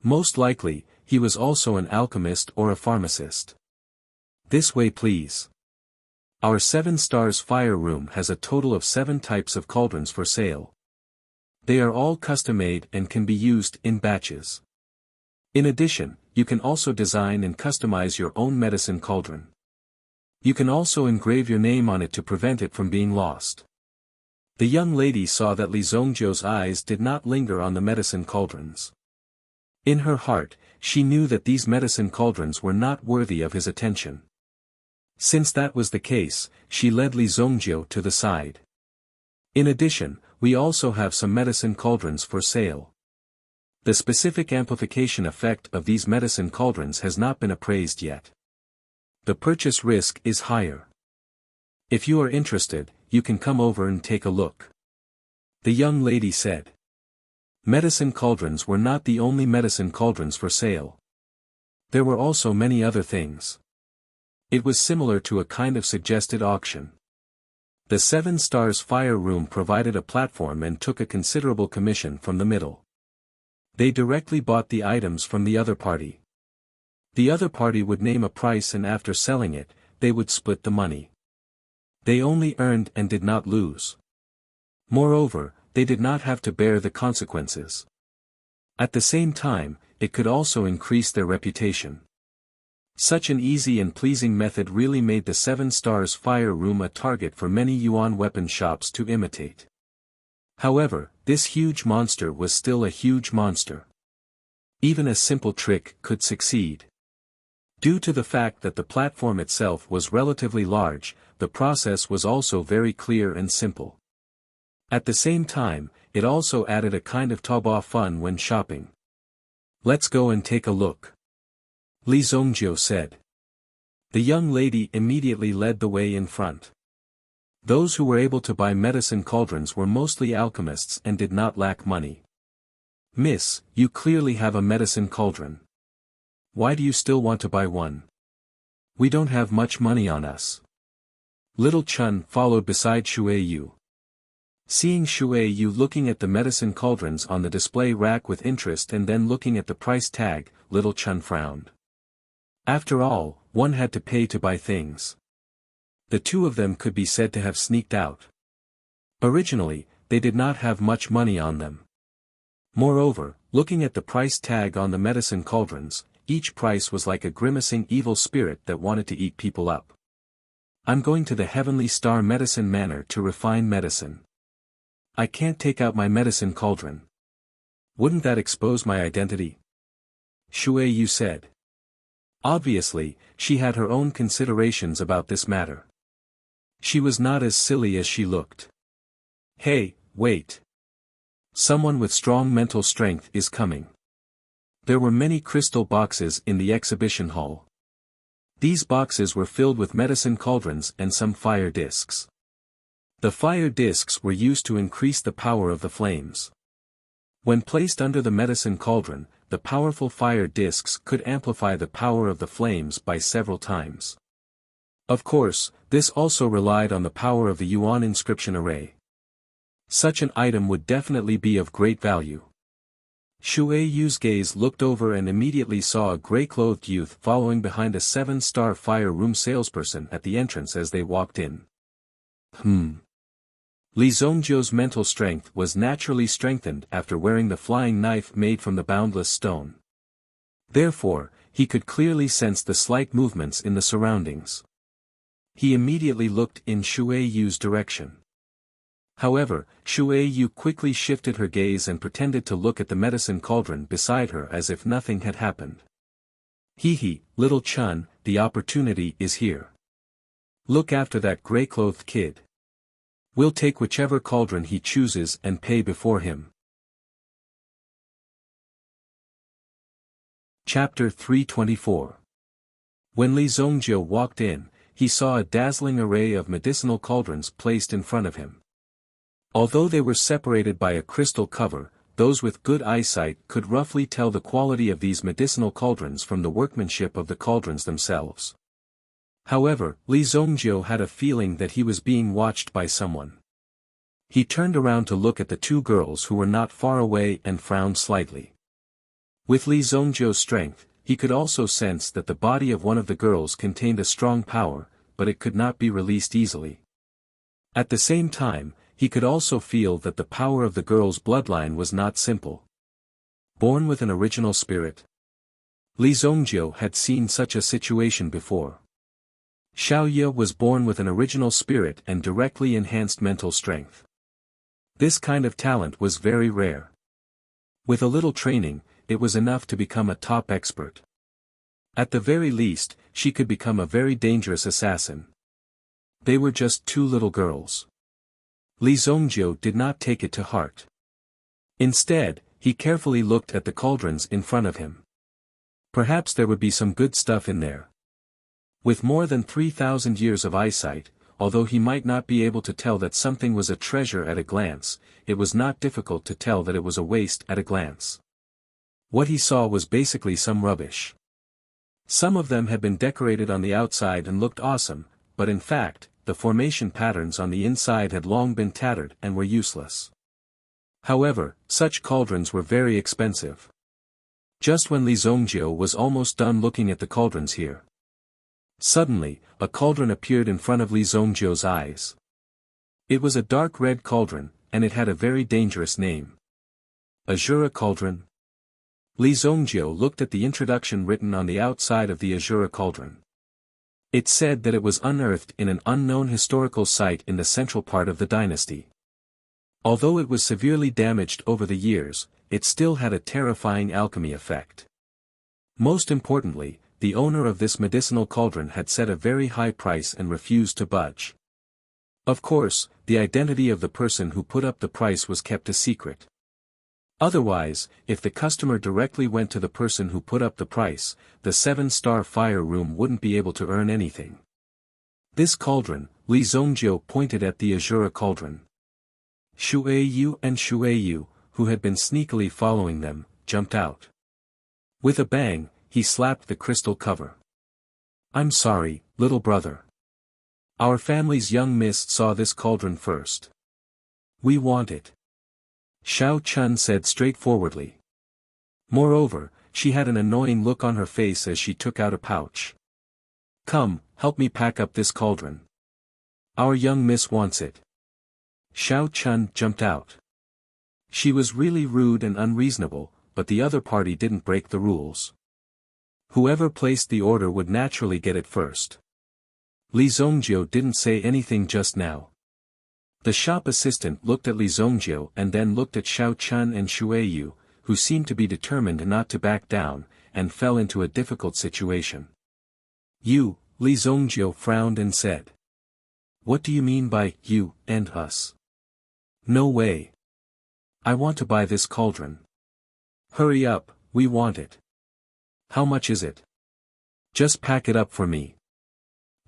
Most likely, he was also an alchemist or a pharmacist. "This way please. Our 7 Stars Fire Room has a total of 7 types of cauldrons for sale. They are all custom-made and can be used in batches. In addition, you can also design and customize your own medicine cauldron. You can also engrave your name on it to prevent it from being lost." The young lady saw that Li Zongjiu's eyes did not linger on the medicine cauldrons. In her heart, she knew that these medicine cauldrons were not worthy of his attention. Since that was the case, she led Li Zongjiu to the side. "In addition, we also have some medicine cauldrons for sale. The specific amplification effect of these medicine cauldrons has not been appraised yet. The purchase risk is higher. If you are interested, you can come over and take a look," the young lady said. Medicine cauldrons were not the only medicine cauldrons for sale. There were also many other things. It was similar to a kind of suggested auction. The 7 Stars Fire Room provided a platform and took a considerable commission from the middle. They directly bought the items from the other party. The other party would name a price and after selling it, they would split the money. They only earned and did not lose. Moreover, they did not have to bear the consequences. At the same time, it could also increase their reputation. Such an easy and pleasing method really made the 7 Stars Fire Room a target for many yuan weapon shops to imitate. However, this huge monster was still a huge monster. Even a simple trick could succeed. Due to the fact that the platform itself was relatively large, the process was also very clear and simple. At the same time, it also added a kind of taobao fun when shopping. Let's go and take a look, Li Zongjiu said. The young lady immediately led the way in front. Those who were able to buy medicine cauldrons were mostly alchemists and did not lack money. Miss, you clearly have a medicine cauldron. Why do you still want to buy one? We don't have much money on us. Little Chun followed beside Shui Yu. Seeing Shui Yu looking at the medicine cauldrons on the display rack with interest and then looking at the price tag, Little Chun frowned. After all, one had to pay to buy things. The two of them could be said to have sneaked out. Originally, they did not have much money on them. Moreover, looking at the price tag on the medicine cauldrons, each price was like a grimacing evil spirit that wanted to eat people up. I'm going to the Heavenly Star Medicine Manor to refine medicine. I can't take out my medicine cauldron. Wouldn't that expose my identity? Shui Yu said. Obviously, she had her own considerations about this matter. She was not as silly as she looked. Hey, wait. Someone with strong mental strength is coming. There were many crystal boxes in the exhibition hall. These boxes were filled with medicine cauldrons and some fire discs. The fire discs were used to increase the power of the flames. When placed under the medicine cauldron, the powerful fire discs could amplify the power of the flames by several times. Of course, this also relied on the power of the Yuan inscription array. Such an item would definitely be of great value. Shui Yu's gaze looked over and immediately saw a gray-clothed youth following behind a 7-star fire room salesperson at the entrance as they walked in. Li Zongjiu's mental strength was naturally strengthened after wearing the flying knife made from the boundless stone. Therefore, he could clearly sense the slight movements in the surroundings. He immediately looked in Shui Yu's direction. However, Shui Yu quickly shifted her gaze and pretended to look at the medicine cauldron beside her as if nothing had happened. Hee, Little Chun, the opportunity is here. Look after that gray-clothed kid. We'll take whichever cauldron he chooses and pay before him. Chapter 324. When Li Zongjiu walked in, he saw a dazzling array of medicinal cauldrons placed in front of him. Although they were separated by a crystal cover, those with good eyesight could roughly tell the quality of these medicinal cauldrons from the workmanship of the cauldrons themselves. However, Li Zongjiu had a feeling that he was being watched by someone. He turned around to look at the two girls who were not far away and frowned slightly. With Li Zongjiu's strength, he could also sense that the body of one of the girls contained a strong power, but it could not be released easily. At the same time, he could also feel that the power of the girl's bloodline was not simple. Born with an original spirit. Li Zongjiu had seen such a situation before. Xiaoye was born with an original spirit and directly enhanced mental strength. This kind of talent was very rare. With a little training, it was enough to become a top expert. At the very least, she could become a very dangerous assassin. They were just two little girls. Li Zongjiu did not take it to heart. Instead, he carefully looked at the cauldrons in front of him. Perhaps there would be some good stuff in there. With more than 3,000 years of eyesight, although he might not be able to tell that something was a treasure at a glance, it was not difficult to tell that it was a waste at a glance. What he saw was basically some rubbish. Some of them had been decorated on the outside and looked awesome, but in fact, the formation patterns on the inside had long been tattered and were useless. However, such cauldrons were very expensive. Just when Li Zongjiu was almost done looking at the cauldrons here. Suddenly, a cauldron appeared in front of Li Zongjiu's eyes. It was a dark red cauldron, and it had a very dangerous name. Azura Cauldron. Li Zongjiu looked at the introduction written on the outside of the Azura Cauldron. It said that it was unearthed in an unknown historical site in the central part of the dynasty. Although it was severely damaged over the years, it still had a terrifying alchemy effect. Most importantly, the owner of this medicinal cauldron had set a very high price and refused to budge. Of course, the identity of the person who put up the price was kept a secret. Otherwise, if the customer directly went to the person who put up the price, the 7-star fire room wouldn't be able to earn anything. This cauldron, Li Zongjiu pointed at the Azura cauldron. Shueyu and Shueyu, who had been sneakily following them, jumped out. With a bang, he slapped the crystal cover. I'm sorry, little brother. Our family's young miss saw this cauldron first. We want it. Xiao Chun said straightforwardly. Moreover, she had an annoying look on her face as she took out a pouch. Come, help me pack up this cauldron. Our young miss wants it. Xiao Chun jumped out. She was really rude and unreasonable, but the other party didn't break the rules. Whoever placed the order would naturally get it first. Li Zongjiu didn't say anything just now. The shop assistant looked at Li Zongjiu and then looked at Xiao Chun and Shueyu, who seemed to be determined not to back down, and fell into a difficult situation. You, Li Zongjiu frowned and said. What do you mean by you and us? No way. I want to buy this cauldron. Hurry up, we want it. How much is it? Just pack it up for me.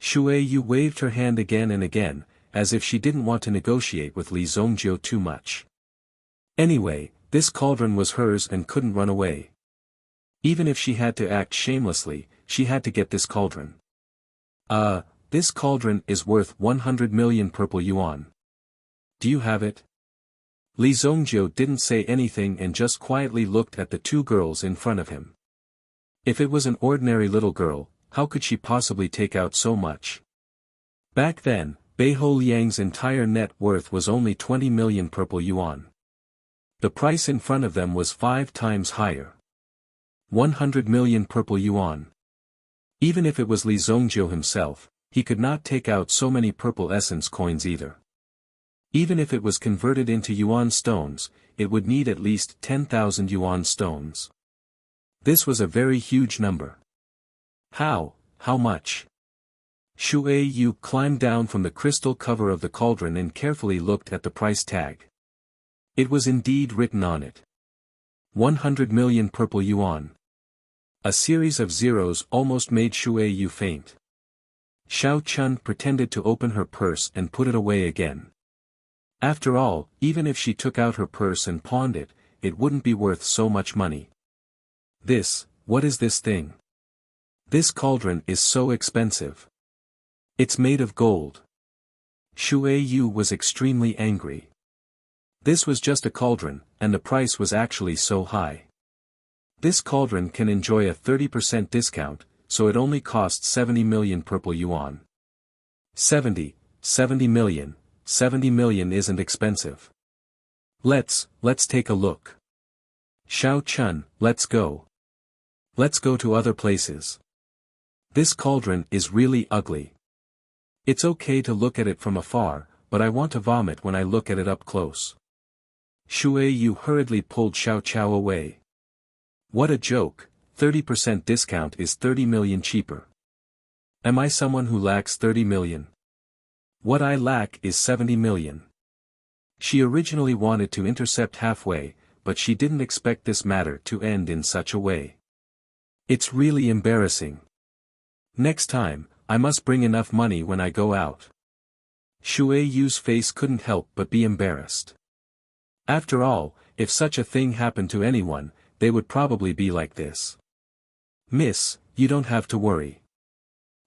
Shueyu waved her hand again and again, as if she didn't want to negotiate with Li Zongjiu too much. Anyway, this cauldron was hers and couldn't run away. Even if she had to act shamelessly, she had to get this cauldron. This cauldron is worth 100 million purple yuan. Do you have it? Li Zongjiu didn't say anything and just quietly looked at the two girls in front of him. If it was an ordinary little girl, how could she possibly take out so much? Back then, Beiho Liang's entire net worth was only 20 million purple yuan. The price in front of them was 5 times higher. 100 million purple yuan. Even if it was Li Zongjiu himself, he could not take out so many purple essence coins either. Even if it was converted into yuan stones, it would need at least 10,000 yuan stones. This was a very huge number. How much? Shueyu climbed down from the crystal cover of the cauldron and carefully looked at the price tag. It was indeed written on it. 100 million purple yuan. A series of zeros almost made Shueyu faint. Xiao Chun pretended to open her purse and put it away again. After all, even if she took out her purse and pawned it, it wouldn't be worth so much money. What is this thing? This cauldron is so expensive. It's made of gold. Shueyu was extremely angry. This was just a cauldron, and the price was actually so high. This cauldron can enjoy a 30% discount, so it only costs 70 million purple yuan. 70 million. 70 million isn't expensive. Let's take a look. Xiao Chun, let's go. Let's go to other places. This cauldron is really ugly. It's okay to look at it from afar, but I want to vomit when I look at it up close. Shueyu hurriedly pulled Xiao Chao away. What a joke, 30% discount is 30 million cheaper. Am I someone who lacks 30 million? What I lack is 70 million. She originally wanted to intercept halfway, but she didn't expect this matter to end in such a way. It's really embarrassing. Next time, I must bring enough money when I go out. Shueyu's face couldn't help but be embarrassed. After all, if such a thing happened to anyone, they would probably be like this. Miss, you don't have to worry.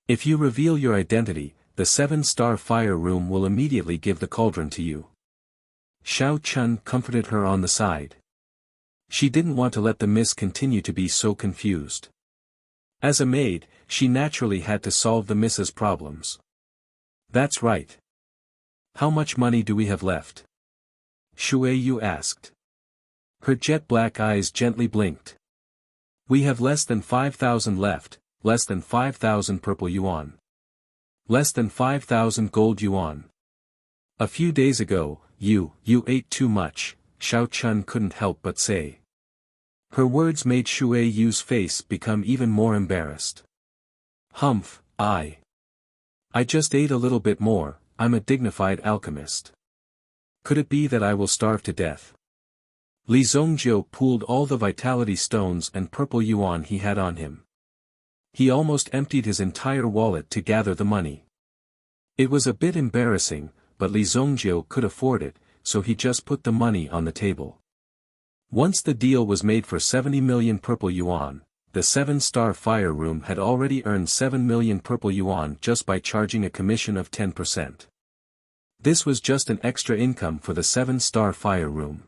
If you reveal your identity, the 7-star fire room will immediately give the cauldron to you. Xiao Chun comforted her on the side. She didn't want to let the miss continue to be so confused. As a maid, she naturally had to solve the miss's problems. That's right. How much money do we have left? Shueyu asked. Her jet-black eyes gently blinked. We have less than 5,000 left, less than 5,000 purple yuan. Less than 5,000 gold yuan. A few days ago, you ate too much, Xiao Chun couldn't help but say. Her words made Shueyu's face become even more embarrassed. Humph, I just ate a little bit more, I'm a dignified alchemist. Could it be that I will starve to death? Li Zongjiu pooled all the vitality stones and purple yuan he had on him. He almost emptied his entire wallet to gather the money. It was a bit embarrassing, but Li Zongjiu could afford it, so he just put the money on the table. Once the deal was made for 70 million purple yuan, the 7-star fire room had already earned 7 million purple yuan just by charging a commission of 10%. This was just an extra income for the 7-star fire room.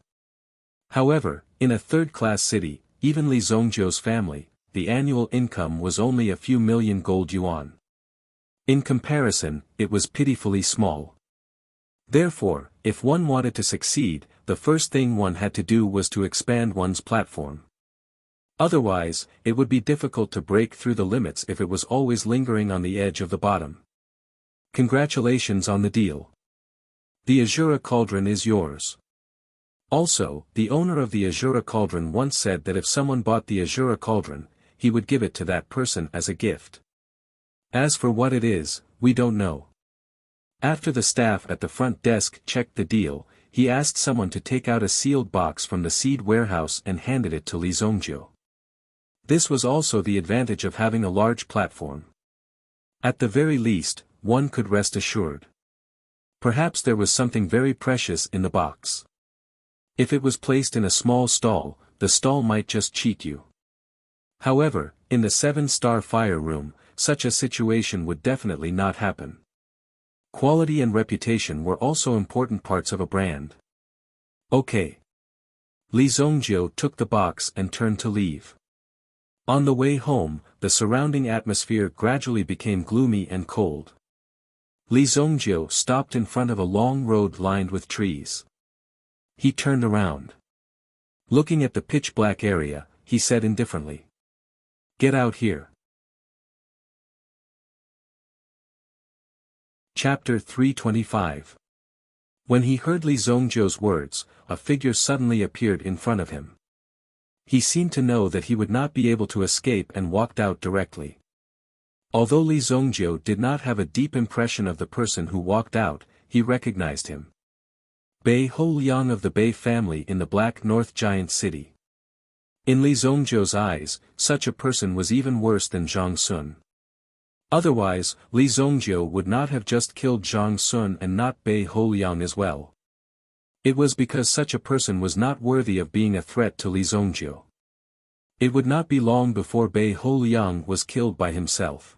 However, in a third-class city, even Li Zongjiu's family, the annual income was only a few million gold yuan. In comparison, it was pitifully small. Therefore, if one wanted to succeed, the first thing one had to do was to expand one's platform. Otherwise, it would be difficult to break through the limits if it was always lingering on the edge of the bottom. Congratulations on the deal. The Azura Cauldron is yours. Also, the owner of the Azura Cauldron once said that if someone bought the Azura Cauldron, he would give it to that person as a gift. As for what it is, we don't know. After the staff at the front desk checked the deal, he asked someone to take out a sealed box from the seed warehouse and handed it to Li Zongjiu. This was also the advantage of having a large platform. At the very least, one could rest assured. Perhaps there was something very precious in the box. If it was placed in a small stall, the stall might just cheat you. However, in the 7-star fire room, such a situation would definitely not happen. Quality and reputation were also important parts of a brand. Okay. Li Zongjiu took the box and turned to leave. On the way home, the surrounding atmosphere gradually became gloomy and cold. Li Zongjiu stopped in front of a long road lined with trees. He turned around. Looking at the pitch-black area, he said indifferently, "Get out here." Chapter 325. When he heard Li Zongjiu's words, a figure suddenly appeared in front of him. He seemed to know that he would not be able to escape and walked out directly. Although Li Zongjiu did not have a deep impression of the person who walked out, he recognized him. Bei Holiang of the Bei family in the Black North Giant City. In Li Zongjiu's eyes, such a person was even worse than Zhang Sun. Otherwise, Li Zongjiu would not have just killed Zhang Sun and not Bei Holiang as well. It was because such a person was not worthy of being a threat to Li Zongjiu. It would not be long before Bei Holiang was killed by himself.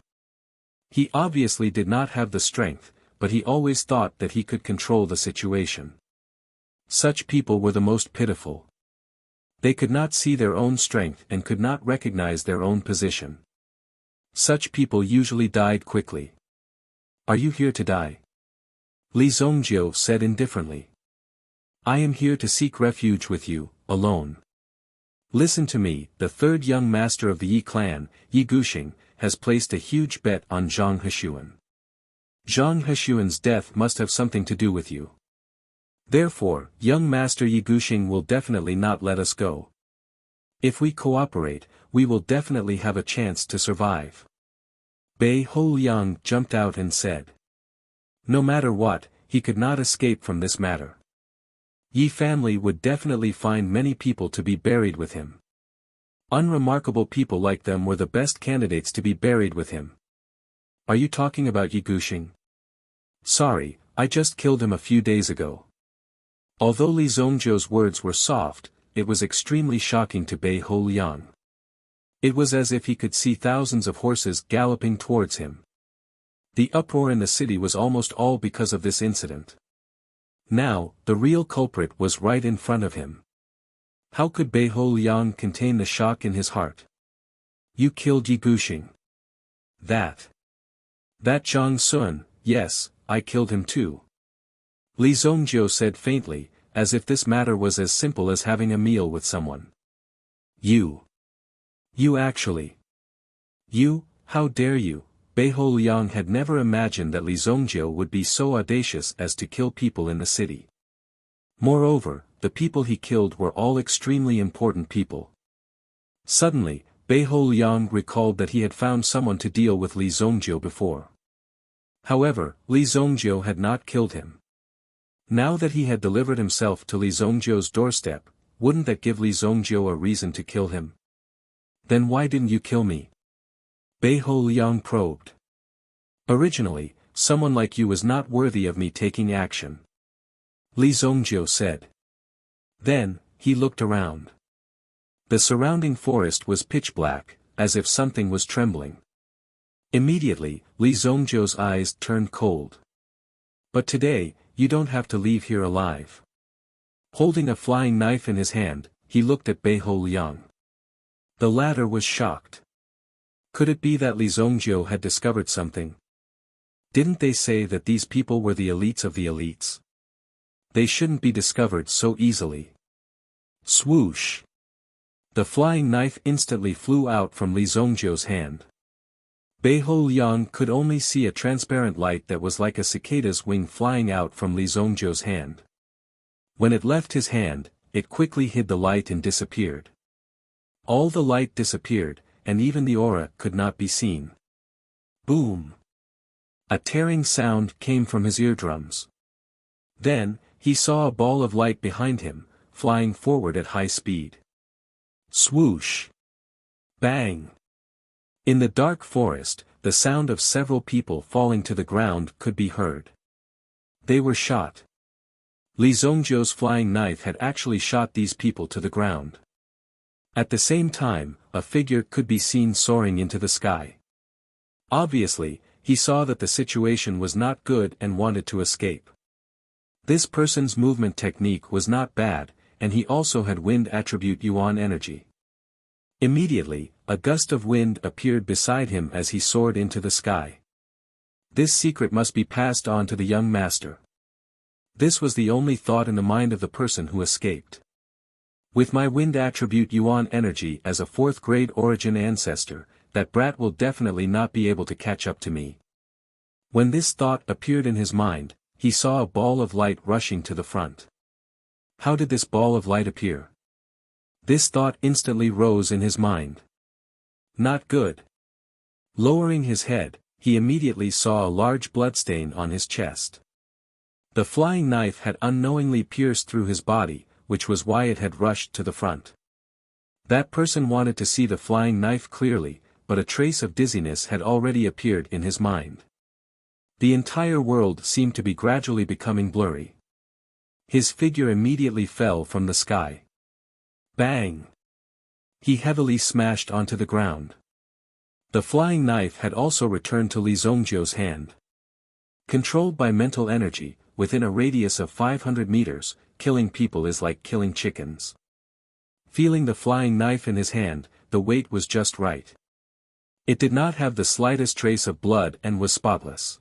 He obviously did not have the strength, but he always thought that he could control the situation. Such people were the most pitiful. They could not see their own strength and could not recognize their own position. Such people usually died quickly. "Are you here to die?" Li Zongjiu said indifferently. "I am here to seek refuge with you, alone. Listen to me, the third young master of the Yi clan, Yi Guxing, has placed a huge bet on Zhang Heshuan. Zhang Heshuan's death must have something to do with you. Therefore, young master Yi Guxing will definitely not let us go. If we cooperate, we will definitely have a chance to survive." Bei Holiang jumped out and said. No matter what, he could not escape from this matter. Yi family would definitely find many people to be buried with him. Unremarkable people like them were the best candidates to be buried with him. "Are you talking about Yi Guxing?" "Sorry, I just killed him a few days ago." Although Li Zongjiu's words were soft, it was extremely shocking to Bei Holiang. It was as if he could see thousands of horses galloping towards him. The uproar in the city was almost all because of this incident. Now, the real culprit was right in front of him. How could Bei Holiang contain the shock in his heart? "You killed Yi Guxing." That Zhang Sun, yes, I killed him too." Li Zongjiu said faintly, as if this matter was as simple as having a meal with someone. You actually. You, how dare you?" Bei Holiang had never imagined that Li Zongjiu would be so audacious as to kill people in the city. Moreover, the people he killed were all extremely important people. Suddenly, Bei Holiang recalled that he had found someone to deal with Li Zongjiu before. However, Li Zongjiu had not killed him. Now that he had delivered himself to Li Zongjiu's doorstep, wouldn't that give Li Zongjiu a reason to kill him? Then why didn't you kill me? Bei-ho Liang probed. Originally, someone like you was not worthy of me taking action. Li Zongjiu said. Then, he looked around. The surrounding forest was pitch black, as if something was trembling. Immediately, Li Zongjiu's eyes turned cold. But today, you don't have to leave here alive. Holding a flying knife in his hand, he looked at Bei-ho Liang. The latter was shocked. Could it be that Li Zongjiu had discovered something? Didn't they say that these people were the elites of the elites? They shouldn't be discovered so easily. Swoosh! The flying knife instantly flew out from Li Zongjiu's hand. Bei-ho Liang could only see a transparent light that was like a cicada's wing flying out from Li Zongjiu's hand. When it left his hand, it quickly hid the light and disappeared. All the light disappeared, and even the aura could not be seen. Boom! A tearing sound came from his eardrums. Then, he saw a ball of light behind him, flying forward at high speed. Swoosh! Bang! In the dark forest, the sound of several people falling to the ground could be heard. They were shot. Li Zongjiu's flying knife had actually shot these people to the ground. At the same time, a figure could be seen soaring into the sky. Obviously, he saw that the situation was not good and wanted to escape. This person's movement technique was not bad, and he also had wind attribute yuan energy. Immediately, a gust of wind appeared beside him as he soared into the sky. This secret must be passed on to the young master. This was the only thought in the mind of the person who escaped. With my wind attribute yuan energy as a 4th grade origin ancestor, that brat will definitely not be able to catch up to me. When this thought appeared in his mind, he saw a ball of light rushing to the front. How did this ball of light appear? This thought instantly rose in his mind. Not good. Lowering his head, he immediately saw a large bloodstain on his chest. The flying knife had unknowingly pierced through his body, which was why it had rushed to the front. That person wanted to see the flying knife clearly, but a trace of dizziness had already appeared in his mind. The entire world seemed to be gradually becoming blurry. His figure immediately fell from the sky. Bang! He heavily smashed onto the ground. The flying knife had also returned to Li Zongjiu's hand. Controlled by mental energy, within a radius of 500 meters, killing people is like killing chickens. Feeling the flying knife in his hand, the weight was just right. It did not have the slightest trace of blood and was spotless.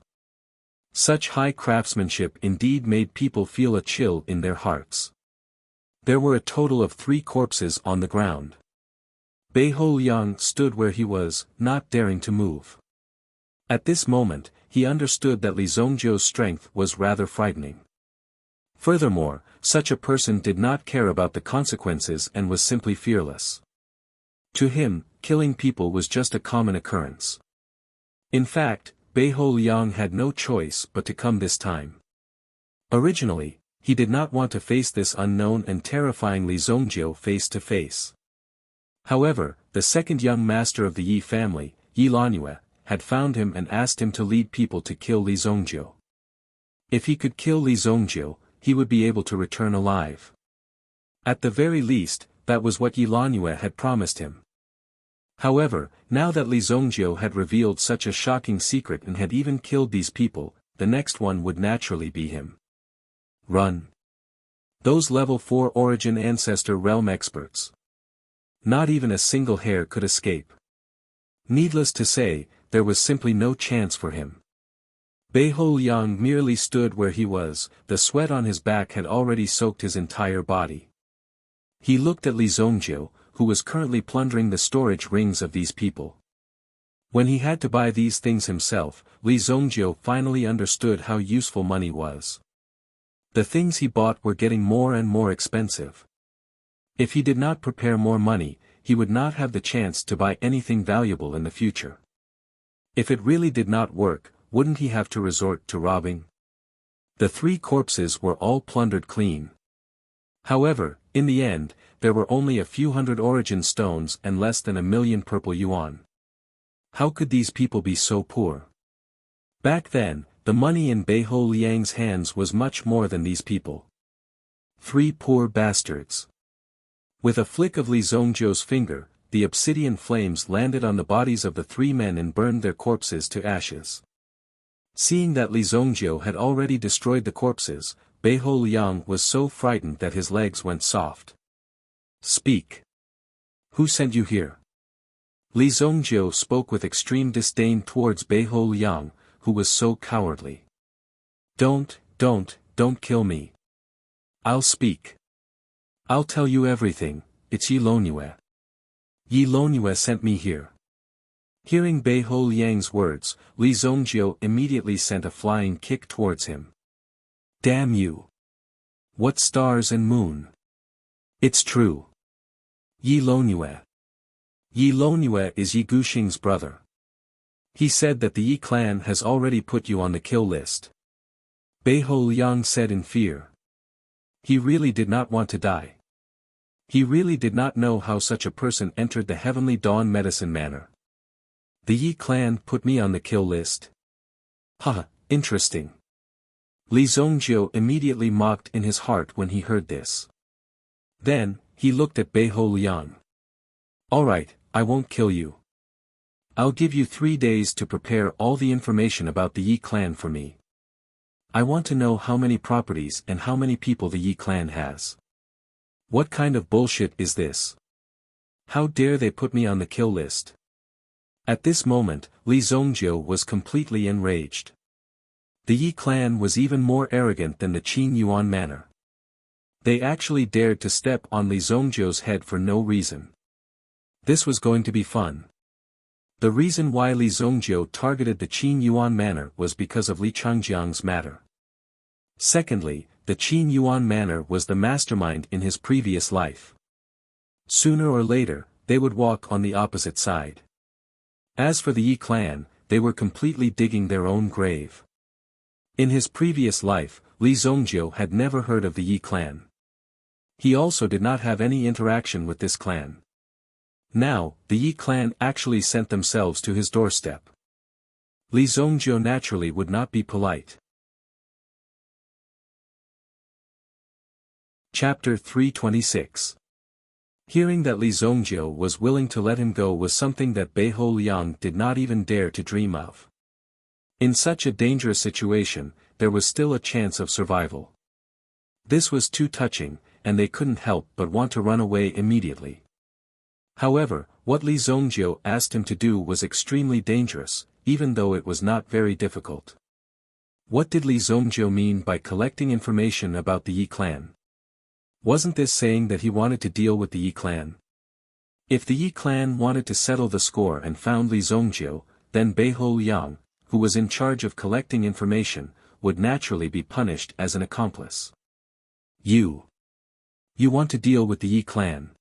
Such high craftsmanship indeed made people feel a chill in their hearts. There were a total of 3 corpses on the ground. Bei-ho Liang stood where he was, not daring to move. At this moment, he understood that Li Zongjiu's strength was rather frightening. Furthermore, such a person did not care about the consequences and was simply fearless. To him, killing people was just a common occurrence. In fact, Bei-ho Liang had no choice but to come this time. Originally, he did not want to face this unknown and terrifying Li Zongjiu face to face. However, the second young master of the Yi family, Yi Lanue, had found him and asked him to lead people to kill Li Zongjiu. If he could kill Li Zongjiu, he would be able to return alive. At the very least, that was what Yi Lanue had promised him. However, now that Li Zongjiu had revealed such a shocking secret and had even killed these people, the next one would naturally be him. Run. Those level 4 origin ancestor realm experts. Not even a single hair could escape. Needless to say, there was simply no chance for him. Bei-ho Liang merely stood where he was, the sweat on his back had already soaked his entire body. He looked at Li Zongjiu, who was currently plundering the storage rings of these people. When he had to buy these things himself, Li Zongjiu finally understood how useful money was. The things he bought were getting more and more expensive. If he did not prepare more money, he would not have the chance to buy anything valuable in the future. If it really did not work, wouldn't he have to resort to robbing? The 3 corpses were all plundered clean. However, in the end, there were only a few hundred origin stones and less than 1,000,000 purple yuan. How could these people be so poor? Back then, the money in Beiho Liang's hands was much more than these people. 3 poor bastards. With a flick of Li Zongjiu's finger, the obsidian flames landed on the bodies of the 3 men and burned their corpses to ashes. Seeing that Li Zongjiu had already destroyed the corpses, Beiho Liang was so frightened that his legs went soft. Speak. Who sent you here? Li Zongjiu spoke with extreme disdain towards Beiho Liang, who was so cowardly. Don't kill me. I'll speak. I'll tell you everything, it's Yi Longyue. Yi Longyue sent me here. Hearing Beiho Liang's words, Li Zongjiu immediately sent a flying kick towards him. Damn you! What stars and moon! It's true. Yi Longyue. Yi Longyue is Yi Guxing's brother. He said that the Yi clan has already put you on the kill list. Beiho Liang said in fear. He really did not want to die. He really did not know how such a person entered the Heavenly Dawn Medicine Manor. The Yi clan put me on the kill list. Haha, interesting. Li Zongjiu immediately mocked in his heart when he heard this. Then, he looked at Beiho Liang. Alright, I won't kill you. I'll give you 3 days to prepare all the information about the Yi clan for me. I want to know how many properties and how many people the Yi clan has. What kind of bullshit is this? How dare they put me on the kill list? At this moment, Li Zongjiu was completely enraged. The Yi clan was even more arrogant than the Qin Yuan manor. They actually dared to step on Li Zongjiu's head for no reason. This was going to be fun. The reason why Li Zongjiu targeted the Qin Yuan manor was because of Li Changjiang's matter. Secondly, the Qin Yuan manor was the mastermind in his previous life. Sooner or later, they would walk on the opposite side. As for the Yi clan, they were completely digging their own grave. In his previous life, Li Zongjiu had never heard of the Yi clan. He also did not have any interaction with this clan. Now, the Yi clan actually sent themselves to his doorstep. Li Zongjiu naturally would not be polite. Chapter 326. Hearing that Li Zongjiu was willing to let him go was something that Beiho Liang did not even dare to dream of. In such a dangerous situation, there was still a chance of survival. This was too touching, and they couldn't help but want to run away immediately. However, what Li Zongjiu asked him to do was extremely dangerous, even though it was not very difficult. What did Li Zongjiu mean by collecting information about the Yi clan? Wasn't this saying that he wanted to deal with the Yi clan? If the Yi clan wanted to settle the score and found Li Zongjiu, then Beiho Liang, who was in charge of collecting information, would naturally be punished as an accomplice. You want to deal with the Yi clan?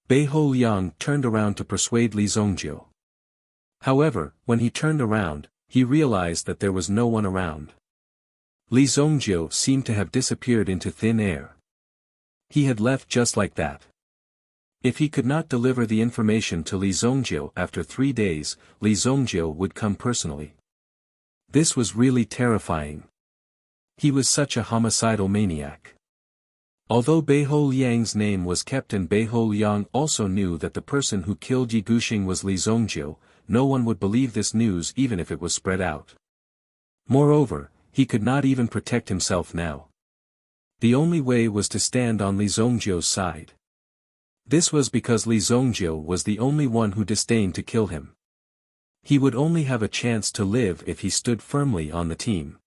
Beiho Liang turned around to persuade Li Zongjiu. However, when he turned around, he realized that there was no one around. Li Zongjiu seemed to have disappeared into thin air. He had left just like that. If he could not deliver the information to Li Zongjiu after 3 days, Li Zongjiu would come personally. This was really terrifying. He was such a homicidal maniac. Although Beiho Liang's name was kept and Beiho Liang also knew that the person who killed Yi Guxing was Li Zongjiu, no one would believe this news even if it was spread out. Moreover, he could not even protect himself now. The only way was to stand on Li Zongjiu's side. This was because Li Zongjiu was the only one who disdained to kill him. He would only have a chance to live if he stood firmly on the team.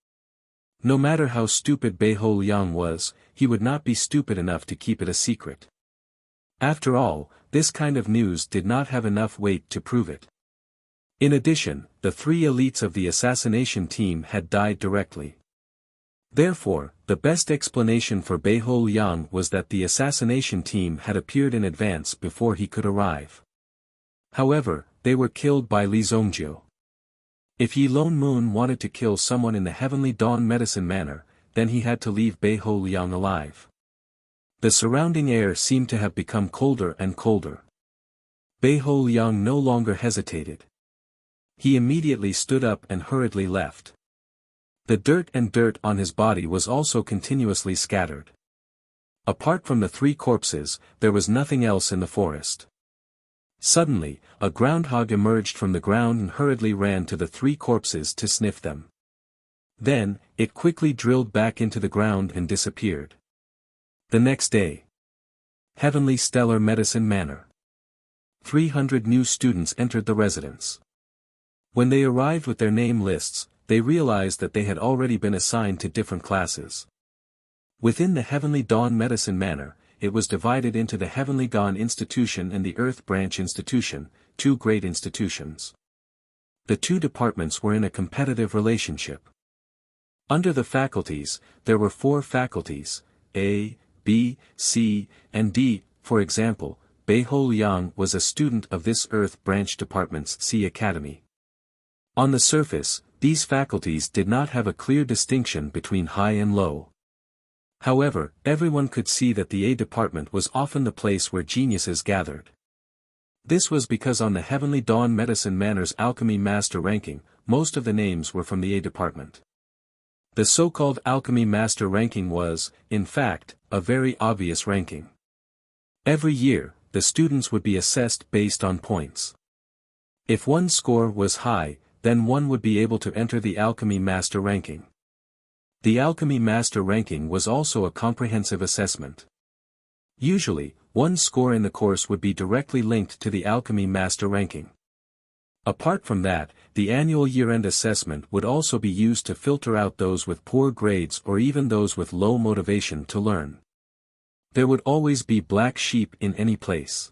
No matter how stupid Beiho Liang was, he would not be stupid enough to keep it a secret. After all, this kind of news did not have enough weight to prove it. In addition, the 3 elites of the assassination team had died directly. Therefore, the best explanation for Beiho Liang was that the assassination team had appeared in advance before he could arrive. However, they were killed by Li Zongjiu. If Yi Lone Moon wanted to kill someone in the Heavenly Dawn Medicine Manor, then he had to leave Beiho Liang alive. The surrounding air seemed to have become colder and colder. Bei-ho Liang no longer hesitated. He immediately stood up and hurriedly left. The dirt on his body was also continuously scattered. Apart from the 3 corpses, there was nothing else in the forest. Suddenly, a groundhog emerged from the ground and hurriedly ran to the 3 corpses to sniff them. Then, it quickly drilled back into the ground and disappeared. The next day. Heavenly Stellar Medicine Manor. 300 new students entered the residence. When they arrived with their name lists, they realized that they had already been assigned to different classes. Within the Heavenly Dawn Medicine Manor, it was divided into the Heavenly Dawn Institution and the Earth Branch Institution, 2 great institutions. The 2 departments were in a competitive relationship. Under the faculties, there were 4 faculties, A, B, C, and D. For example, Bei-ho Liang was a student of this Earth Branch Department's C Academy. On the surface, these faculties did not have a clear distinction between high and low. However, everyone could see that the A department was often the place where geniuses gathered. This was because on the Heavenly Dawn Medicine Manor's Alchemy Master ranking, most of the names were from the A department. The so-called Alchemy Master ranking was, in fact, a very obvious ranking. Every year, the students would be assessed based on points. If one score was high, then one would be able to enter the Alchemy Master ranking. The Alchemy Master ranking was also a comprehensive assessment. Usually, one score in the course would be directly linked to the Alchemy Master ranking. Apart from that, the annual year-end assessment would also be used to filter out those with poor grades or even those with low motivation to learn. There would always be black sheep in any place.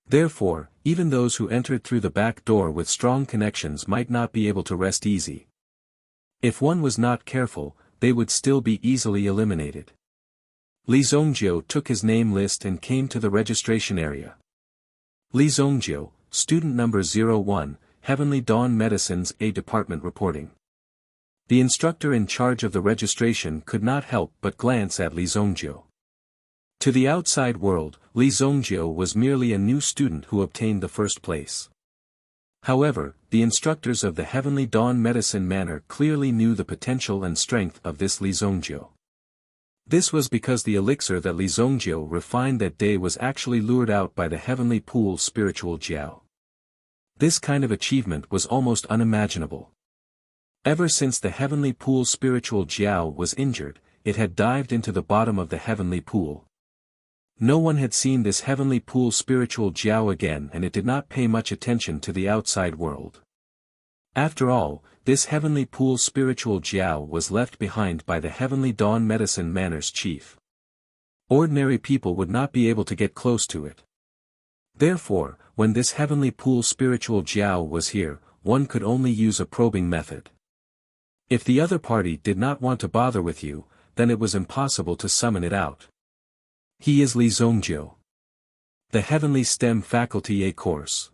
Therefore, even those who entered through the back door with strong connections might not be able to rest easy. If one was not careful, they would still be easily eliminated. Li Zhongjiu took his name list and came to the registration area. Li Zhongjiu, student number 01, Heavenly Dawn Medicine's A department reporting. The instructor in charge of the registration could not help but glance at Li Zhongjiu. To the outside world, Li Zhongjiu was merely a new student who obtained the first place. However, the instructors of the Heavenly Dawn Medicine Manor clearly knew the potential and strength of this Li Zhongjiu. This was because the elixir that Li Zhongjiu refined that day was actually lured out by the Heavenly Pool Spiritual Jiao. This kind of achievement was almost unimaginable. Ever since the Heavenly Pool Spiritual Jiao was injured, it had dived into the bottom of the Heavenly Pool. No one had seen this Heavenly Pool Spiritual Jiao again, and it did not pay much attention to the outside world. After all, this Heavenly Pool Spiritual Jiao was left behind by the Heavenly Dawn Medicine Manor's chief. Ordinary people would not be able to get close to it. Therefore, when this Heavenly Pool Spiritual Jiao was here, one could only use a probing method. If the other party did not want to bother with you, then it was impossible to summon it out. He is Li Zhongjiu. The Heavenly STEM Faculty A course.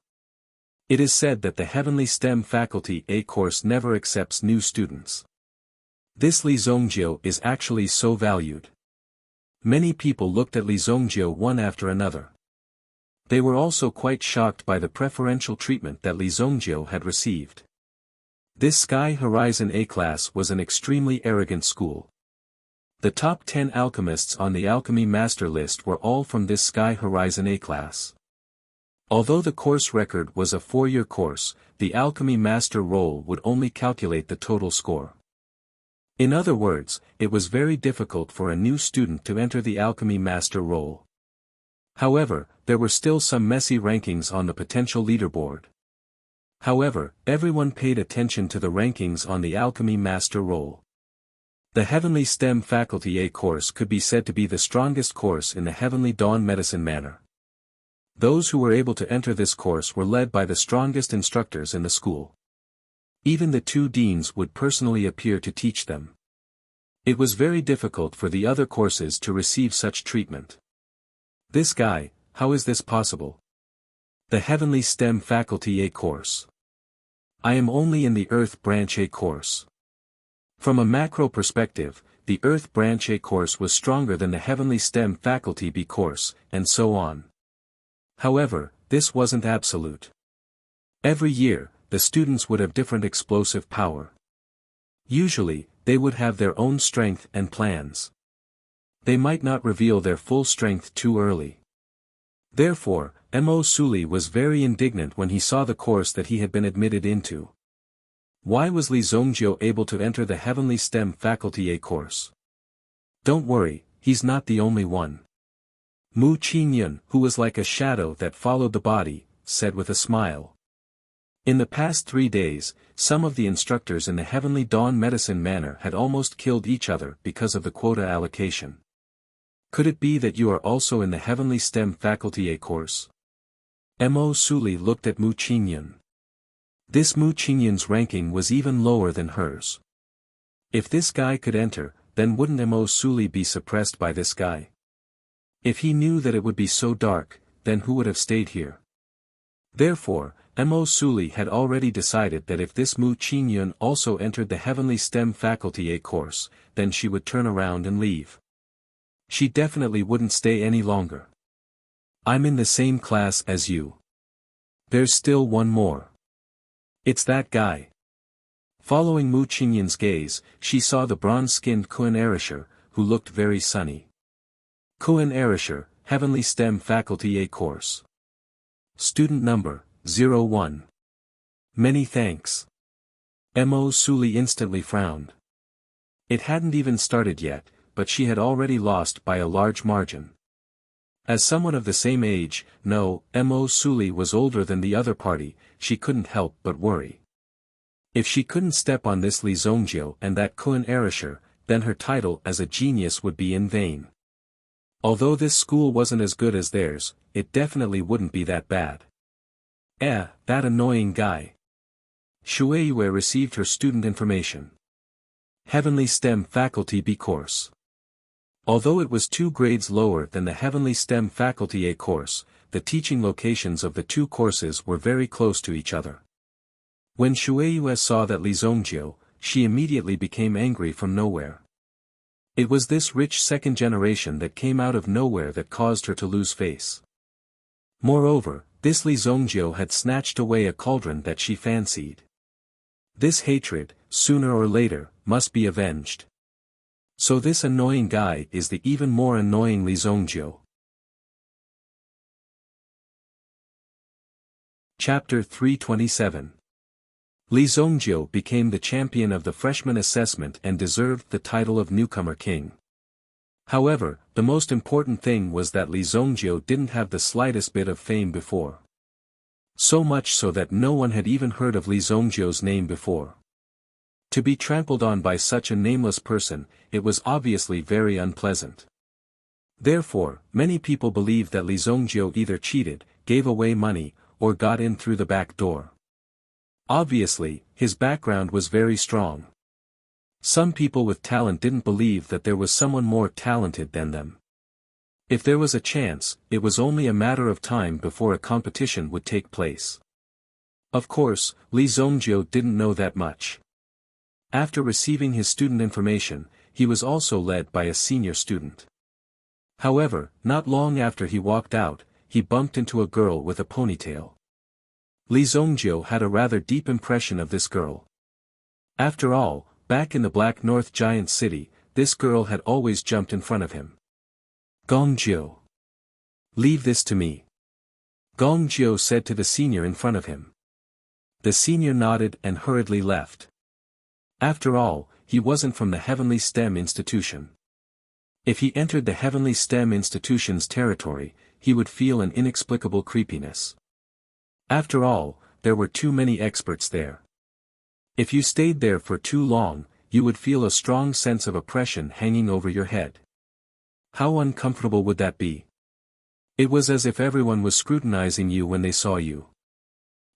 It is said that the Heavenly STEM Faculty A course never accepts new students. This Li Zhongjiu is actually so valued. Many people looked at Li Zhongjiu one after another. They were also quite shocked by the preferential treatment that Li Zhongjiu had received. This Sky Horizon A class was an extremely arrogant school. The top 10 alchemists on the Alchemy Master list were all from this Sky Horizon A class. Although the course record was a 4-year course, the Alchemy Master roll would only calculate the total score. In other words, it was very difficult for a new student to enter the Alchemy Master roll. However, there were still some messy rankings on the potential leaderboard. However, everyone paid attention to the rankings on the Alchemy Master roll. The Heavenly STEM Faculty A course could be said to be the strongest course in the Heavenly Dawn Medicine Manor. Those who were able to enter this course were led by the strongest instructors in the school. Even the 2 deans would personally appear to teach them. It was very difficult for the other courses to receive such treatment. This guy, how is this possible? The Heavenly STEM Faculty A course. I am only in the Earth Branch A course. From a macro perspective, the Earth Branch A course was stronger than the Heavenly STEM Faculty B course, and so on. However, this wasn't absolute. Every year, the students would have different explosive power. Usually, they would have their own strength and plans. They might not reveal their full strength too early. Therefore, Mo Suli was very indignant when he saw the course that he had been admitted into. Why was Li Zhongjiu able to enter the Heavenly STEM Faculty A course? Don't worry, he's not the only one. Mu Qingyun, who was like a shadow that followed the body, said with a smile. In the past 3 days, some of the instructors in the Heavenly Dawn Medicine Manor had almost killed each other because of the quota allocation. Could it be that you are also in the Heavenly STEM Faculty A course? Mo Suli looked at Mu Qingyun. This Mu Qingyun's ranking was even lower than hers. If this guy could enter, then wouldn't Mo Suli be suppressed by this guy? If he knew that it would be so dark, then who would have stayed here? Therefore, Mo Suli had already decided that if this Mu Qingyun also entered the Heavenly STEM Faculty A course, then she would turn around and leave. She definitely wouldn't stay any longer. I'm in the same class as you. There's still one more. It's that guy. Following Mu Qingyun's gaze, she saw the bronze-skinned Kun Erisher, who looked very sunny. Kun Erisher, Heavenly STEM Faculty A course. Student number 01. Many thanks. Mo Suli instantly frowned. It hadn't even started yet, but she had already lost by a large margin. As someone of the same age, no, Mo Suli was older than the other party, she couldn't help but worry. If she couldn't step on this Li Zhongjiu and that Kun Erisher, then her title as a genius would be in vain. Although this school wasn't as good as theirs, it definitely wouldn't be that bad. That annoying guy. Shueiyue received her student information. Heavenly STEM Faculty B course. Although it was 2 grades lower than the Heavenly STEM Faculty A course, the teaching locations of the 2 courses were very close to each other. When Shueiyue saw that Li Zhongjiu, she immediately became angry from nowhere. It was this rich second generation that came out of nowhere that caused her to lose face. Moreover, this Li Zhongjiu had snatched away a cauldron that she fancied. This hatred, sooner or later, must be avenged. So this annoying guy is the even more annoying Li Zhongjiu. Chapter 327. Li Zhongjiu became the champion of the freshman assessment and deserved the title of newcomer king. However, the most important thing was that Li Zhongjiu didn't have the slightest bit of fame before. So much so that no one had even heard of Li Zhongjiu's name before. To be trampled on by such a nameless person, it was obviously very unpleasant. Therefore, many people believed that Li Zhongjiu either cheated, gave away money, or got in through the back door. Obviously, his background was very strong. Some people with talent didn't believe that there was someone more talented than them. If there was a chance, it was only a matter of time before a competition would take place. Of course, Li Zhongjiu didn't know that much. After receiving his student information, he was also led by a senior student. However, not long after he walked out, he bumped into a girl with a ponytail. Li Zhongjiu had a rather deep impression of this girl. After all, back in the Black North Giant City, this girl had always jumped in front of him. Gongjiu. Leave this to me. Gongjiu said to the senior in front of him. The senior nodded and hurriedly left. After all, he wasn't from the Heavenly STEM Institution. If he entered the Heavenly STEM Institution's territory, he would feel an inexplicable creepiness. After all, there were too many experts there. If you stayed there for too long, you would feel a strong sense of oppression hanging over your head. How uncomfortable would that be? It was as if everyone was scrutinizing you when they saw you.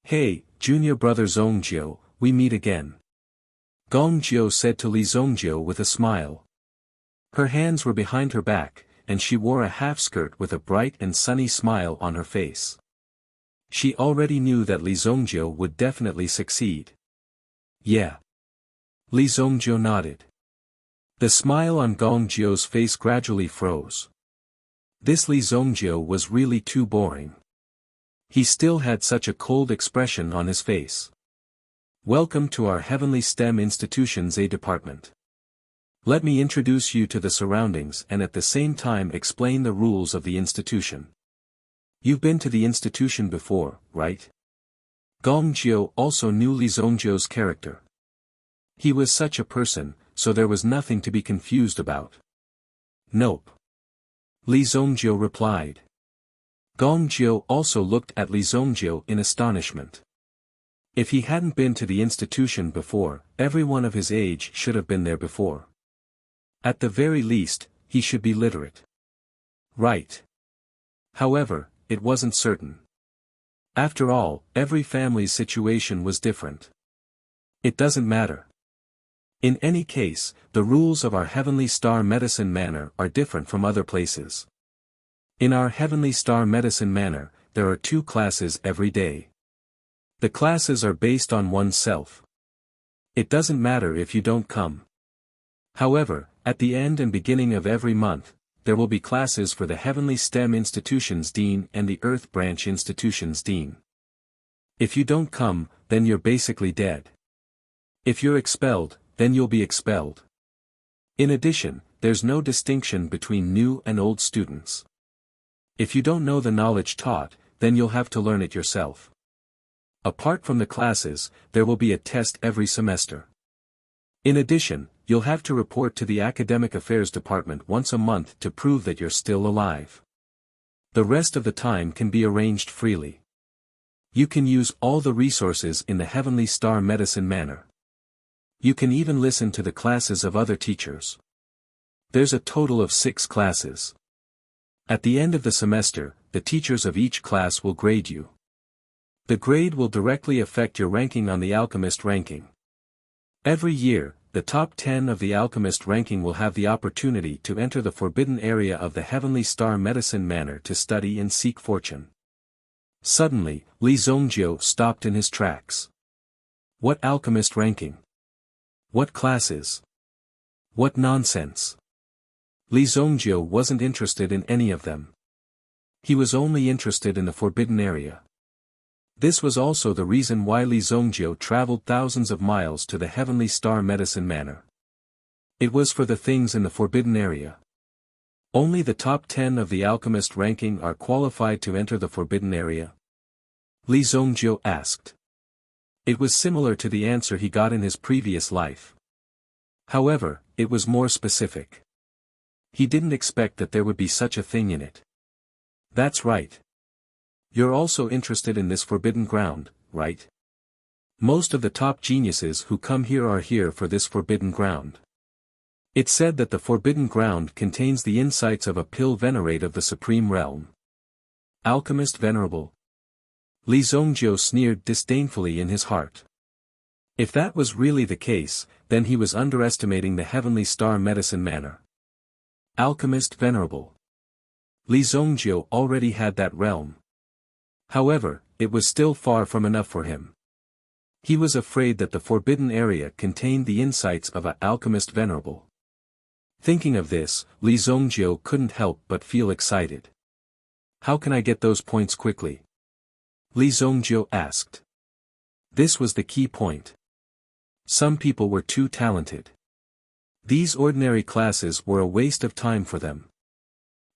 Hey, junior brother Zhongjiu, we meet again. Gongjiu said to Li Zhongjiu with a smile. Her hands were behind her back, and she wore a half-skirt with a bright and sunny smile on her face. She already knew that Li Zhongjiu would definitely succeed. Yeah. Li Zhongjiu nodded. The smile on Gong Jiu's face gradually froze. This Li Zongjiu was really too boring. He still had such a cold expression on his face. Welcome to our Heavenly STEM Institution's A department. Let me introduce you to the surroundings and at the same time explain the rules of the institution. You've been to the institution before, right? Gong Jiu also knew Li Zongjiu's character. He was such a person, so there was nothing to be confused about. Nope. Li Zongjiu replied. Gong Jiu also looked at Li Zongjiu in astonishment. If he hadn't been to the institution before, everyone of his age should have been there before. At the very least, he should be literate. Right. However, it wasn't certain. After all, every family's situation was different. It doesn't matter. In any case, the rules of our Heavenly Star Medicine Manor are different from other places. In our Heavenly Star Medicine Manor, there are 2 classes every day. The classes are based on oneself. It doesn't matter if you don't come. However, at the end and beginning of every month, there will be classes for the Heavenly STEM Institution's Dean and the Earth Branch Institution's Dean. If you don't come, then you're basically dead. If you're expelled, then you'll be expelled. In addition, there's no distinction between new and old students. If you don't know the knowledge taught, then you'll have to learn it yourself. Apart from the classes, there will be a test every semester. In addition, you'll have to report to the Academic Affairs Department once a month to prove that you're still alive. The rest of the time can be arranged freely. You can use all the resources in the Heavenly Star Medicine Manor. You can even listen to the classes of other teachers. There's a total of 6 classes. At the end of the semester, the teachers of each class will grade you. The grade will directly affect your ranking on the Alchemist ranking. Every year, the top 10 of the Alchemist ranking will have the opportunity to enter the forbidden area of the Heavenly Star Medicine Manor to study and seek fortune. Suddenly, Li Zongjiu stopped in his tracks. What Alchemist ranking? What classes? What nonsense? Li Zongjiu wasn't interested in any of them. He was only interested in the forbidden area. This was also the reason why Li Zongjiu traveled thousands of miles to the Heavenly Star Medicine Manor. It was for the things in the forbidden area. Only the top 10 of the Alchemist ranking are qualified to enter the forbidden area? Li Zongjiu asked. It was similar to the answer he got in his previous life. However, it was more specific. He didn't expect that there would be such a thing in it. That's right. You're also interested in this forbidden ground, right? Most of the top geniuses who come here are here for this forbidden ground. It's said that the forbidden ground contains the insights of a pill venerate of the supreme realm. Alchemist venerable. Li Zongjiu sneered disdainfully in his heart. If that was really the case, then he was underestimating the Heavenly Star Medicine Manor. Alchemist venerable. Li Zongjiu already had that realm. However, it was still far from enough for him. He was afraid that the forbidden area contained the insights of an alchemist venerable. Thinking of this, Li Zongjiu couldn't help but feel excited. How can I get those points quickly? Li Zongjiu asked. This was the key point. Some people were too talented. These ordinary classes were a waste of time for them.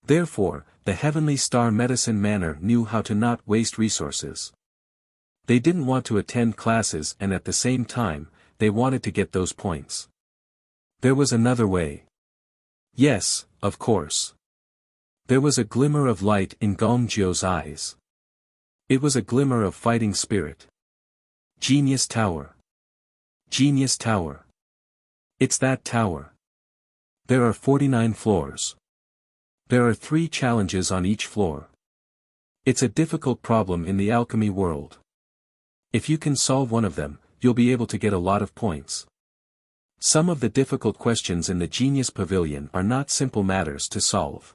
Therefore, the Heavenly Star Medicine Manor knew how to not waste resources. They didn't want to attend classes and at the same time, they wanted to get those points. There was another way. Yes, of course. There was a glimmer of light in Gong Jiu's eyes. It was a glimmer of fighting spirit. Genius Tower. Genius Tower. It's that tower. There are 49 floors. There are 3 challenges on each floor. It's a difficult problem in the alchemy world. If you can solve one of them, you'll be able to get a lot of points. Some of the difficult questions in the Genius Pavilion are not simple matters to solve.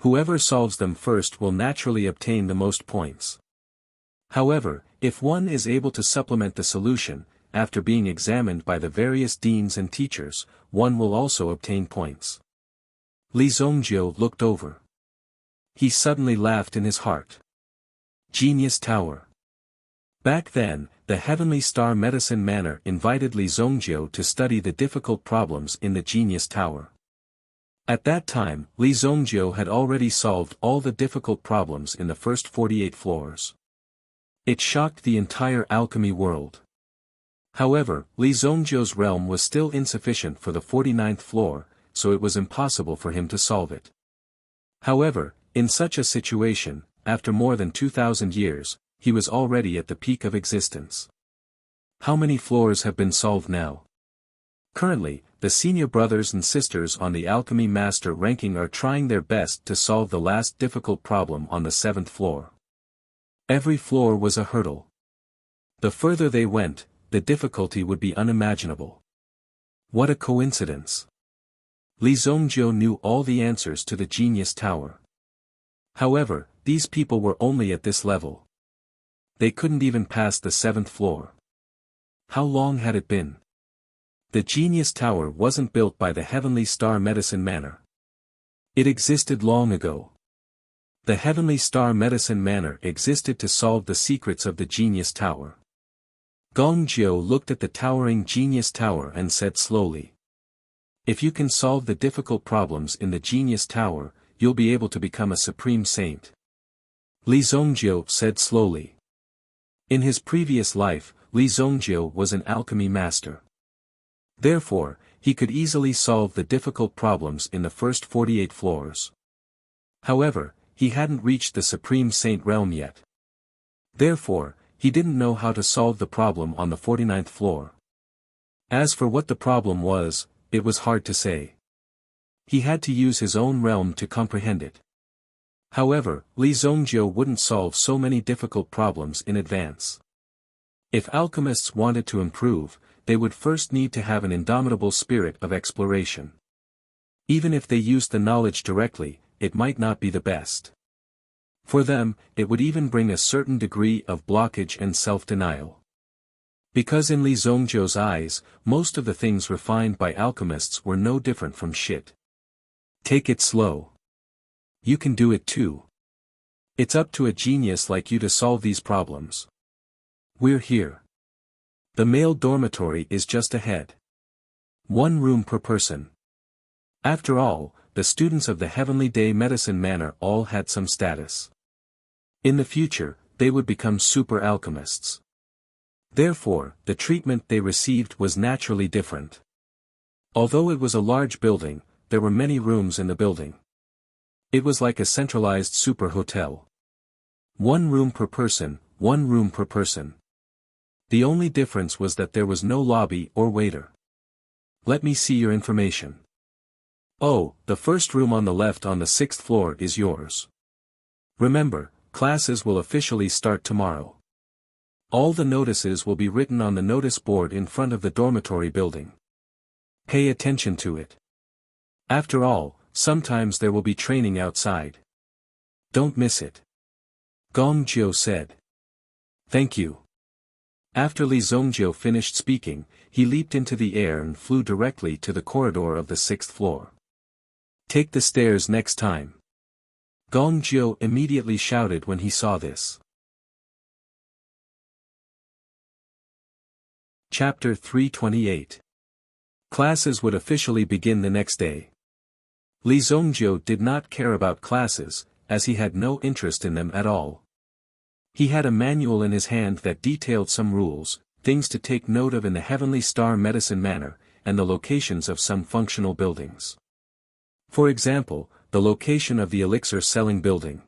Whoever solves them first will naturally obtain the most points. However, if one is able to supplement the solution, after being examined by the various deans and teachers, one will also obtain points. Li Zongjiu looked over. He suddenly laughed in his heart. Genius Tower. Back then, the Heavenly Star Medicine Manor invited Li Zongjiu to study the difficult problems in the Genius Tower. At that time, Li Zongjiu had already solved all the difficult problems in the first 48 floors. It shocked the entire alchemy world. However, Li Zongjiu's realm was still insufficient for the 49th floor, so it was impossible for him to solve it. However, in such a situation, after more than 2,000 years, he was already at the peak of existence. How many floors have been solved now? Currently, the senior brothers and sisters on the alchemy master ranking are trying their best to solve the last difficult problem on the 7th floor. Every floor was a hurdle. The further they went, the difficulty would be unimaginable. What a coincidence! Li Zongjiu knew all the answers to the Genius Tower. However, these people were only at this level. They couldn't even pass the 7th floor. How long had it been? The Genius Tower wasn't built by the Heavenly Star Medicine Manor. It existed long ago. The Heavenly Star Medicine Manor existed to solve the secrets of the Genius Tower. Gong Jiu looked at the towering Genius Tower and said slowly. If you can solve the difficult problems in the Genius Tower, you'll be able to become a supreme saint. Li Zongjiu said slowly. In his previous life, Li Zongjiu was an alchemy master. Therefore, he could easily solve the difficult problems in the first 48 floors. However, he hadn't reached the Supreme Saint realm yet. Therefore, he didn't know how to solve the problem on the 49th floor. As for what the problem was, it was hard to say. He had to use his own realm to comprehend it. However, Li Zongjiu wouldn't solve so many difficult problems in advance. If alchemists wanted to improve, they would first need to have an indomitable spirit of exploration. Even if they used the knowledge directly, it might not be the best. For them, it would even bring a certain degree of blockage and self-denial. Because in Li Zongjiu's eyes, most of the things refined by alchemists were no different from shit. Take it slow. You can do it too. It's up to a genius like you to solve these problems. We're here. The male dormitory is just ahead. 1 room per person. After all, the students of the Heavenly Day Medicine Manor all had some status. In the future, they would become super alchemists. Therefore, the treatment they received was naturally different. Although it was a large building, there were many rooms in the building. It was like a centralized super hotel. 1 room per person, 1 room per person. The only difference was that there was no lobby or waiter. Let me see your information. Oh, the first room on the left on the 6th floor is yours. Remember, classes will officially start tomorrow. All the notices will be written on the notice board in front of the dormitory building. Pay attention to it. After all, sometimes there will be training outside. Don't miss it. Gong Jiu said. Thank you. After Li Zongjiu finished speaking, he leaped into the air and flew directly to the corridor of the 6th floor. Take the stairs next time. Gong Jiu immediately shouted when he saw this. Chapter 328. Classes would officially begin the next day. Li Zongjiu did not care about classes, as he had no interest in them at all. He had a manual in his hand that detailed some rules, things to take note of in the Heavenly Star Medicine Manor, and the locations of some functional buildings. For example, the location of the elixir selling building.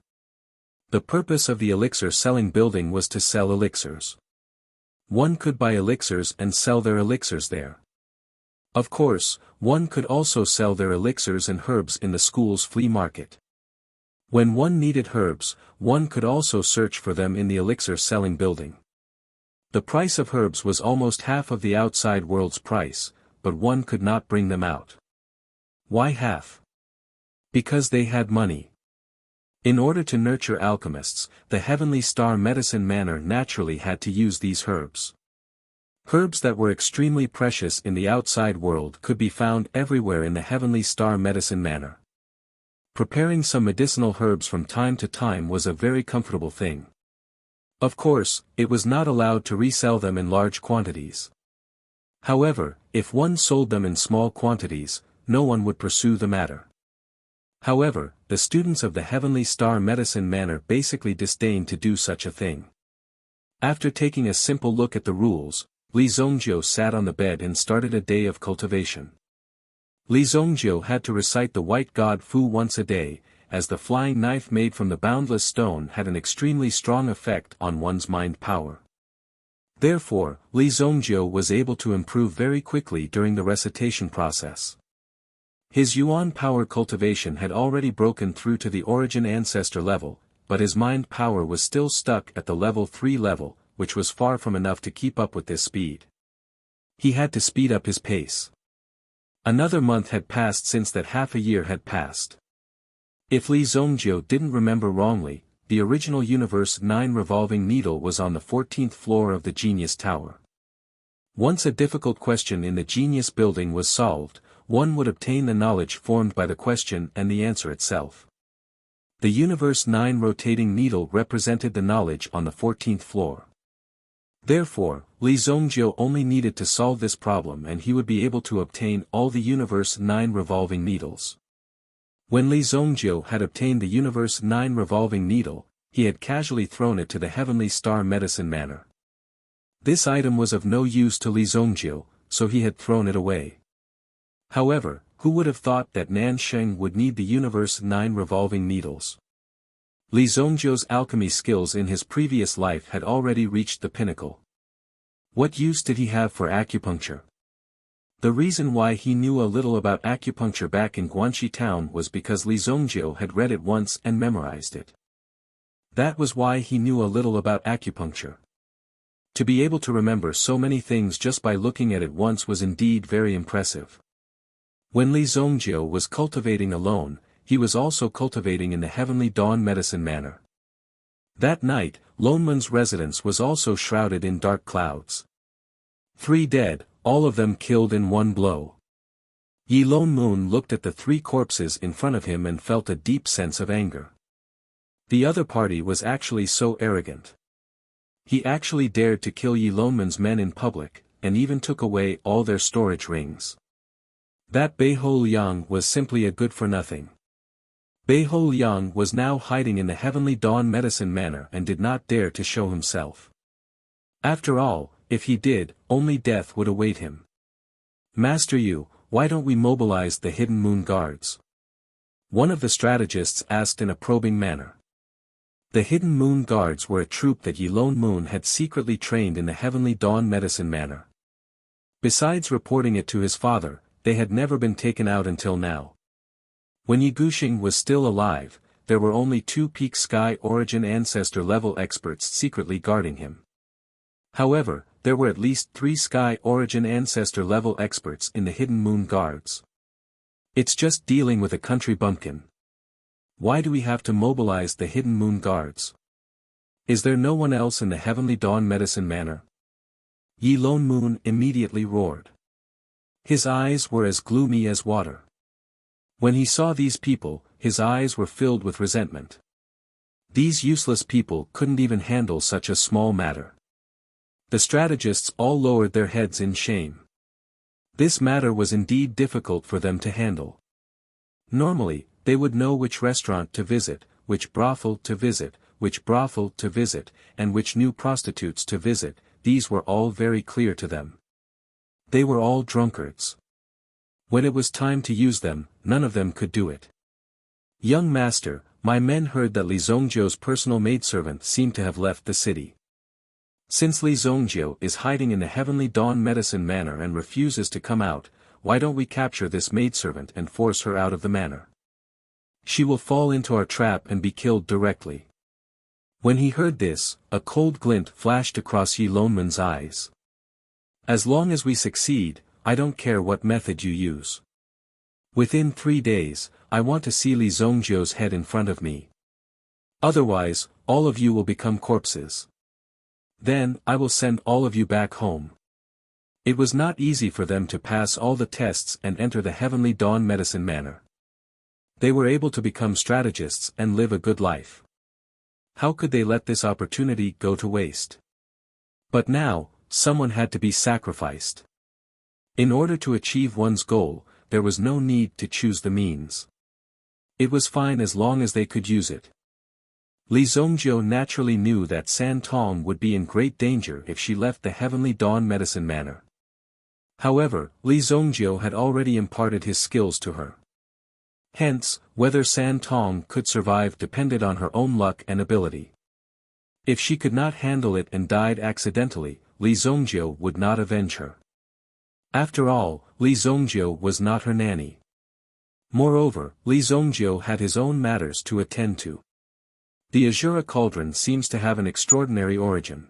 The purpose of the elixir selling building was to sell elixirs. One could buy elixirs and sell their elixirs there. Of course, one could also sell their elixirs and herbs in the school's flea market. When one needed herbs, one could also search for them in the elixir selling building. The price of herbs was almost half of the outside world's price, but one could not bring them out. Why half? Because they had money. In order to nurture alchemists, the Heavenly Star Medicine Manor naturally had to use these herbs. Herbs that were extremely precious in the outside world could be found everywhere in the Heavenly Star Medicine Manor. Preparing some medicinal herbs from time to time was a very comfortable thing. Of course, it was not allowed to resell them in large quantities. However, if one sold them in small quantities, no one would pursue the matter. However, the students of the Heavenly Star Medicine Manor basically disdained to do such a thing. After taking a simple look at the rules, Li Zhongjiu sat on the bed and started a day of cultivation. Li Zhongjiu had to recite the White God Fu once a day, as the flying knife made from the boundless stone had an extremely strong effect on one's mind power. Therefore, Li Zhongjiu was able to improve very quickly during the recitation process. His Yuan power cultivation had already broken through to the origin ancestor level, but his mind power was still stuck at the level 3 level, which was far from enough to keep up with this speed. He had to speed up his pace. Another month had passed since that half a year had passed. If Li Zhongjiu didn't remember wrongly, the original Universe 9 revolving needle was on the 14th floor of the Genius Tower. Once a difficult question in the Genius building was solved, one would obtain the knowledge formed by the question and the answer itself. The Universe 9 rotating needle represented the knowledge on the 14th floor. Therefore, Li Zhongjiu only needed to solve this problem and he would be able to obtain all the Universe 9 revolving needles. When Li Zhongjiu had obtained the Universe 9 revolving needle, he had casually thrown it to the Heavenly Star Medicine Manor. This item was of no use to Li Zhongjiu, so he had thrown it away. However, who would have thought that Nan Sheng would need the Universe 9 revolving needles? Li Zhongjiu's alchemy skills in his previous life had already reached the pinnacle. What use did he have for acupuncture? The reason why he knew a little about acupuncture back in Guanxi town was because Li Zhongjiu had read it once and memorized it. That was why he knew a little about acupuncture. To be able to remember so many things just by looking at it once was indeed very impressive. When Li Zhongjiu was cultivating alone, he was also cultivating in the Heavenly Dawn Medicine Manor. That night, Lonmun's residence was also shrouded in dark clouds. 3 dead, all of them killed in one blow. Yi Lonmun looked at the 3 corpses in front of him and felt a deep sense of anger. The other party was actually so arrogant. He actually dared to kill Yi Lonmun's men in public, and even took away all their storage rings. That Beiho Liang was simply a good-for-nothing. Beiho Liang was now hiding in the Heavenly Dawn Medicine Manor and did not dare to show himself. After all, if he did, only death would await him. Master Yu, why don't we mobilize the Hidden Moon Guards? One of the strategists asked in a probing manner. The Hidden Moon Guards were a troop that Yi Lonmun had secretly trained in the Heavenly Dawn Medicine Manor. Besides reporting it to his father, they had never been taken out until now. When Yi Guxing was still alive, there were only 2 Peak Sky Origin Ancestor level experts secretly guarding him. However, there were at least 3 Sky Origin Ancestor level experts in the Hidden Moon Guards. It's just dealing with a country bumpkin. Why do we have to mobilize the Hidden Moon Guards? Is there no one else in the Heavenly Dawn Medicine Manor? Yi Lonmun immediately roared. His eyes were as gloomy as water. When he saw these people, his eyes were filled with resentment. These useless people couldn't even handle such a small matter. The strategists all lowered their heads in shame. This matter was indeed difficult for them to handle. Normally, they would know which restaurant to visit, which brothel to visit, and which new prostitutes to visit. These were all very clear to them. They were all drunkards. When it was time to use them, none of them could do it. Young master, my men heard that Li Zhongjiu's personal maidservant seemed to have left the city. Since Li Zhongjiu is hiding in the Heavenly Dawn Medicine Manor and refuses to come out, why don't we capture this maidservant and force her out of the manor? She will fall into our trap and be killed directly. When he heard this, a cold glint flashed across Yi Lonmun's eyes. As long as we succeed, I don't care what method you use. Within 3 days, I want to see Li Zhongjiu's head in front of me. Otherwise, all of you will become corpses. Then, I will send all of you back home. It was not easy for them to pass all the tests and enter the Heavenly Dawn Medicine Manor. They were able to become strategists and live a good life. How could they let this opportunity go to waste? But now, someone had to be sacrificed. In order to achieve one's goal, there was no need to choose the means. It was fine as long as they could use it. Li Zongjiu naturally knew that San Tong would be in great danger if she left the Heavenly Dawn Medicine Manor. However, Li Zongjiu had already imparted his skills to her. Hence, whether San Tong could survive depended on her own luck and ability. If she could not handle it and died accidentally, Li Zongjiu would not avenge her. After all, Li Zongjiu was not her nanny. Moreover, Li Zongjiu had his own matters to attend to. The Azura Cauldron seems to have an extraordinary origin.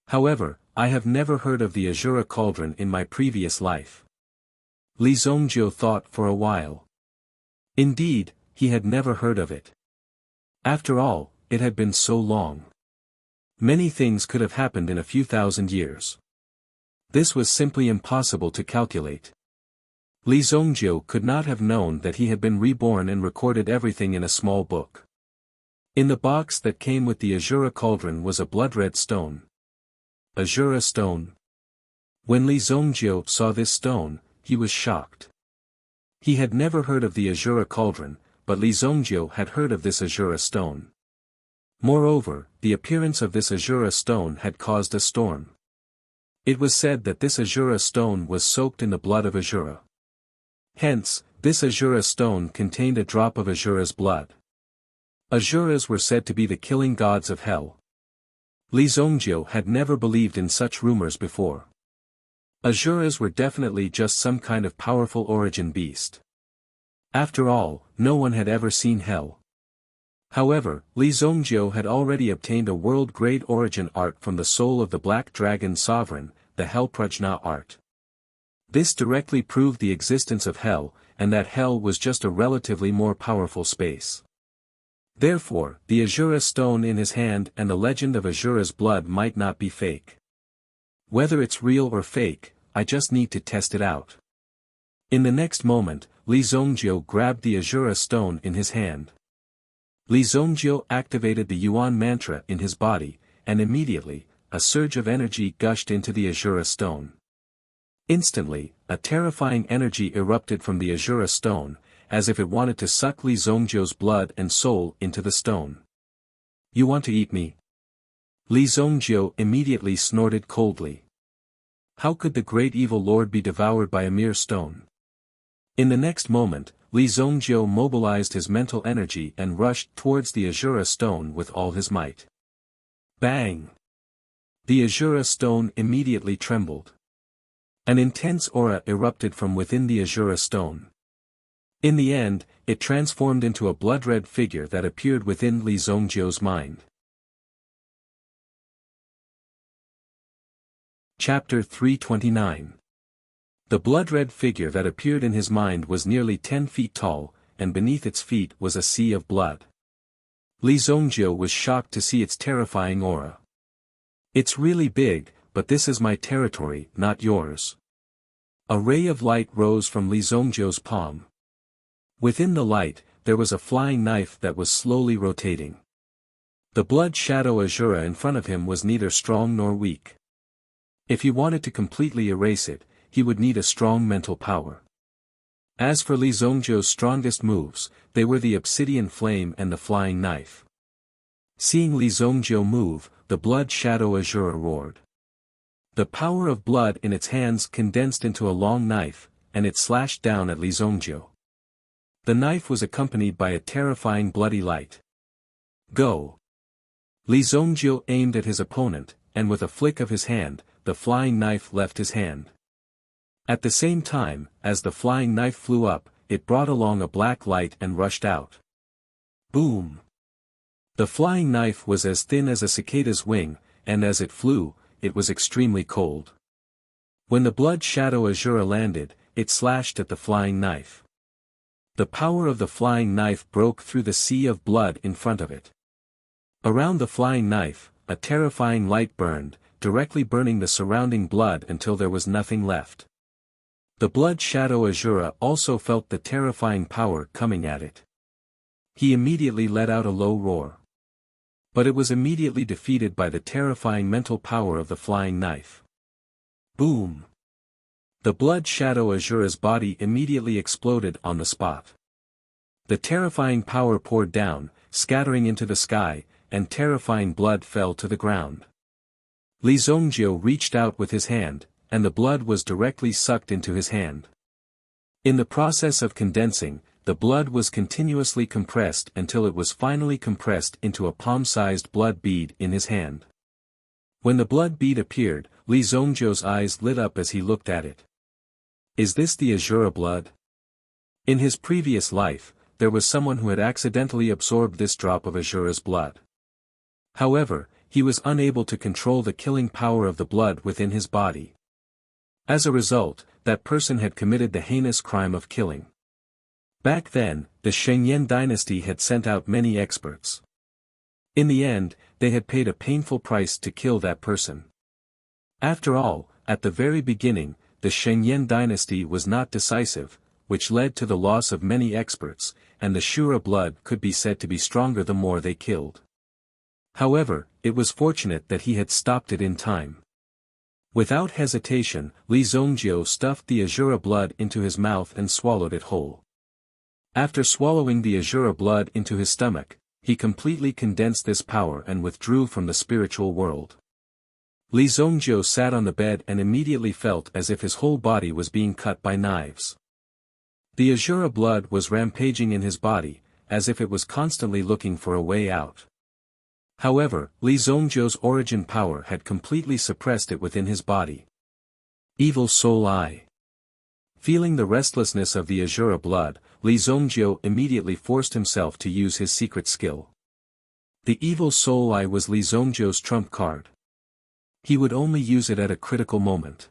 However, I have never heard of the Azura Cauldron in my previous life. Li Zongjiu thought for a while. Indeed, he had never heard of it. After all, it had been so long. Many things could have happened in a few thousand years. This was simply impossible to calculate. Li Zongjiu could not have known that he had been reborn and recorded everything in a small book. In the box that came with the Azura Cauldron was a blood-red stone. Azura stone. When Li Zongjiu saw this stone, he was shocked. He had never heard of the Azura Cauldron, but Li Zongjiu had heard of this Azura stone. Moreover, the appearance of this Azura stone had caused a storm. It was said that this Azura stone was soaked in the blood of Azura. Hence, this Azura stone contained a drop of Azura's blood. Azuras were said to be the killing gods of hell. Li Zongjiu had never believed in such rumors before. Azuras were definitely just some kind of powerful origin beast. After all, no one had ever seen hell. However, Li Zongjiu had already obtained a world-grade origin art from the soul of the Black Dragon Sovereign, the Hell Prajna art. This directly proved the existence of hell, and that hell was just a relatively more powerful space. Therefore, the Azura stone in his hand and the legend of Azura's blood might not be fake. Whether it's real or fake, I just need to test it out. In the next moment, Li Zongjiu grabbed the Azura stone in his hand. Li Zongjiu activated the Yuan mantra in his body, and immediately, a surge of energy gushed into the Azura stone. Instantly, a terrifying energy erupted from the Azura stone, as if it wanted to suck Li Zongjiu's blood and soul into the stone. "You want to eat me?" Li Zongjiu immediately snorted coldly. How could the great evil lord be devoured by a mere stone? In the next moment, Li Zongjiu mobilized his mental energy and rushed towards the Azura stone with all his might. Bang! The Azura stone immediately trembled. An intense aura erupted from within the Azura stone. In the end, it transformed into a blood-red figure that appeared within Li Zongjiu's mind. Chapter 329. The blood-red figure that appeared in his mind was nearly 10 feet tall, and beneath its feet was a sea of blood. Li Zongjiu was shocked to see its terrifying aura. "It's really big, but this is my territory, not yours." A ray of light rose from Li Zongjiu's palm. Within the light, there was a flying knife that was slowly rotating. The blood shadow Azura in front of him was neither strong nor weak. If he wanted to completely erase it, he would need a strong mental power. As for Li Zongjiu's strongest moves, they were the obsidian flame and the flying knife. Seeing Li Zongjiu move, the blood shadow Azura roared. The power of blood in its hands condensed into a long knife, and it slashed down at Li Zongjiu. The knife was accompanied by a terrifying bloody light. "Go!" Li Zongjiu aimed at his opponent, and with a flick of his hand, the flying knife left his hand. At the same time, as the flying knife flew up, it brought along a black light and rushed out. Boom! The flying knife was as thin as a cicada's wing, and as it flew, it was extremely cold. When the blood shadow Azura landed, it slashed at the flying knife. The power of the flying knife broke through the sea of blood in front of it. Around the flying knife, a terrifying light burned, directly burning the surrounding blood until there was nothing left. The blood shadow Azura also felt the terrifying power coming at it. He immediately let out a low roar. But it was immediately defeated by the terrifying mental power of the flying knife. Boom! The blood shadow Azura's body immediately exploded on the spot. The terrifying power poured down, scattering into the sky, and terrifying blood fell to the ground. Li Zongjiu reached out with his hand, and the blood was directly sucked into his hand. In the process of condensing, the blood was continuously compressed until it was finally compressed into a palm-sized blood bead in his hand. When the blood bead appeared, Li Zongjiu's eyes lit up as he looked at it. Is this the Azura blood? In his previous life, there was someone who had accidentally absorbed this drop of Azura's blood. However, he was unable to control the killing power of the blood within his body. As a result, that person had committed the heinous crime of killing. Back then, the Shengyan dynasty had sent out many experts. In the end, they had paid a painful price to kill that person. After all, at the very beginning, the Shengyan dynasty was not decisive, which led to the loss of many experts, and the Shura blood could be said to be stronger the more they killed. However, it was fortunate that he had stopped it in time. Without hesitation, Li Zongjiu stuffed the Azura blood into his mouth and swallowed it whole. After swallowing the Azura blood into his stomach, he completely condensed this power and withdrew from the spiritual world. Li Zongjiu sat on the bed and immediately felt as if his whole body was being cut by knives. The Azura blood was rampaging in his body, as if it was constantly looking for a way out. However, Li Zongjiu's origin power had completely suppressed it within his body. Evil Soul Eye. Feeling the restlessness of the Azura blood, Li Zongjiu immediately forced himself to use his secret skill. The Evil Soul Eye was Li Zongjiu's trump card. He would only use it at a critical moment.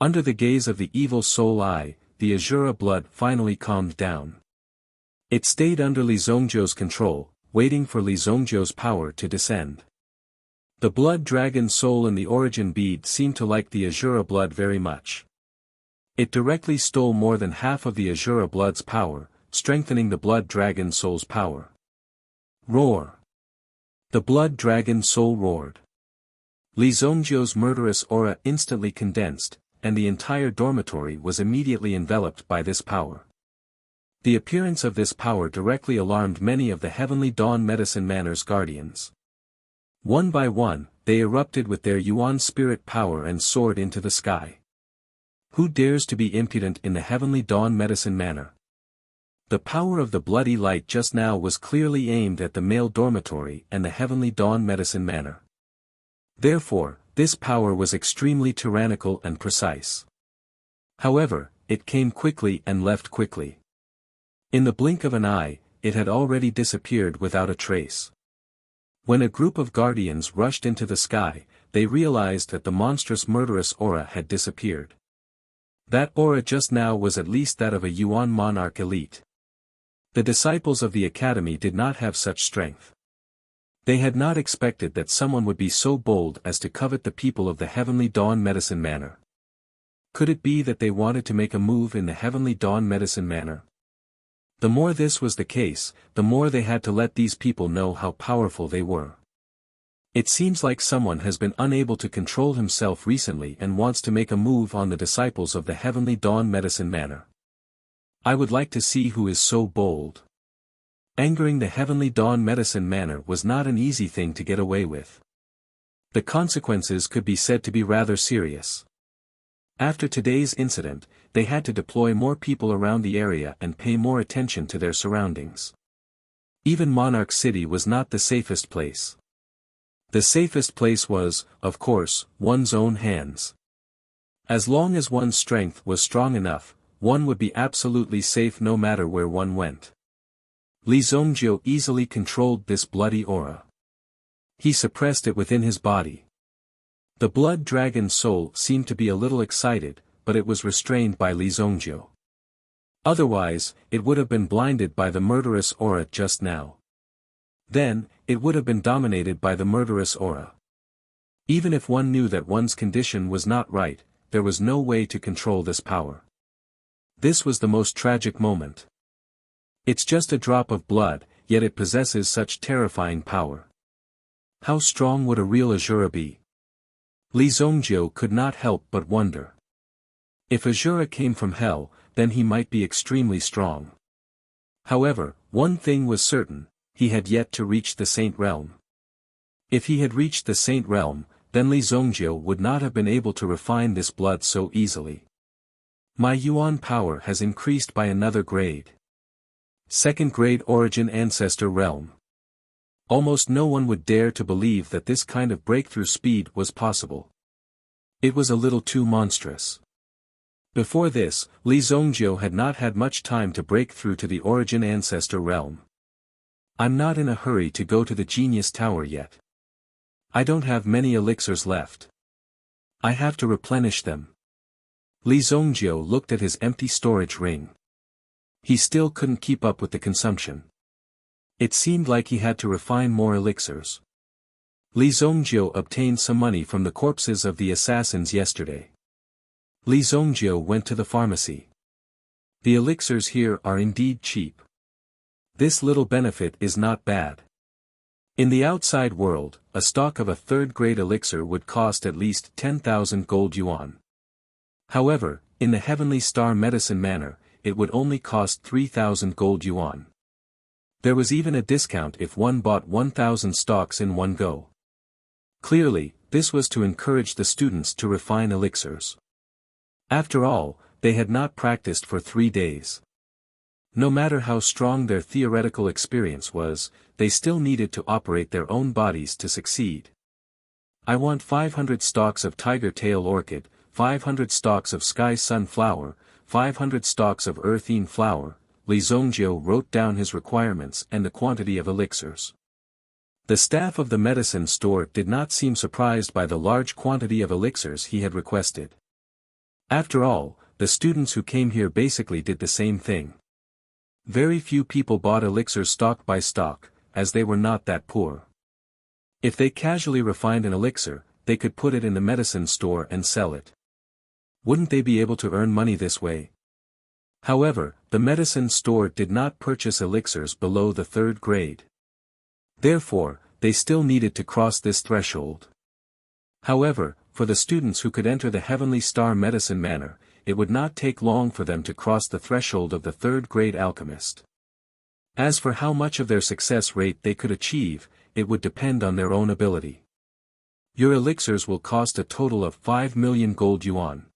Under the gaze of the Evil Soul Eye, the Azura blood finally calmed down. It stayed under Li Zongjiu's control, waiting for Li Zongjiu's power to descend. The blood dragon soul in the origin bead seemed to like the Azura blood very much. It directly stole more than half of the Azura blood's power, strengthening the blood dragon soul's power. Roar! The blood dragon soul roared. Li Zongjiu's murderous aura instantly condensed, and the entire dormitory was immediately enveloped by this power. The appearance of this power directly alarmed many of the Heavenly Dawn Medicine Manor's guardians. One by one, they erupted with their Yuan spirit power and soared into the sky. Who dares to be impudent in the Heavenly Dawn Medicine Manor? The power of the bloody light just now was clearly aimed at the male dormitory and the Heavenly Dawn Medicine Manor. Therefore, this power was extremely tyrannical and precise. However, it came quickly and left quickly. In the blink of an eye, it had already disappeared without a trace. When a group of guardians rushed into the sky, they realized that the monstrous murderous aura had disappeared. That aura just now was at least that of a Yuan monarch elite. The disciples of the academy did not have such strength. They had not expected that someone would be so bold as to covet the people of the Heavenly Dawn Medicine Manor. Could it be that they wanted to make a move in the Heavenly Dawn Medicine Manor? The more this was the case, the more they had to let these people know how powerful they were. It seems like someone has been unable to control himself recently and wants to make a move on the disciples of the Heavenly Dawn Medicine Manor. I would like to see who is so bold. Angering the Heavenly Dawn Medicine Manor was not an easy thing to get away with. The consequences could be said to be rather serious. After today's incident, they had to deploy more people around the area and pay more attention to their surroundings. Even Monarch City was not the safest place. The safest place was, of course, one's own hands. As long as one's strength was strong enough, one would be absolutely safe no matter where one went. Li Zongjiu easily controlled this bloody aura. He suppressed it within his body. The blood dragon soul seemed to be a little excited, but it was restrained by Li Zongjiu. Otherwise, it would have been blinded by the murderous aura just now. Then, it would have been dominated by the murderous aura. Even if one knew that one's condition was not right, there was no way to control this power. This was the most tragic moment. It's just a drop of blood, yet it possesses such terrifying power. How strong would a real Azura be? Li Zongjiu could not help but wonder. If Azura came from hell, then he might be extremely strong. However, one thing was certain, he had yet to reach the Saint Realm. If he had reached the Saint Realm, then Li Zongjiu would not have been able to refine this blood so easily. My Yuan power has increased by another grade. Second grade Origin Ancestor Realm. Almost no one would dare to believe that this kind of breakthrough speed was possible. It was a little too monstrous. Before this, Li Zongjiu had not had much time to break through to the Origin Ancestor Realm. I'm not in a hurry to go to the Genius Tower yet. I don't have many elixirs left. I have to replenish them. Li Zongjiu looked at his empty storage ring. He still couldn't keep up with the consumption. It seemed like he had to refine more elixirs. Li Zongjiu obtained some money from the corpses of the assassins yesterday. Li Zongjiu went to the pharmacy. The elixirs here are indeed cheap. This little benefit is not bad. In the outside world, a stock of a third-grade elixir would cost at least 10,000 gold yuan. However, in the Heavenly Star Medicine Manor, it would only cost 3,000 gold yuan. There was even a discount if one bought 1,000 stocks in one go. Clearly, this was to encourage the students to refine elixirs. After all, they had not practiced for 3 days. No matter how strong their theoretical experience was, they still needed to operate their own bodies to succeed. I want 500 stalks of tiger tail orchid, 500 stalks of sky sunflower, 500 stalks of earthine flower. Li Zongjiu wrote down his requirements and the quantity of elixirs. The staff of the medicine store did not seem surprised by the large quantity of elixirs he had requested. After all, the students who came here basically did the same thing. Very few people bought elixirs stock by stock, as they were not that poor. If they casually refined an elixir, they could put it in the medicine store and sell it. Wouldn't they be able to earn money this way? However, the medicine store did not purchase elixirs below the third grade. Therefore, they still needed to cross this threshold. However, for the students who could enter the Heavenly Star Medicine Manor, it would not take long for them to cross the threshold of the third-grade alchemist. As for how much of their success rate they could achieve, it would depend on their own ability. Your elixirs will cost a total of 5 million gold yuan.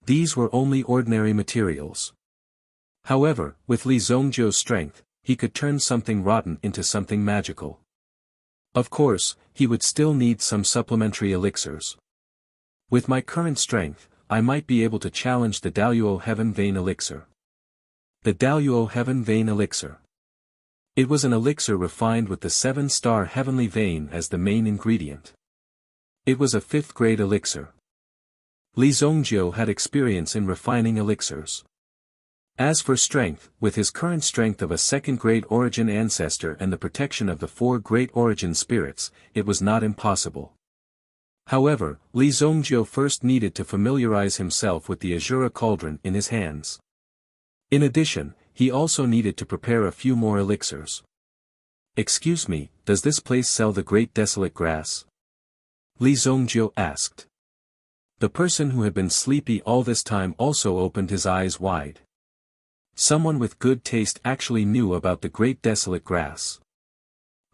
These were only ordinary materials. However, with Li Zongjiu's strength, he could turn something rotten into something magical. Of course, he would still need some supplementary elixirs. With my current strength, I might be able to challenge the Daluo Heaven Vein Elixir. The Daluo Heaven Vein Elixir. It was an elixir refined with the 7-star heavenly vein as the main ingredient. It was a 5th-grade elixir. Li Zongjiu had experience in refining elixirs. As for strength, with his current strength of a 2nd-grade origin ancestor and the protection of the 4 great origin spirits, it was not impossible. However, Li Zongjiu first needed to familiarize himself with the Azura cauldron in his hands. In addition, he also needed to prepare a few more elixirs. Excuse me, does this place sell the Great Desolate Grass? Li Zongjiu asked. The person who had been sleepy all this time also opened his eyes wide. Someone with good taste actually knew about the Great Desolate Grass.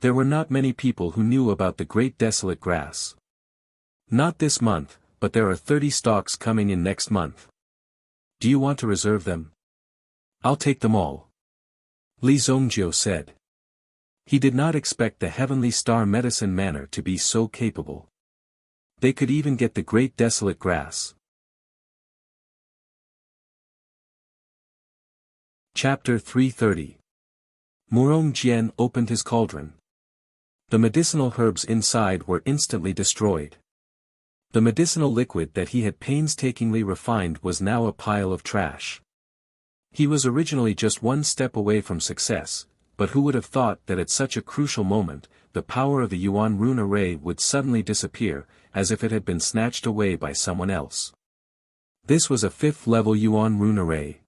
There were not many people who knew about the Great Desolate Grass. Not this month, but there are 30 stalks coming in next month. Do you want to reserve them? I'll take them all. Li Zongjiu said. He did not expect the Heavenly Star Medicine Manor to be so capable. They could even get the Great Desolate Grass. Chapter 330. Murong Jian opened his cauldron. The medicinal herbs inside were instantly destroyed. The medicinal liquid that he had painstakingly refined was now a pile of trash. He was originally just one step away from success, but who would have thought that at such a crucial moment, the power of the Yuan rune array would suddenly disappear, as if it had been snatched away by someone else. This was a 5th-level Yuan rune array.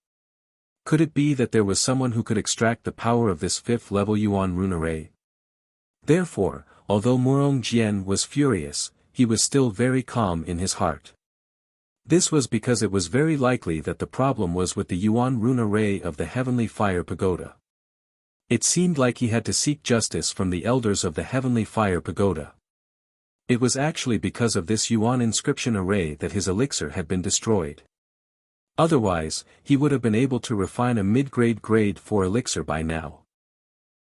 Could it be that there was someone who could extract the power of this 5th-level Yuan rune array? Therefore, although Murong Jian was furious, he was still very calm in his heart. This was because it was very likely that the problem was with the Yuan rune array of the Heavenly Fire Pagoda. It seemed like he had to seek justice from the elders of the Heavenly Fire Pagoda. It was actually because of this Yuan inscription array that his elixir had been destroyed. Otherwise, he would have been able to refine a mid-grade grade 4 elixir by now.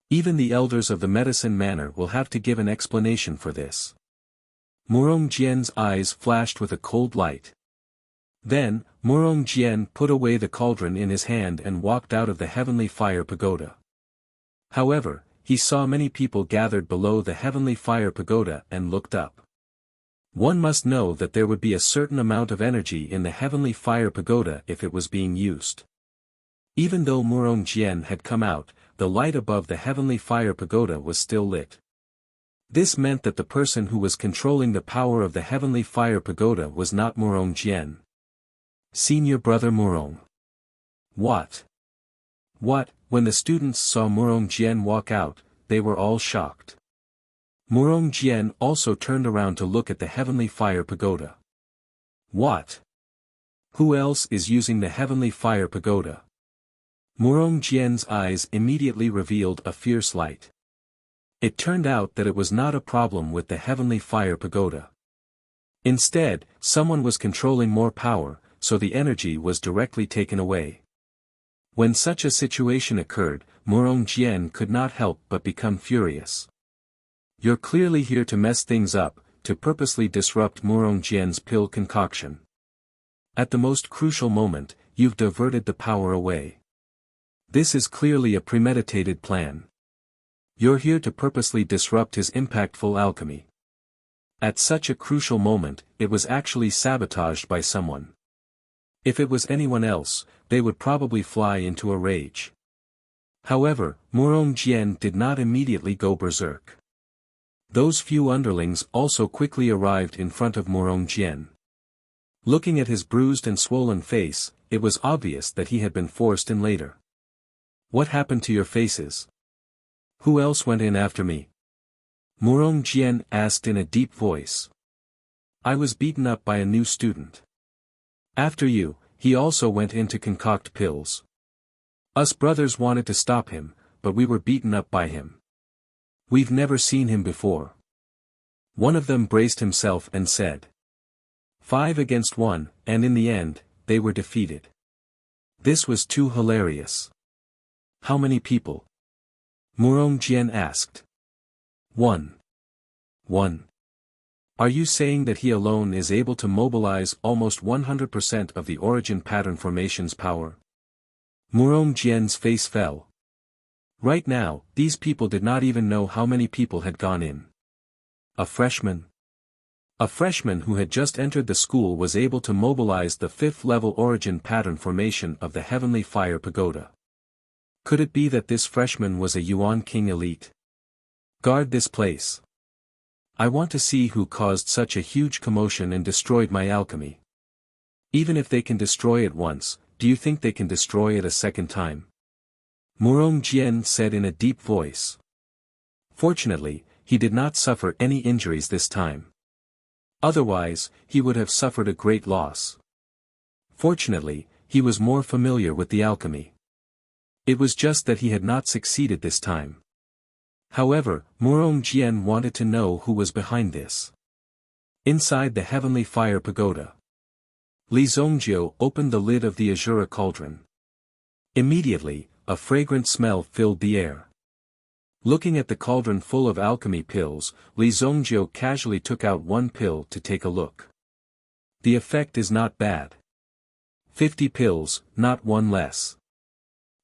Even the elders of the Medicine Manor will have to give an explanation for this. Murong Jian's eyes flashed with a cold light. Then, Murong Jian put away the cauldron in his hand and walked out of the Heavenly Fire Pagoda. However, he saw many people gathered below the Heavenly Fire Pagoda and looked up. One must know that there would be a certain amount of energy in the Heavenly Fire Pagoda if it was being used. Even though Murong Jian had come out, the light above the Heavenly Fire Pagoda was still lit. This meant that the person who was controlling the power of the Heavenly Fire Pagoda was not Murong Jian. Senior brother Murong. What? When the students saw Murong Jian walk out, they were all shocked. Murong Jian also turned around to look at the Heavenly Fire Pagoda. What? Who else is using the Heavenly Fire Pagoda? Murong Jian's eyes immediately revealed a fierce light. It turned out that it was not a problem with the Heavenly Fire Pagoda. Instead, someone was controlling more power, so the energy was directly taken away. When such a situation occurred, Murong Jian could not help but become furious. You're clearly here to mess things up, to purposely disrupt Murong Jian's pill concoction. At the most crucial moment, you've diverted the power away. This is clearly a premeditated plan. You're here to purposely disrupt his impactful alchemy. At such a crucial moment, it was actually sabotaged by someone. If it was anyone else, they would probably fly into a rage. However, Murong Jian did not immediately go berserk. Those few underlings also quickly arrived in front of Murong Jian. Looking at his bruised and swollen face, it was obvious that he had been forced in later. What happened to your faces? Who else went in after me? Murong Jian asked in a deep voice. I was beaten up by a new student. After you, he also went in to concoct pills. Us brothers wanted to stop him, but we were beaten up by him. We've never seen him before. One of them braced himself and said. 5 against 1, and in the end, they were defeated. This was too hilarious. How many people? Murong Jian asked. 1. Are you saying that he alone is able to mobilize almost 100% of the origin pattern formation's power? Murong Jian's face fell. Right now, these people did not even know how many people had gone in. A freshman? A freshman who had just entered the school was able to mobilize the 5th-level origin pattern formation of the Heavenly Fire Pagoda. Could it be that this freshman was a Yuan King elite? Guard this place. I want to see who caused such a huge commotion and destroyed my alchemy. Even if they can destroy it once, do you think they can destroy it a second time? Murong Jian said in a deep voice. Fortunately, he did not suffer any injuries this time. Otherwise, he would have suffered a great loss. Fortunately, he was more familiar with the alchemy. It was just that he had not succeeded this time. However, Murong Jian wanted to know who was behind this. Inside the Heavenly Fire Pagoda, Li Zongjiu opened the lid of the Azura cauldron. Immediately, a fragrant smell filled the air. Looking at the cauldron full of alchemy pills, Li Zongjiu casually took out one pill to take a look. The effect is not bad. 50 pills, not one less.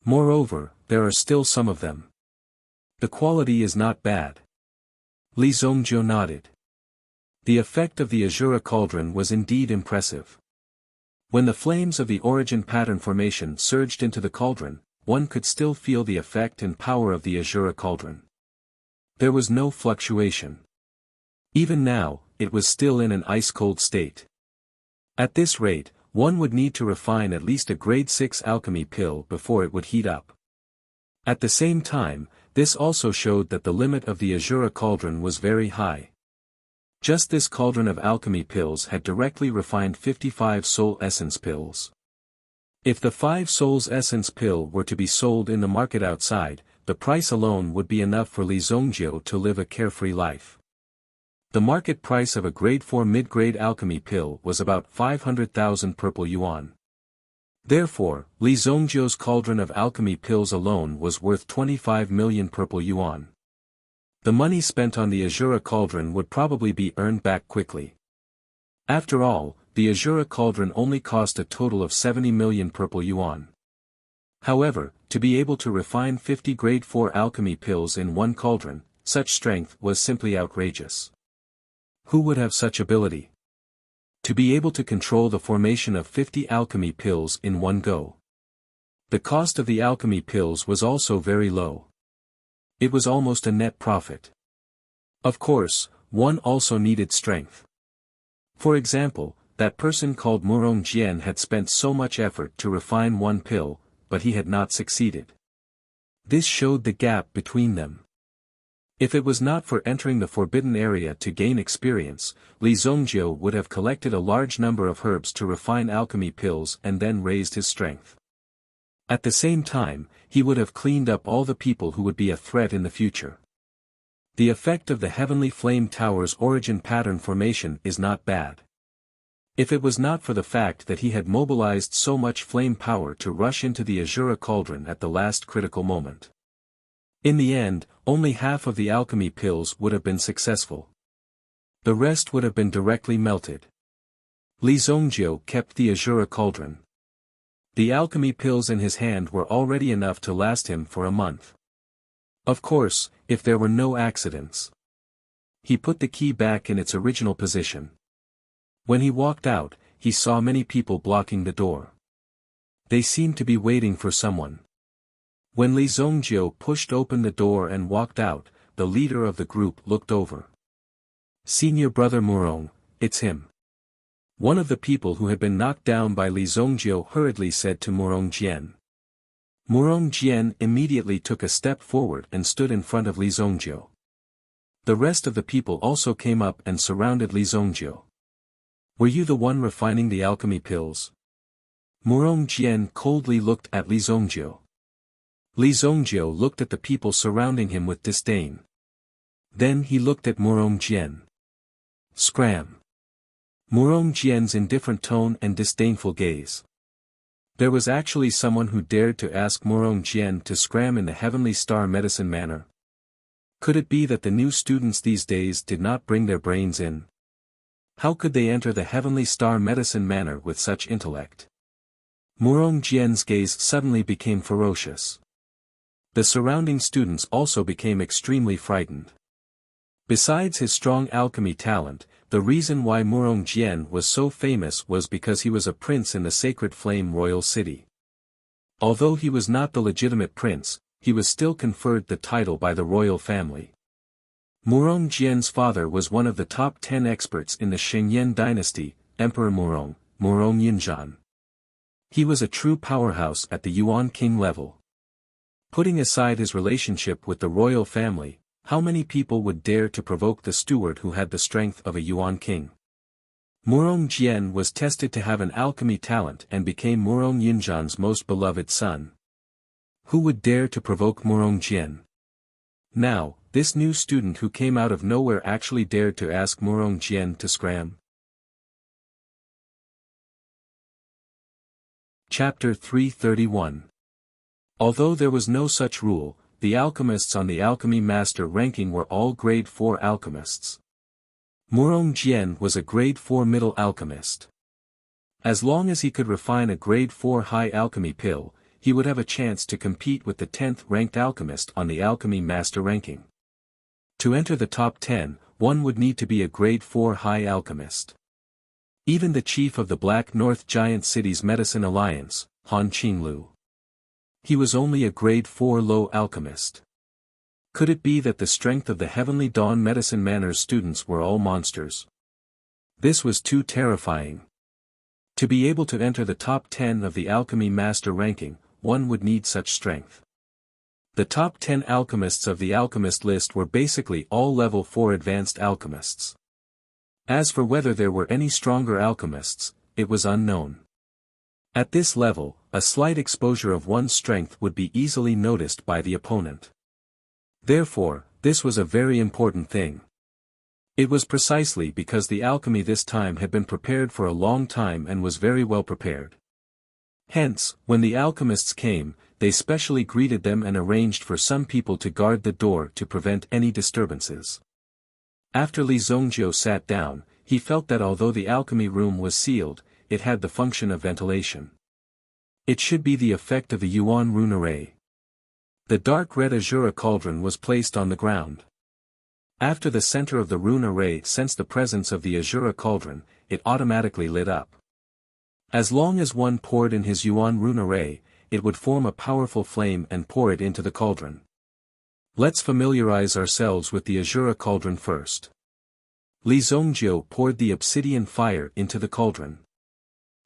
Moreover, there are still some of them. The quality is not bad. Li Zongjiu nodded. The effect of the Azura cauldron was indeed impressive. When the flames of the origin pattern formation surged into the cauldron, one could still feel the effect and power of the Azura cauldron. There was no fluctuation. Even now, it was still in an ice-cold state. At this rate, one would need to refine at least a grade 6 alchemy pill before it would heat up. At the same time, this also showed that the limit of the Azura cauldron was very high. Just this cauldron of alchemy pills had directly refined 55 soul essence pills. If the 5 souls essence pill were to be sold in the market outside, the price alone would be enough for Li Zongjio to live a carefree life. The market price of a grade 4 mid-grade alchemy pill was about 500,000 purple yuan. Therefore, Li Zongjio's cauldron of alchemy pills alone was worth 25 million purple yuan. The money spent on the Azura cauldron would probably be earned back quickly. After all, the Azura cauldron only cost a total of 70 million purple yuan. However, to be able to refine 50 grade 4 alchemy pills in one cauldron, such strength was simply outrageous. Who would have such ability? To be able to control the formation of 50 alchemy pills in one go. The cost of the alchemy pills was also very low. It was almost a net profit. Of course, one also needed strength. For example, that person called Murong Jian had spent so much effort to refine one pill, but he had not succeeded. This showed the gap between them. If it was not for entering the forbidden area to gain experience, Li Zongjio would have collected a large number of herbs to refine alchemy pills and then raised his strength. At the same time, he would have cleaned up all the people who would be a threat in the future. The effect of the Heavenly Flame Tower's origin pattern formation is not bad. If it was not for the fact that he had mobilized so much flame power to rush into the Azura cauldron at the last critical moment. In the end, only half of the alchemy pills would have been successful. The rest would have been directly melted. Li Zongjio kept the Azura cauldron. The alchemy pills in his hand were already enough to last him for a month. Of course, if there were no accidents. He put the key back in its original position. When he walked out, he saw many people blocking the door. They seemed to be waiting for someone. When Li Zongjio pushed open the door and walked out, the leader of the group looked over. "Senior brother Murong, it's him." One of the people who had been knocked down by Li Zongjio hurriedly said to Murong Jian. Murong Jian immediately took a step forward and stood in front of Li Zongjio. The rest of the people also came up and surrounded Li Zongjio. "Were you the one refining the alchemy pills?" Murong Jian coldly looked at Li Zongjio. Li Zongjio looked at the people surrounding him with disdain. Then he looked at Murong Jian. Scram. Murong Jian's indifferent tone and disdainful gaze. There was actually someone who dared to ask Murong Jian to scram in the Heavenly Star Medicine manner. Could it be that the new students these days did not bring their brains in? How could they enter the Heavenly Star Medicine manner with such intellect? Murong Jian's gaze suddenly became ferocious. The surrounding students also became extremely frightened. Besides his strong alchemy talent, the reason why Murong Jian was so famous was because he was a prince in the Sacred Flame Royal City. Although he was not the legitimate prince, he was still conferred the title by the royal family. Murong Jian's father was one of the top 10 experts in the Shengyan dynasty, Emperor Murong Yinzhan. He was a true powerhouse at the Yuan King level. Putting aside his relationship with the royal family, how many people would dare to provoke the steward who had the strength of a Yuan King? Murong Jian was tested to have an alchemy talent and became Murong Yinzhan's most beloved son. Who would dare to provoke Murong Jian? Now, this new student who came out of nowhere actually dared to ask Murong Jian to scram. Chapter 331. Although there was no such rule, the alchemists on the alchemy master ranking were all grade 4 alchemists. Murong Jian was a grade 4 middle alchemist. As long as he could refine a grade 4 high alchemy pill, he would have a chance to compete with the 10th ranked alchemist on the alchemy master ranking. To enter the top 10, one would need to be a grade 4 high alchemist. Even the chief of the Black North Giant City's Medicine Alliance, Han Qinglu, He was only a grade 4 low alchemist. Could it be that the strength of the Heavenly Dawn Medicine Manor's students were all monsters? This was too terrifying. To be able to enter the top 10 of the alchemy master ranking, one would need such strength. The top 10 alchemists of the alchemist list were basically all level 4 advanced alchemists. As for whether there were any stronger alchemists, it was unknown. At this level, a slight exposure of one's strength would be easily noticed by the opponent. Therefore, this was a very important thing. It was precisely because the alchemy this time had been prepared for a long time and was very well prepared. Hence, when the alchemists came, they specially greeted them and arranged for some people to guard the door to prevent any disturbances. After Li Zongjiu sat down, he felt that although the alchemy room was sealed, it had the function of ventilation. It should be the effect of the Yuan rune array. The dark red azure cauldron was placed on the ground. After the center of the rune array sensed the presence of the azure cauldron, it automatically lit up. As long as one poured in his Yuan rune array, it would form a powerful flame and pour it into the cauldron. Let's familiarize ourselves with the azure cauldron first. Li Zongjiu poured the obsidian fire into the cauldron.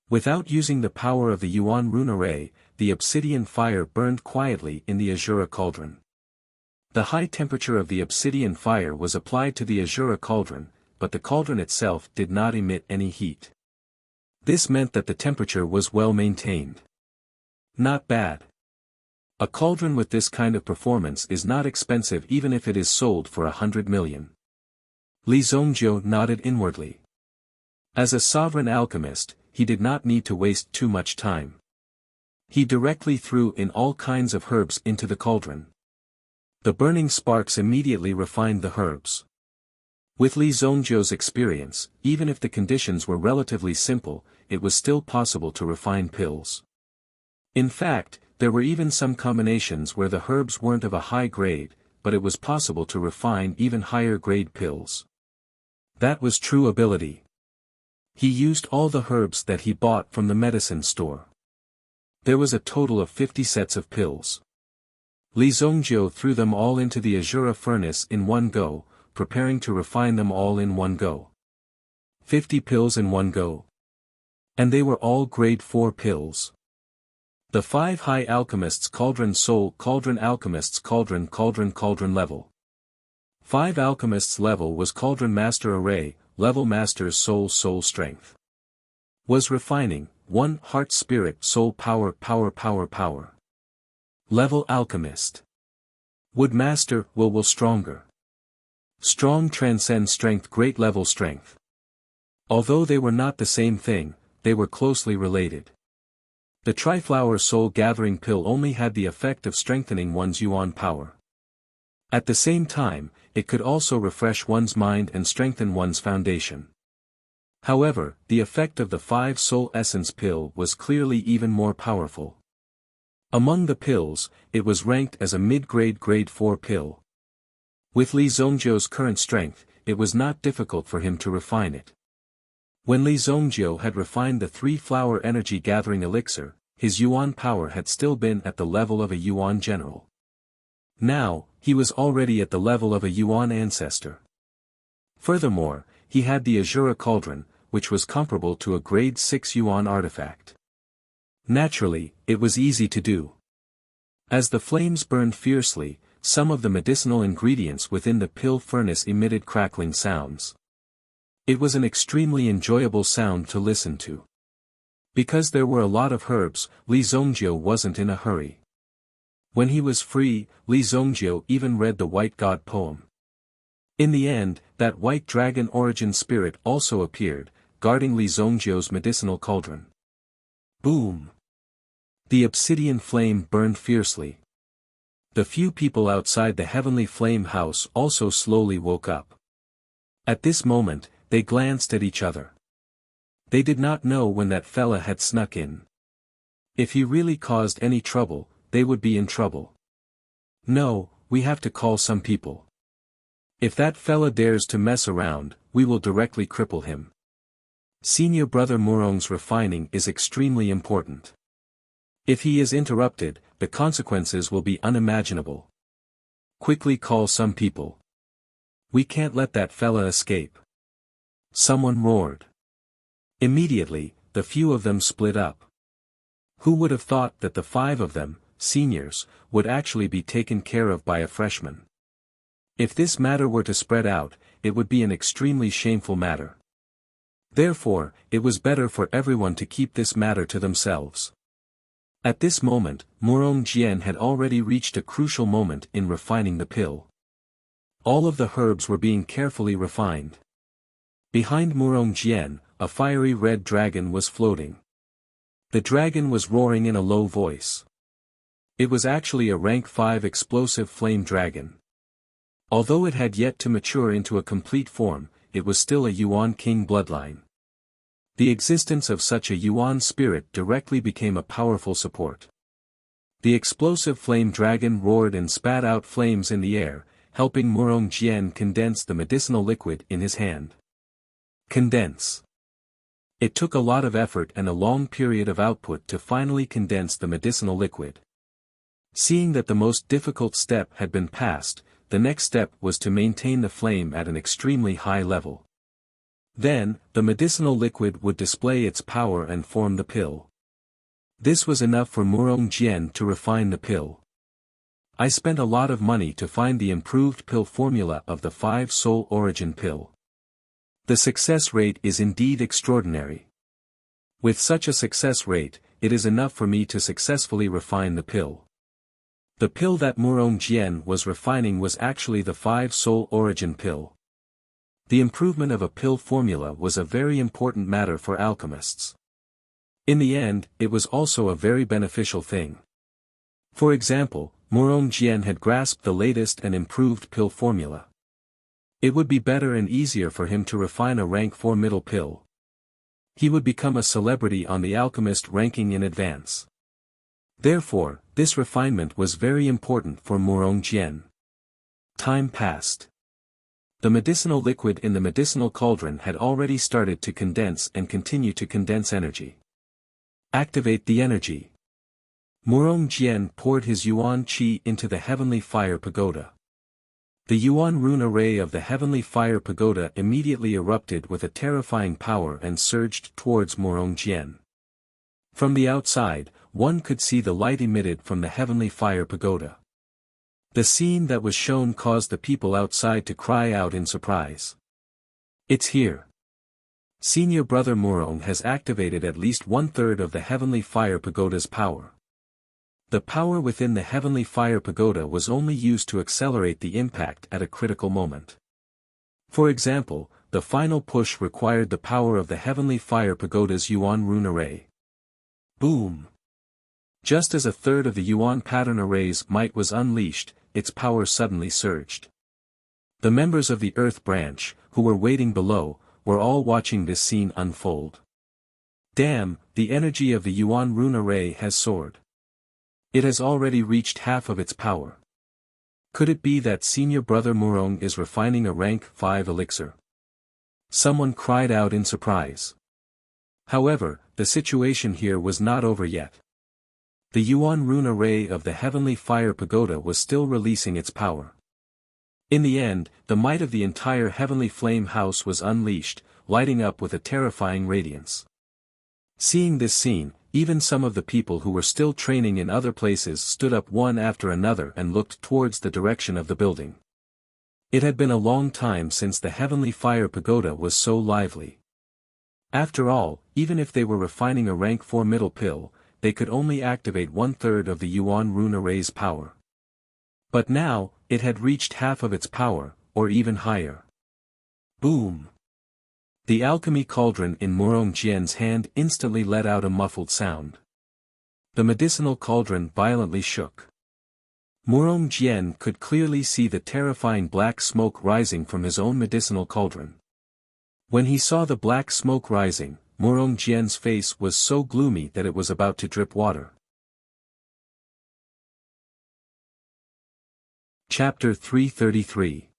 Without using the power of the Yuan rune array, the obsidian fire burned quietly in the azure cauldron. The high temperature of the obsidian fire was applied to the azure cauldron, but the cauldron itself did not emit any heat. This meant that the temperature was well maintained. Not bad. A cauldron with this kind of performance is not expensive even if it is sold for 100 million. Li Zongjiu nodded inwardly. As a sovereign alchemist, he did not need to waste too much time. He directly threw in all kinds of herbs into the cauldron. The burning sparks immediately refined the herbs. With Li Zongjiu's experience, even if the conditions were relatively simple, it was still possible to refine pills. In fact, there were even some combinations where the herbs weren't of a high grade, but it was possible to refine even higher grade pills. That was true ability. He used all the herbs that he bought from the medicine store. There was a total of 50 sets of pills. Li Zongjiu threw them all into the azure furnace in one go, preparing to refine them all in one go. 50 pills in one go. And they were all grade 4 pills. The 5 high alchemists cauldron soul cauldron alchemists cauldron level. 5 alchemists level was cauldron master array, level master's soul strength. Was refining, 1 heart spirit soul power. Level alchemist. Would master will stronger. Strong transcend strength great level strength. Although they were not the same thing, they were closely related. The Triflower Soul Gathering Pill only had the effect of strengthening one's Yuan power. At the same time, it could also refresh one's mind and strengthen one's foundation. However, the effect of the 5 Soul Essence Pill was clearly even more powerful. Among the pills, it was ranked as a mid-grade grade 4 pill. With Li Zongjiu's current strength, it was not difficult for him to refine it. When Li Zongjiu had refined the 3-flower energy gathering elixir, his Yuan power had still been at the level of a Yuan general. Now, he was already at the level of a Yuan ancestor. Furthermore, he had the Azure Cauldron, which was comparable to a grade 6 Yuan artifact. Naturally, it was easy to do. As the flames burned fiercely, some of the medicinal ingredients within the pill furnace emitted crackling sounds. It was an extremely enjoyable sound to listen to. Because there were a lot of herbs, Li Zongjiu wasn't in a hurry. When he was free, Li Zongjiu even read the White God poem. In the end, that white dragon origin spirit also appeared, guarding Li Zongjiu's medicinal cauldron. Boom! The obsidian flame burned fiercely. The few people outside the heavenly flame house also slowly woke up. At this moment, they glanced at each other. They did not know when that fella had snuck in. If he really caused any trouble, they would be in trouble. No, we have to call some people. If that fella dares to mess around, we will directly cripple him. Senior brother Murong's refining is extremely important. If he is interrupted, the consequences will be unimaginable. Quickly call some people. We can't let that fella escape. Someone roared. Immediately, the few of them split up. Who would have thought that the 5 of them, seniors, would actually be taken care of by a freshman? If this matter were to spread out, it would be an extremely shameful matter. Therefore, it was better for everyone to keep this matter to themselves. At this moment, Murong Jian had already reached a crucial moment in refining the pill. All of the herbs were being carefully refined. Behind Murong Jian, a fiery red dragon was floating. The dragon was roaring in a low voice. It was actually a rank 5 explosive flame dragon. Although it had yet to mature into a complete form, it was still a Yuan king bloodline. The existence of such a Yuan spirit directly became a powerful support. The explosive flame dragon roared and spat out flames in the air, helping Murong Jian condense the medicinal liquid in his hand. Condense. It took a lot of effort and a long period of output to finally condense the medicinal liquid. Seeing that the most difficult step had been passed, the next step was to maintain the flame at an extremely high level. Then, the medicinal liquid would display its power and form the pill. This was enough for Murong Jian to refine the pill. I spent a lot of money to find the improved pill formula of the 5 soul origin pill. The success rate is indeed extraordinary. With such a success rate, it is enough for me to successfully refine the pill. The pill that Murong Jian was refining was actually the 5 soul origin pill. The improvement of a pill formula was a very important matter for alchemists. In the end, it was also a very beneficial thing. For example, Murong Jian had grasped the latest and improved pill formula. It would be better and easier for him to refine a rank 4 middle pill. He would become a celebrity on the alchemist ranking in advance. Therefore, this refinement was very important for Murong Jian. Time passed. The medicinal liquid in the medicinal cauldron had already started to condense and continue to condense energy. Activate the energy. Murong Jian poured his Yuan Qi into the heavenly fire pagoda. The Yuan rune array of the heavenly fire pagoda immediately erupted with a terrifying power and surged towards Murong Jian. From the outside, one could see the light emitted from the heavenly fire pagoda. The scene that was shown caused the people outside to cry out in surprise. It's here. Senior brother Murong has activated at least 1/3 of the heavenly fire pagoda's power. The power within the heavenly fire pagoda was only used to accelerate the impact at a critical moment. For example, the final push required the power of the heavenly fire pagoda's Yuan rune array. Boom! Just as 1/3 of the Yuan pattern array's might was unleashed, its power suddenly surged. The members of the Earth branch, who were waiting below, were all watching this scene unfold. Damn, the energy of the Yuan rune array has soared. It has already reached half of its power. Could it be that senior brother Murong is refining a rank 5 elixir? Someone cried out in surprise. However, the situation here was not over yet. The Yuan rune array of the heavenly fire pagoda was still releasing its power. In the end, the might of the entire heavenly flame house was unleashed, lighting up with a terrifying radiance. Seeing this scene, even some of the people who were still training in other places stood up one after another and looked towards the direction of the building. It had been a long time since the heavenly fire pagoda was so lively. After all, even if they were refining a rank 4 middle pill, they could only activate 1/3 of the Yuan rune array's power. But now, it had reached half of its power, or even higher. Boom! The alchemy cauldron in Murong Jian's hand instantly let out a muffled sound. The medicinal cauldron violently shook. Murong Jian could clearly see the terrifying black smoke rising from his own medicinal cauldron. When he saw the black smoke rising, Murong Jian's face was so gloomy that it was about to drip water. Chapter 333.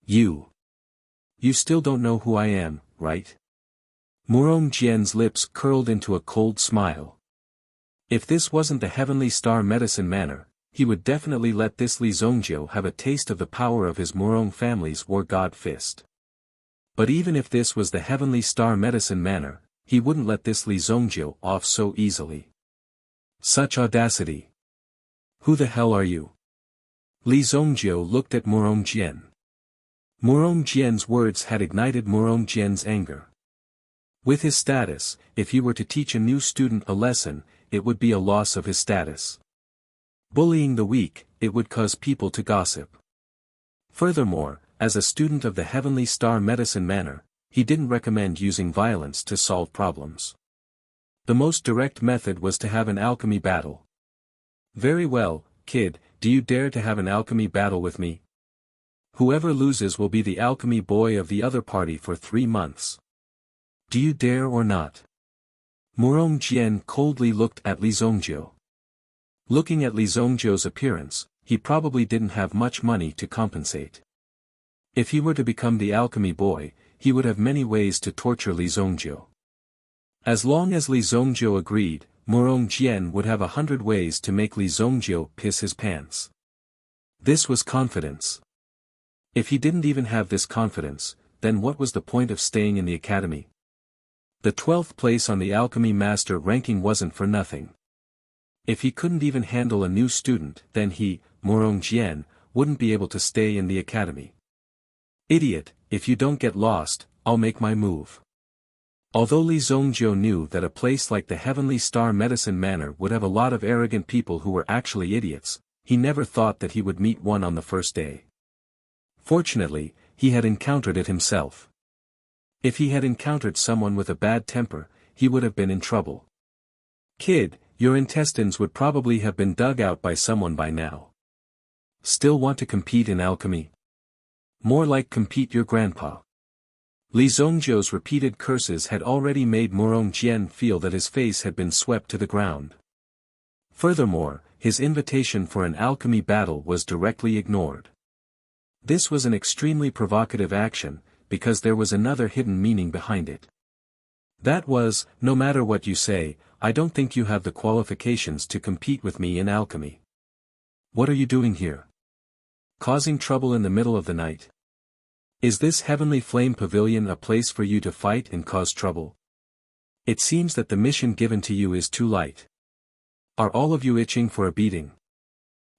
You still don't know who I am, right? Murong Jian's lips curled into a cold smile. If this wasn't the Heavenly Star Medicine Manor, he would definitely let this Li Zongjiu have a taste of the power of his Murong family's War God Fist. But even if this was the Heavenly Star Medicine Manor, he wouldn't let this Li Zongjiu off so easily. Such audacity! Who the hell are you? Li Zongjiu looked at Murong Jian. Murong Jian's words had ignited Murong Jian's anger. With his status, if he were to teach a new student a lesson, it would be a loss of his status. Bullying the weak, it would cause people to gossip. Furthermore, as a student of the Heavenly Star Medicine Manor, he didn't recommend using violence to solve problems. The most direct method was to have an alchemy battle. Very well, kid, do you dare to have an alchemy battle with me? Whoever loses will be the alchemy boy of the other party for 3 months. Do you dare or not? Murong Jian coldly looked at Li Zongjiu. Looking at Li Zongjiu's appearance, he probably didn't have much money to compensate. If he were to become the alchemy boy, he would have many ways to torture Li Zongjiu. As long as Li Zongjiu agreed, Murong Jian would have 100 ways to make Li Zongjiu piss his pants. This was confidence. If he didn't even have this confidence, then what was the point of staying in the academy? The 12th place on the alchemy master ranking wasn't for nothing. If he couldn't even handle a new student, then he, Murong Jian, wouldn't be able to stay in the academy. Idiot, if you don't get lost, I'll make my move. Although Li Zongjiu knew that a place like the Heavenly Star Medicine Manor would have a lot of arrogant people who were actually idiots, he never thought that he would meet one on the first day. Fortunately, he had encountered it himself. If he had encountered someone with a bad temper, he would have been in trouble. Kid, your intestines would probably have been dug out by someone by now. Still want to compete in alchemy? More like compete your grandpa. Li Zongjiu's repeated curses had already made Murong Jian feel that his face had been swept to the ground. Furthermore, his invitation for an alchemy battle was directly ignored. This was an extremely provocative action, because there was another hidden meaning behind it. That was, no matter what you say, I don't think you have the qualifications to compete with me in alchemy. What are you doing here? Causing trouble in the middle of the night? Is this Heavenly Flame Pavilion a place for you to fight and cause trouble? It seems that the mission given to you is too light. Are all of you itching for a beating?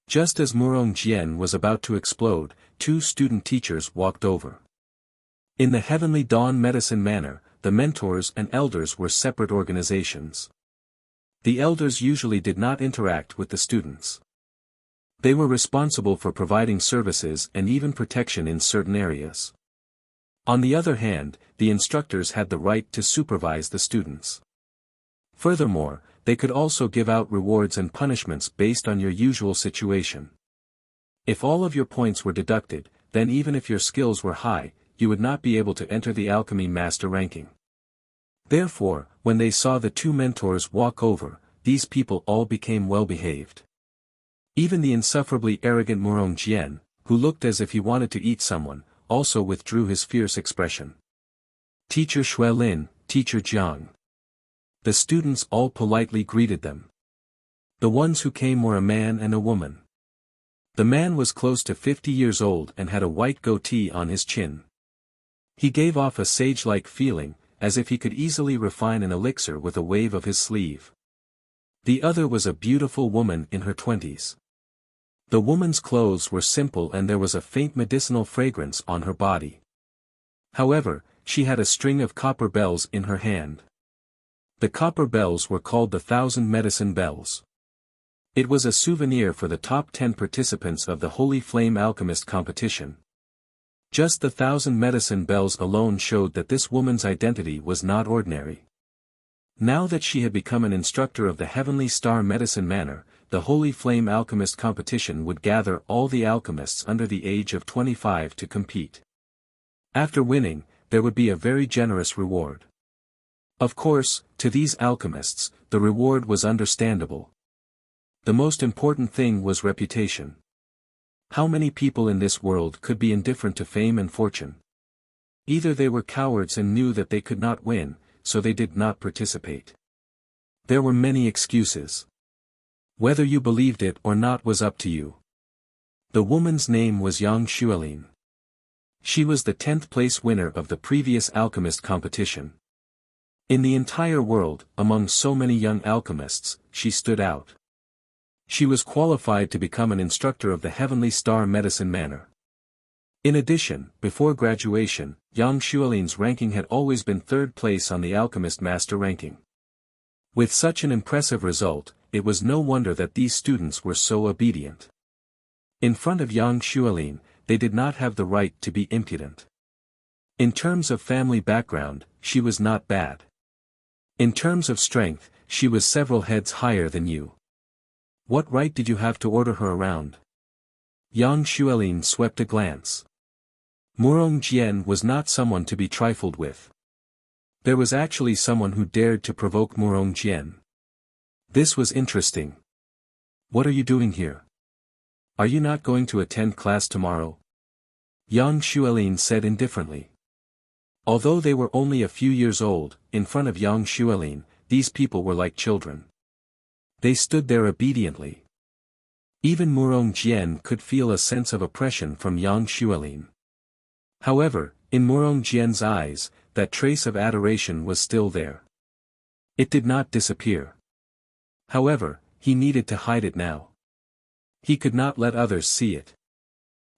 Just as Murong Jian was about to explode, 2 student teachers walked over. In the Heavenly Dawn Medicine Manor, the mentors and elders were separate organizations. The elders usually did not interact with the students. They were responsible for providing services and even protection in certain areas. On the other hand, the instructors had the right to supervise the students. Furthermore, they could also give out rewards and punishments based on your usual situation. If all of your points were deducted, then even if your skills were high, you would not be able to enter the alchemy master ranking. Therefore, when they saw the 2 mentors walk over, these people all became well-behaved. Even the insufferably arrogant Murong Jian, who looked as if he wanted to eat someone, also withdrew his fierce expression. Teacher Xuelin, Teacher Jiang. The students all politely greeted them. The ones who came were a man and a woman. The man was close to 50 years old and had a white goatee on his chin. He gave off a sage-like feeling, as if he could easily refine an elixir with a wave of his sleeve. The other was a beautiful woman in her 20s. The woman's clothes were simple and there was a faint medicinal fragrance on her body. However, she had a string of copper bells in her hand. The copper bells were called the 1,000 medicine bells. It was a souvenir for the top 10 participants of the Holy Flame Alchemist competition. Just the 1,000 medicine bells alone showed that this woman's identity was not ordinary. Now that she had become an instructor of the Heavenly Star Medicine Manor, the Holy Flame Alchemist competition would gather all the alchemists under the age of 25 to compete. After winning, there would be a very generous reward. Of course, to these alchemists, the reward was understandable. The most important thing was reputation. How many people in this world could be indifferent to fame and fortune? Either they were cowards and knew that they could not win, so they did not participate. There were many excuses. Whether you believed it or not was up to you. The woman's name was Yang Xuelin. She was the 10th place winner of the previous alchemist competition. In the entire world, among so many young alchemists, she stood out. She was qualified to become an instructor of the Heavenly Star Medicine Manor. In addition, before graduation, Yang Xuelin's ranking had always been 3rd place on the Alchemist Master ranking. With such an impressive result, it was no wonder that these students were so obedient. In front of Yang Xuelin, they did not have the right to be impudent. In terms of family background, she was not bad. In terms of strength, she was several heads higher than you. What right did you have to order her around? Yang Xuelin swept a glance. Murong Jian was not someone to be trifled with. There was actually someone who dared to provoke Murong Jian. This was interesting. What are you doing here? Are you not going to attend class tomorrow? Yang Xuelin said indifferently. Although they were only a few years old, in front of Yang Xuelin, these people were like children. They stood there obediently. Even Murong Jian could feel a sense of oppression from Yang Xuelin. However, in Murong Jian's eyes, that trace of adoration was still there. It did not disappear. However, he needed to hide it now. He could not let others see it.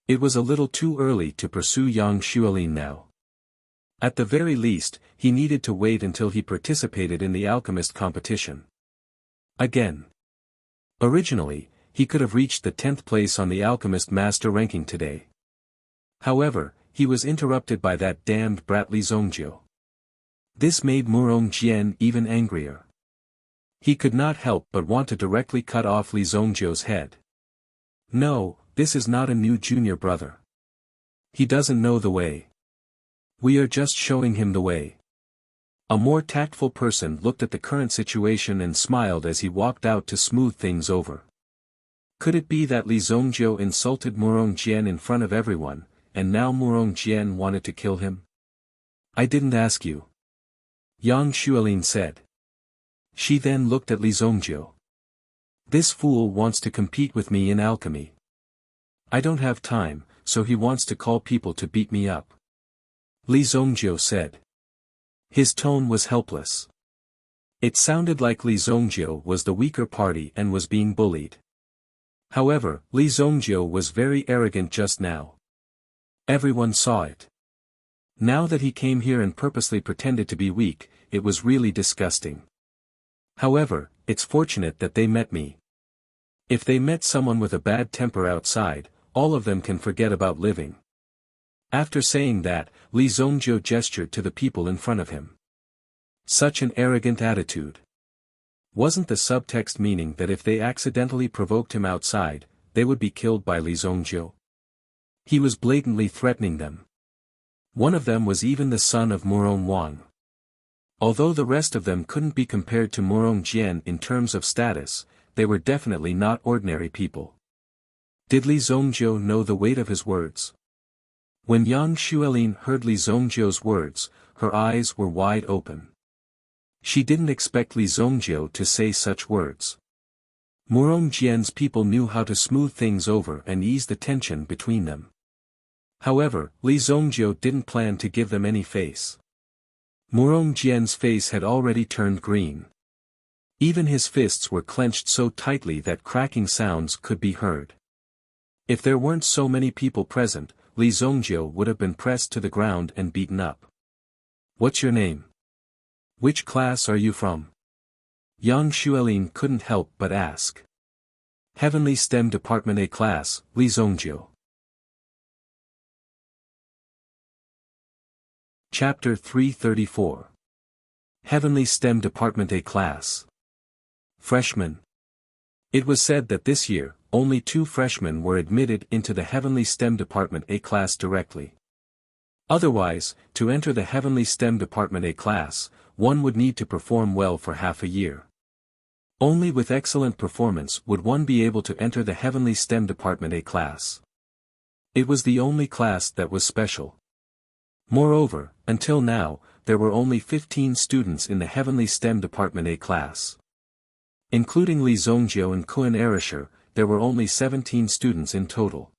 It was a little too early to pursue Yang Xuelin now. At the very least, he needed to wait until he participated in the alchemist competition. Again. Originally, he could have reached the 10th place on the alchemist master ranking today. However, he was interrupted by that damned brat Li Zongjiu. This made Murong Jian even angrier. He could not help but want to directly cut off Li Zongjiu's head. No, this is not a new junior brother. He doesn't know the way. We are just showing him the way. A more tactful person looked at the current situation and smiled as he walked out to smooth things over. Could it be that Li Zongjiu insulted Murong Jian in front of everyone, and now Murong Jian wanted to kill him? I didn't ask you. Yang Xuelin said. She then looked at Li Zongjiu. This fool wants to compete with me in alchemy. I don't have time, so he wants to call people to beat me up. Li Zongjiu said. His tone was helpless. It sounded like Li Zongjiu was the weaker party and was being bullied. However, Li Zongjiu was very arrogant just now. Everyone saw it. Now that he came here and purposely pretended to be weak, it was really disgusting. However, it's fortunate that they met me. If they met someone with a bad temper outside, all of them can forget about living. After saying that, Li Zongjiu gestured to the people in front of him. Such an arrogant attitude. Wasn't the subtext meaning that if they accidentally provoked him outside, they would be killed by Li Zongjiu? He was blatantly threatening them. One of them was even the son of Murong Wang. Although the rest of them couldn't be compared to Murong Jian in terms of status, they were definitely not ordinary people. Did Li Zongjiu know the weight of his words? When Yang Xuelin heard Li Zongjiu's words, her eyes were wide open. She didn't expect Li Zongjiu to say such words. Murong Jian's people knew how to smooth things over and ease the tension between them. However, Li Zongjiu didn't plan to give them any face. Murong Jian's face had already turned green. Even his fists were clenched so tightly that cracking sounds could be heard. If there weren't so many people present, Li Zongjiu would have been pressed to the ground and beaten up. What's your name? Which class are you from? Yang Xuelin couldn't help but ask. Heavenly STEM Department A class, Li Zongjiu. Chapter 334. Heavenly STEM Department A class. Freshmen. It was said that this year, only 2 freshmen were admitted into the Heavenly STEM Department A class directly. Otherwise, to enter the Heavenly STEM Department A class, one would need to perform well for half a year. Only with excellent performance would one be able to enter the Heavenly STEM Department A class. It was the only class that was special. Moreover, until now, there were only 15 students in the Heavenly STEM Department A class. Including Li Zongjiu and Kun Erisher, there were only 17 students in total.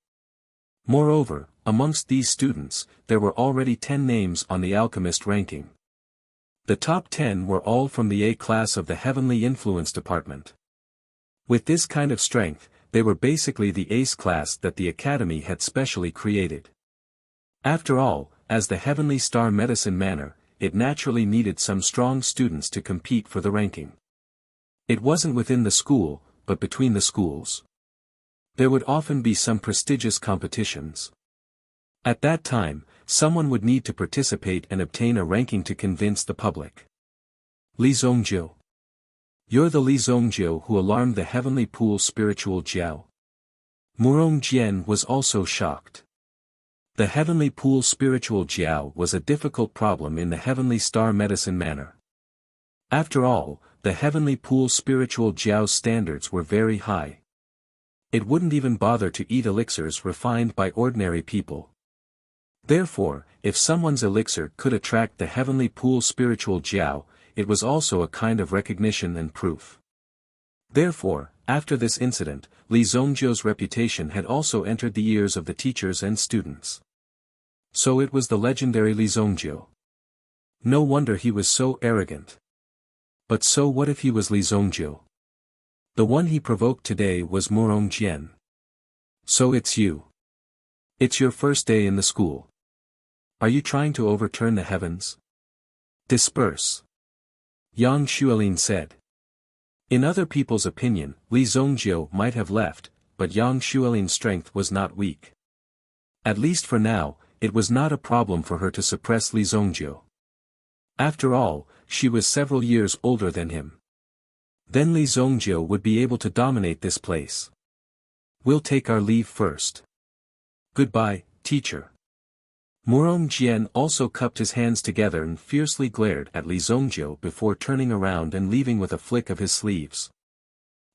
Moreover, amongst these students, there were already 10 names on the alchemist ranking. The top 10 were all from the A class of the Heavenly Influence Department. With this kind of strength, they were basically the ace class that the Academy had specially created. After all, as the Heavenly Star Medicine Manor, it naturally needed some strong students to compete for the ranking. It wasn't within the school, but between the schools. There would often be some prestigious competitions. At that time, someone would need to participate and obtain a ranking to convince the public. Li Zongjiu. You're the Li Zongjiu who alarmed the Heavenly Pool Spiritual Jiao. Murong Jian was also shocked. The Heavenly Pool Spiritual Jiao was a difficult problem in the Heavenly Star Medicine Manor. After all, the Heavenly Pool Spiritual Jiao's standards were very high. It wouldn't even bother to eat elixirs refined by ordinary people. Therefore, if someone's elixir could attract the Heavenly Pool Spiritual Jiao, it was also a kind of recognition and proof. Therefore, after this incident, Li Zongjiu's reputation had also entered the ears of the teachers and students. So it was the legendary Li Zongjiu. No wonder he was so arrogant. But so what if he was Li Zongjiu? The one he provoked today was Murong Jian. So it's you. It's your first day in the school. Are you trying to overturn the heavens? Disperse. Yang Xuelin said. In other people's opinion, Li Zongjiu might have left, but Yang Xuelin's strength was not weak. At least for now, it was not a problem for her to suppress Li Zongjiu. After all, she was several years older than him. Then Li Zongjiu would be able to dominate this place. We'll take our leave first. Goodbye, teacher. Murong Jian also cupped his hands together and fiercely glared at Li Zongjiu before turning around and leaving with a flick of his sleeves.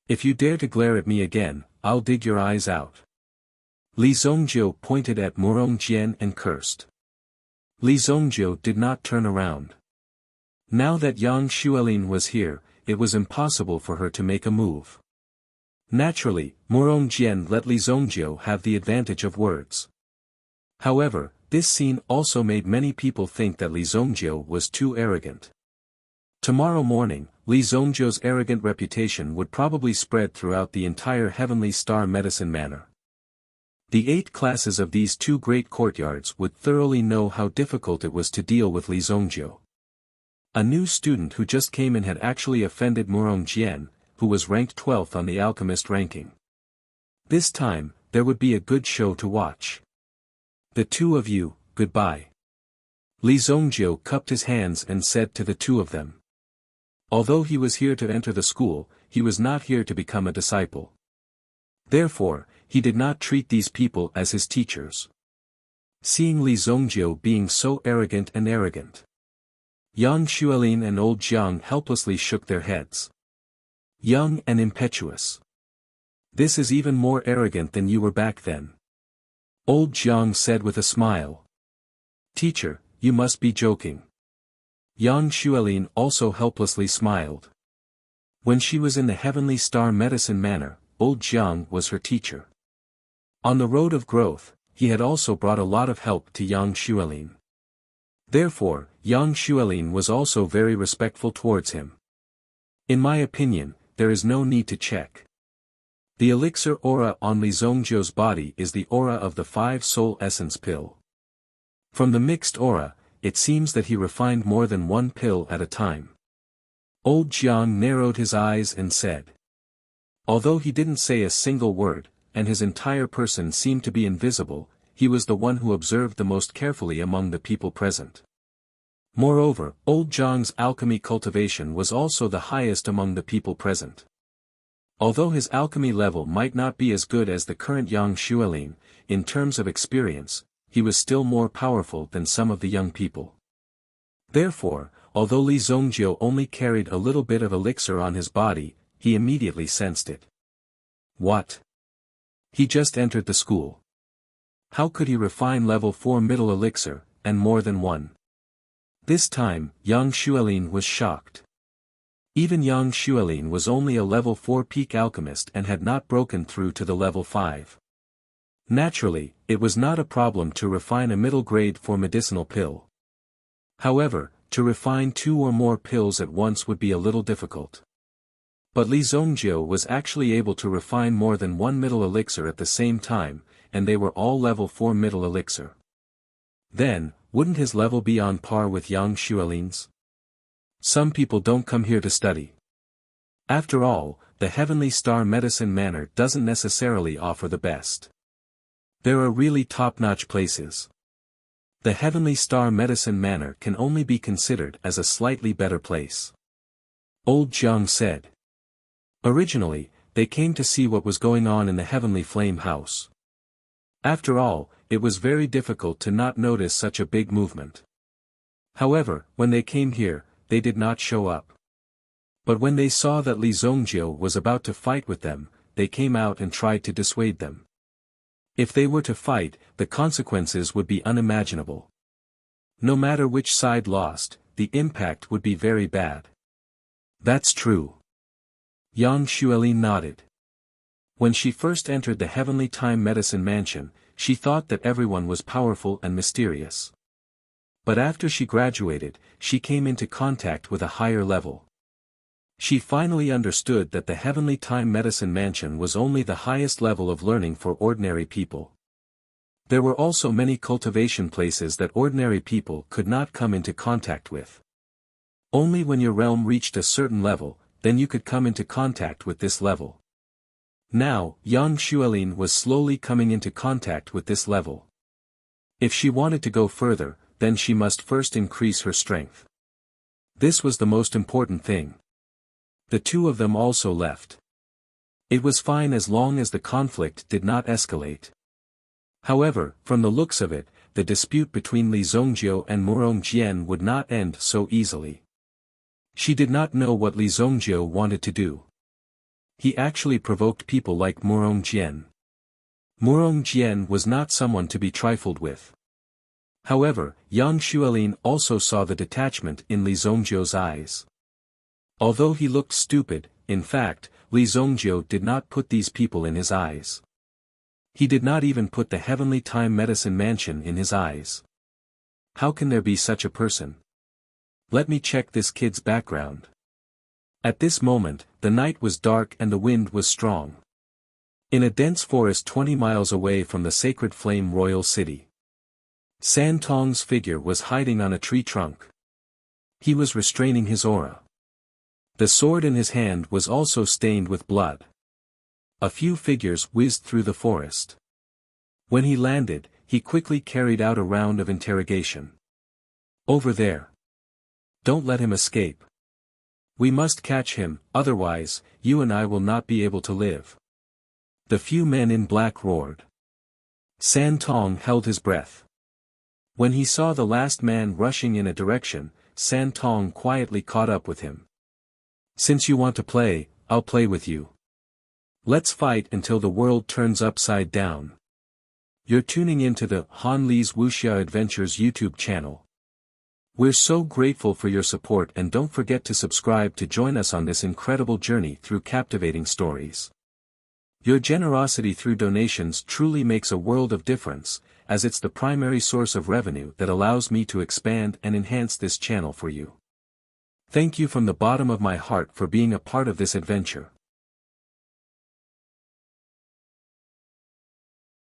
If you dare to glare at me again, I'll dig your eyes out. Li Zongjiu pointed at Murong Jian and cursed. Li Zongjiu did not turn around. Now that Yang Xuelin was here, it was impossible for her to make a move. Naturally, Murong Jian let Li Zongjiu have the advantage of words. However, this scene also made many people think that Li Zongjiu was too arrogant. Tomorrow morning, Li Zongjiu's arrogant reputation would probably spread throughout the entire Heavenly Star Medicine Manor. The 8 classes of these 2 great courtyards would thoroughly know how difficult it was to deal with Li Zongjiu. A new student who just came in had actually offended Murong Jian, who was ranked 12th on the alchemist ranking. This time, there would be a good show to watch. The two of you, goodbye. Li Zongjiu cupped his hands and said to the two of them. Although he was here to enter the school, he was not here to become a disciple. Therefore, he did not treat these people as his teachers. Seeing Li Zongjiu being so arrogant, Yang Xuelin and old Jiang helplessly shook their heads. Young and impetuous. This is even more arrogant than you were back then. Old Jiang said with a smile. Teacher, you must be joking. Yang Xuelin also helplessly smiled. When she was in the Heavenly Star Medicine Manor, old Jiang was her teacher. On the road of growth, he had also brought a lot of help to Yang Xuelin. Therefore, Yang Xuelin was also very respectful towards him. In my opinion, there is no need to check. The elixir aura on Li Zongjiu's body is the aura of the 5 soul essence pill. From the mixed aura, it seems that he refined more than 1 pill at a time. Old Jiang narrowed his eyes and said. Although he didn't say a single word, and his entire person seemed to be invisible, he was the one who observed the most carefully among the people present. Moreover, old Jiang's alchemy cultivation was also the highest among the people present. Although his alchemy level might not be as good as the current Yang Xuelin, in terms of experience, he was still more powerful than some of the young people. Therefore, although Li Zongjiu only carried a little bit of elixir on his body, he immediately sensed it. What? He just entered the school. How could he refine level 4 middle elixir, and more than 1? This time, Yang Xuelin was shocked. Even Yang Xuelin was only a level 4 peak alchemist and had not broken through to the level 5. Naturally, it was not a problem to refine a middle grade for medicinal pill. However, to refine 2 or more pills at once would be a little difficult. But Li Zongjiu was actually able to refine more than 1 middle elixir at the same time, and they were all level 4 middle elixir. Then, wouldn't his level be on par with Yang Xuelin's? Some people don't come here to study. After all, the Heavenly Star Medicine Manor doesn't necessarily offer the best. There are really top-notch places. The Heavenly Star Medicine Manor can only be considered as a slightly better place. Old Jiang said. Originally, they came to see what was going on in the Heavenly Flame House. After all, it was very difficult to not notice such a big movement. However, when they came here, they did not show up. But when they saw that Li Zongjiu was about to fight with them, they came out and tried to dissuade them. If they were to fight, the consequences would be unimaginable. No matter which side lost, the impact would be very bad. That's true. Yang Xuelin nodded. When she first entered the Heavenly Time Medicine Mansion, she thought that everyone was powerful and mysterious. But after she graduated, she came into contact with a higher level. She finally understood that the Heavenly Time Medicine Mansion was only the highest level of learning for ordinary people. There were also many cultivation places that ordinary people could not come into contact with. Only when your realm reached a certain level, then you could come into contact with this level. Now, Yang Xuelin was slowly coming into contact with this level. If she wanted to go further, then she must first increase her strength. This was the most important thing. The two of them also left. It was fine as long as the conflict did not escalate. However, from the looks of it, the dispute between Li Zongjiu and Murong Jian would not end so easily. She did not know what Li Zongjiu wanted to do. He actually provoked people like Murong Jian. Murong Jian was not someone to be trifled with. However, Yang Xuelin also saw the detachment in Li Zongjiu's eyes. Although he looked stupid, in fact, Li Zongjiu did not put these people in his eyes. He did not even put the Heavenly Time Medicine Mansion in his eyes. How can there be such a person? Let me check this kid's background. At this moment, the night was dark and the wind was strong. In a dense forest 20 miles away from the Sacred Flame Royal City, San Tong's figure was hiding on a tree trunk. He was restraining his aura. The sword in his hand was also stained with blood. A few figures whizzed through the forest. When he landed, he quickly carried out a round of interrogation. Over there. Don't let him escape. We must catch him, otherwise, you and I will not be able to live. The few men in black roared. San Tong held his breath. When he saw the last man rushing in a direction, San Tong quietly caught up with him. Since you want to play, I'll play with you. Let's fight until the world turns upside down. You're tuning into the Han Li's Wuxia Adventures YouTube channel. We're so grateful for your support, and don't forget to subscribe to join us on this incredible journey through captivating stories. Your generosity through donations truly makes a world of difference, as it's the primary source of revenue that allows me to expand and enhance this channel for you. Thank you from the bottom of my heart for being a part of this adventure.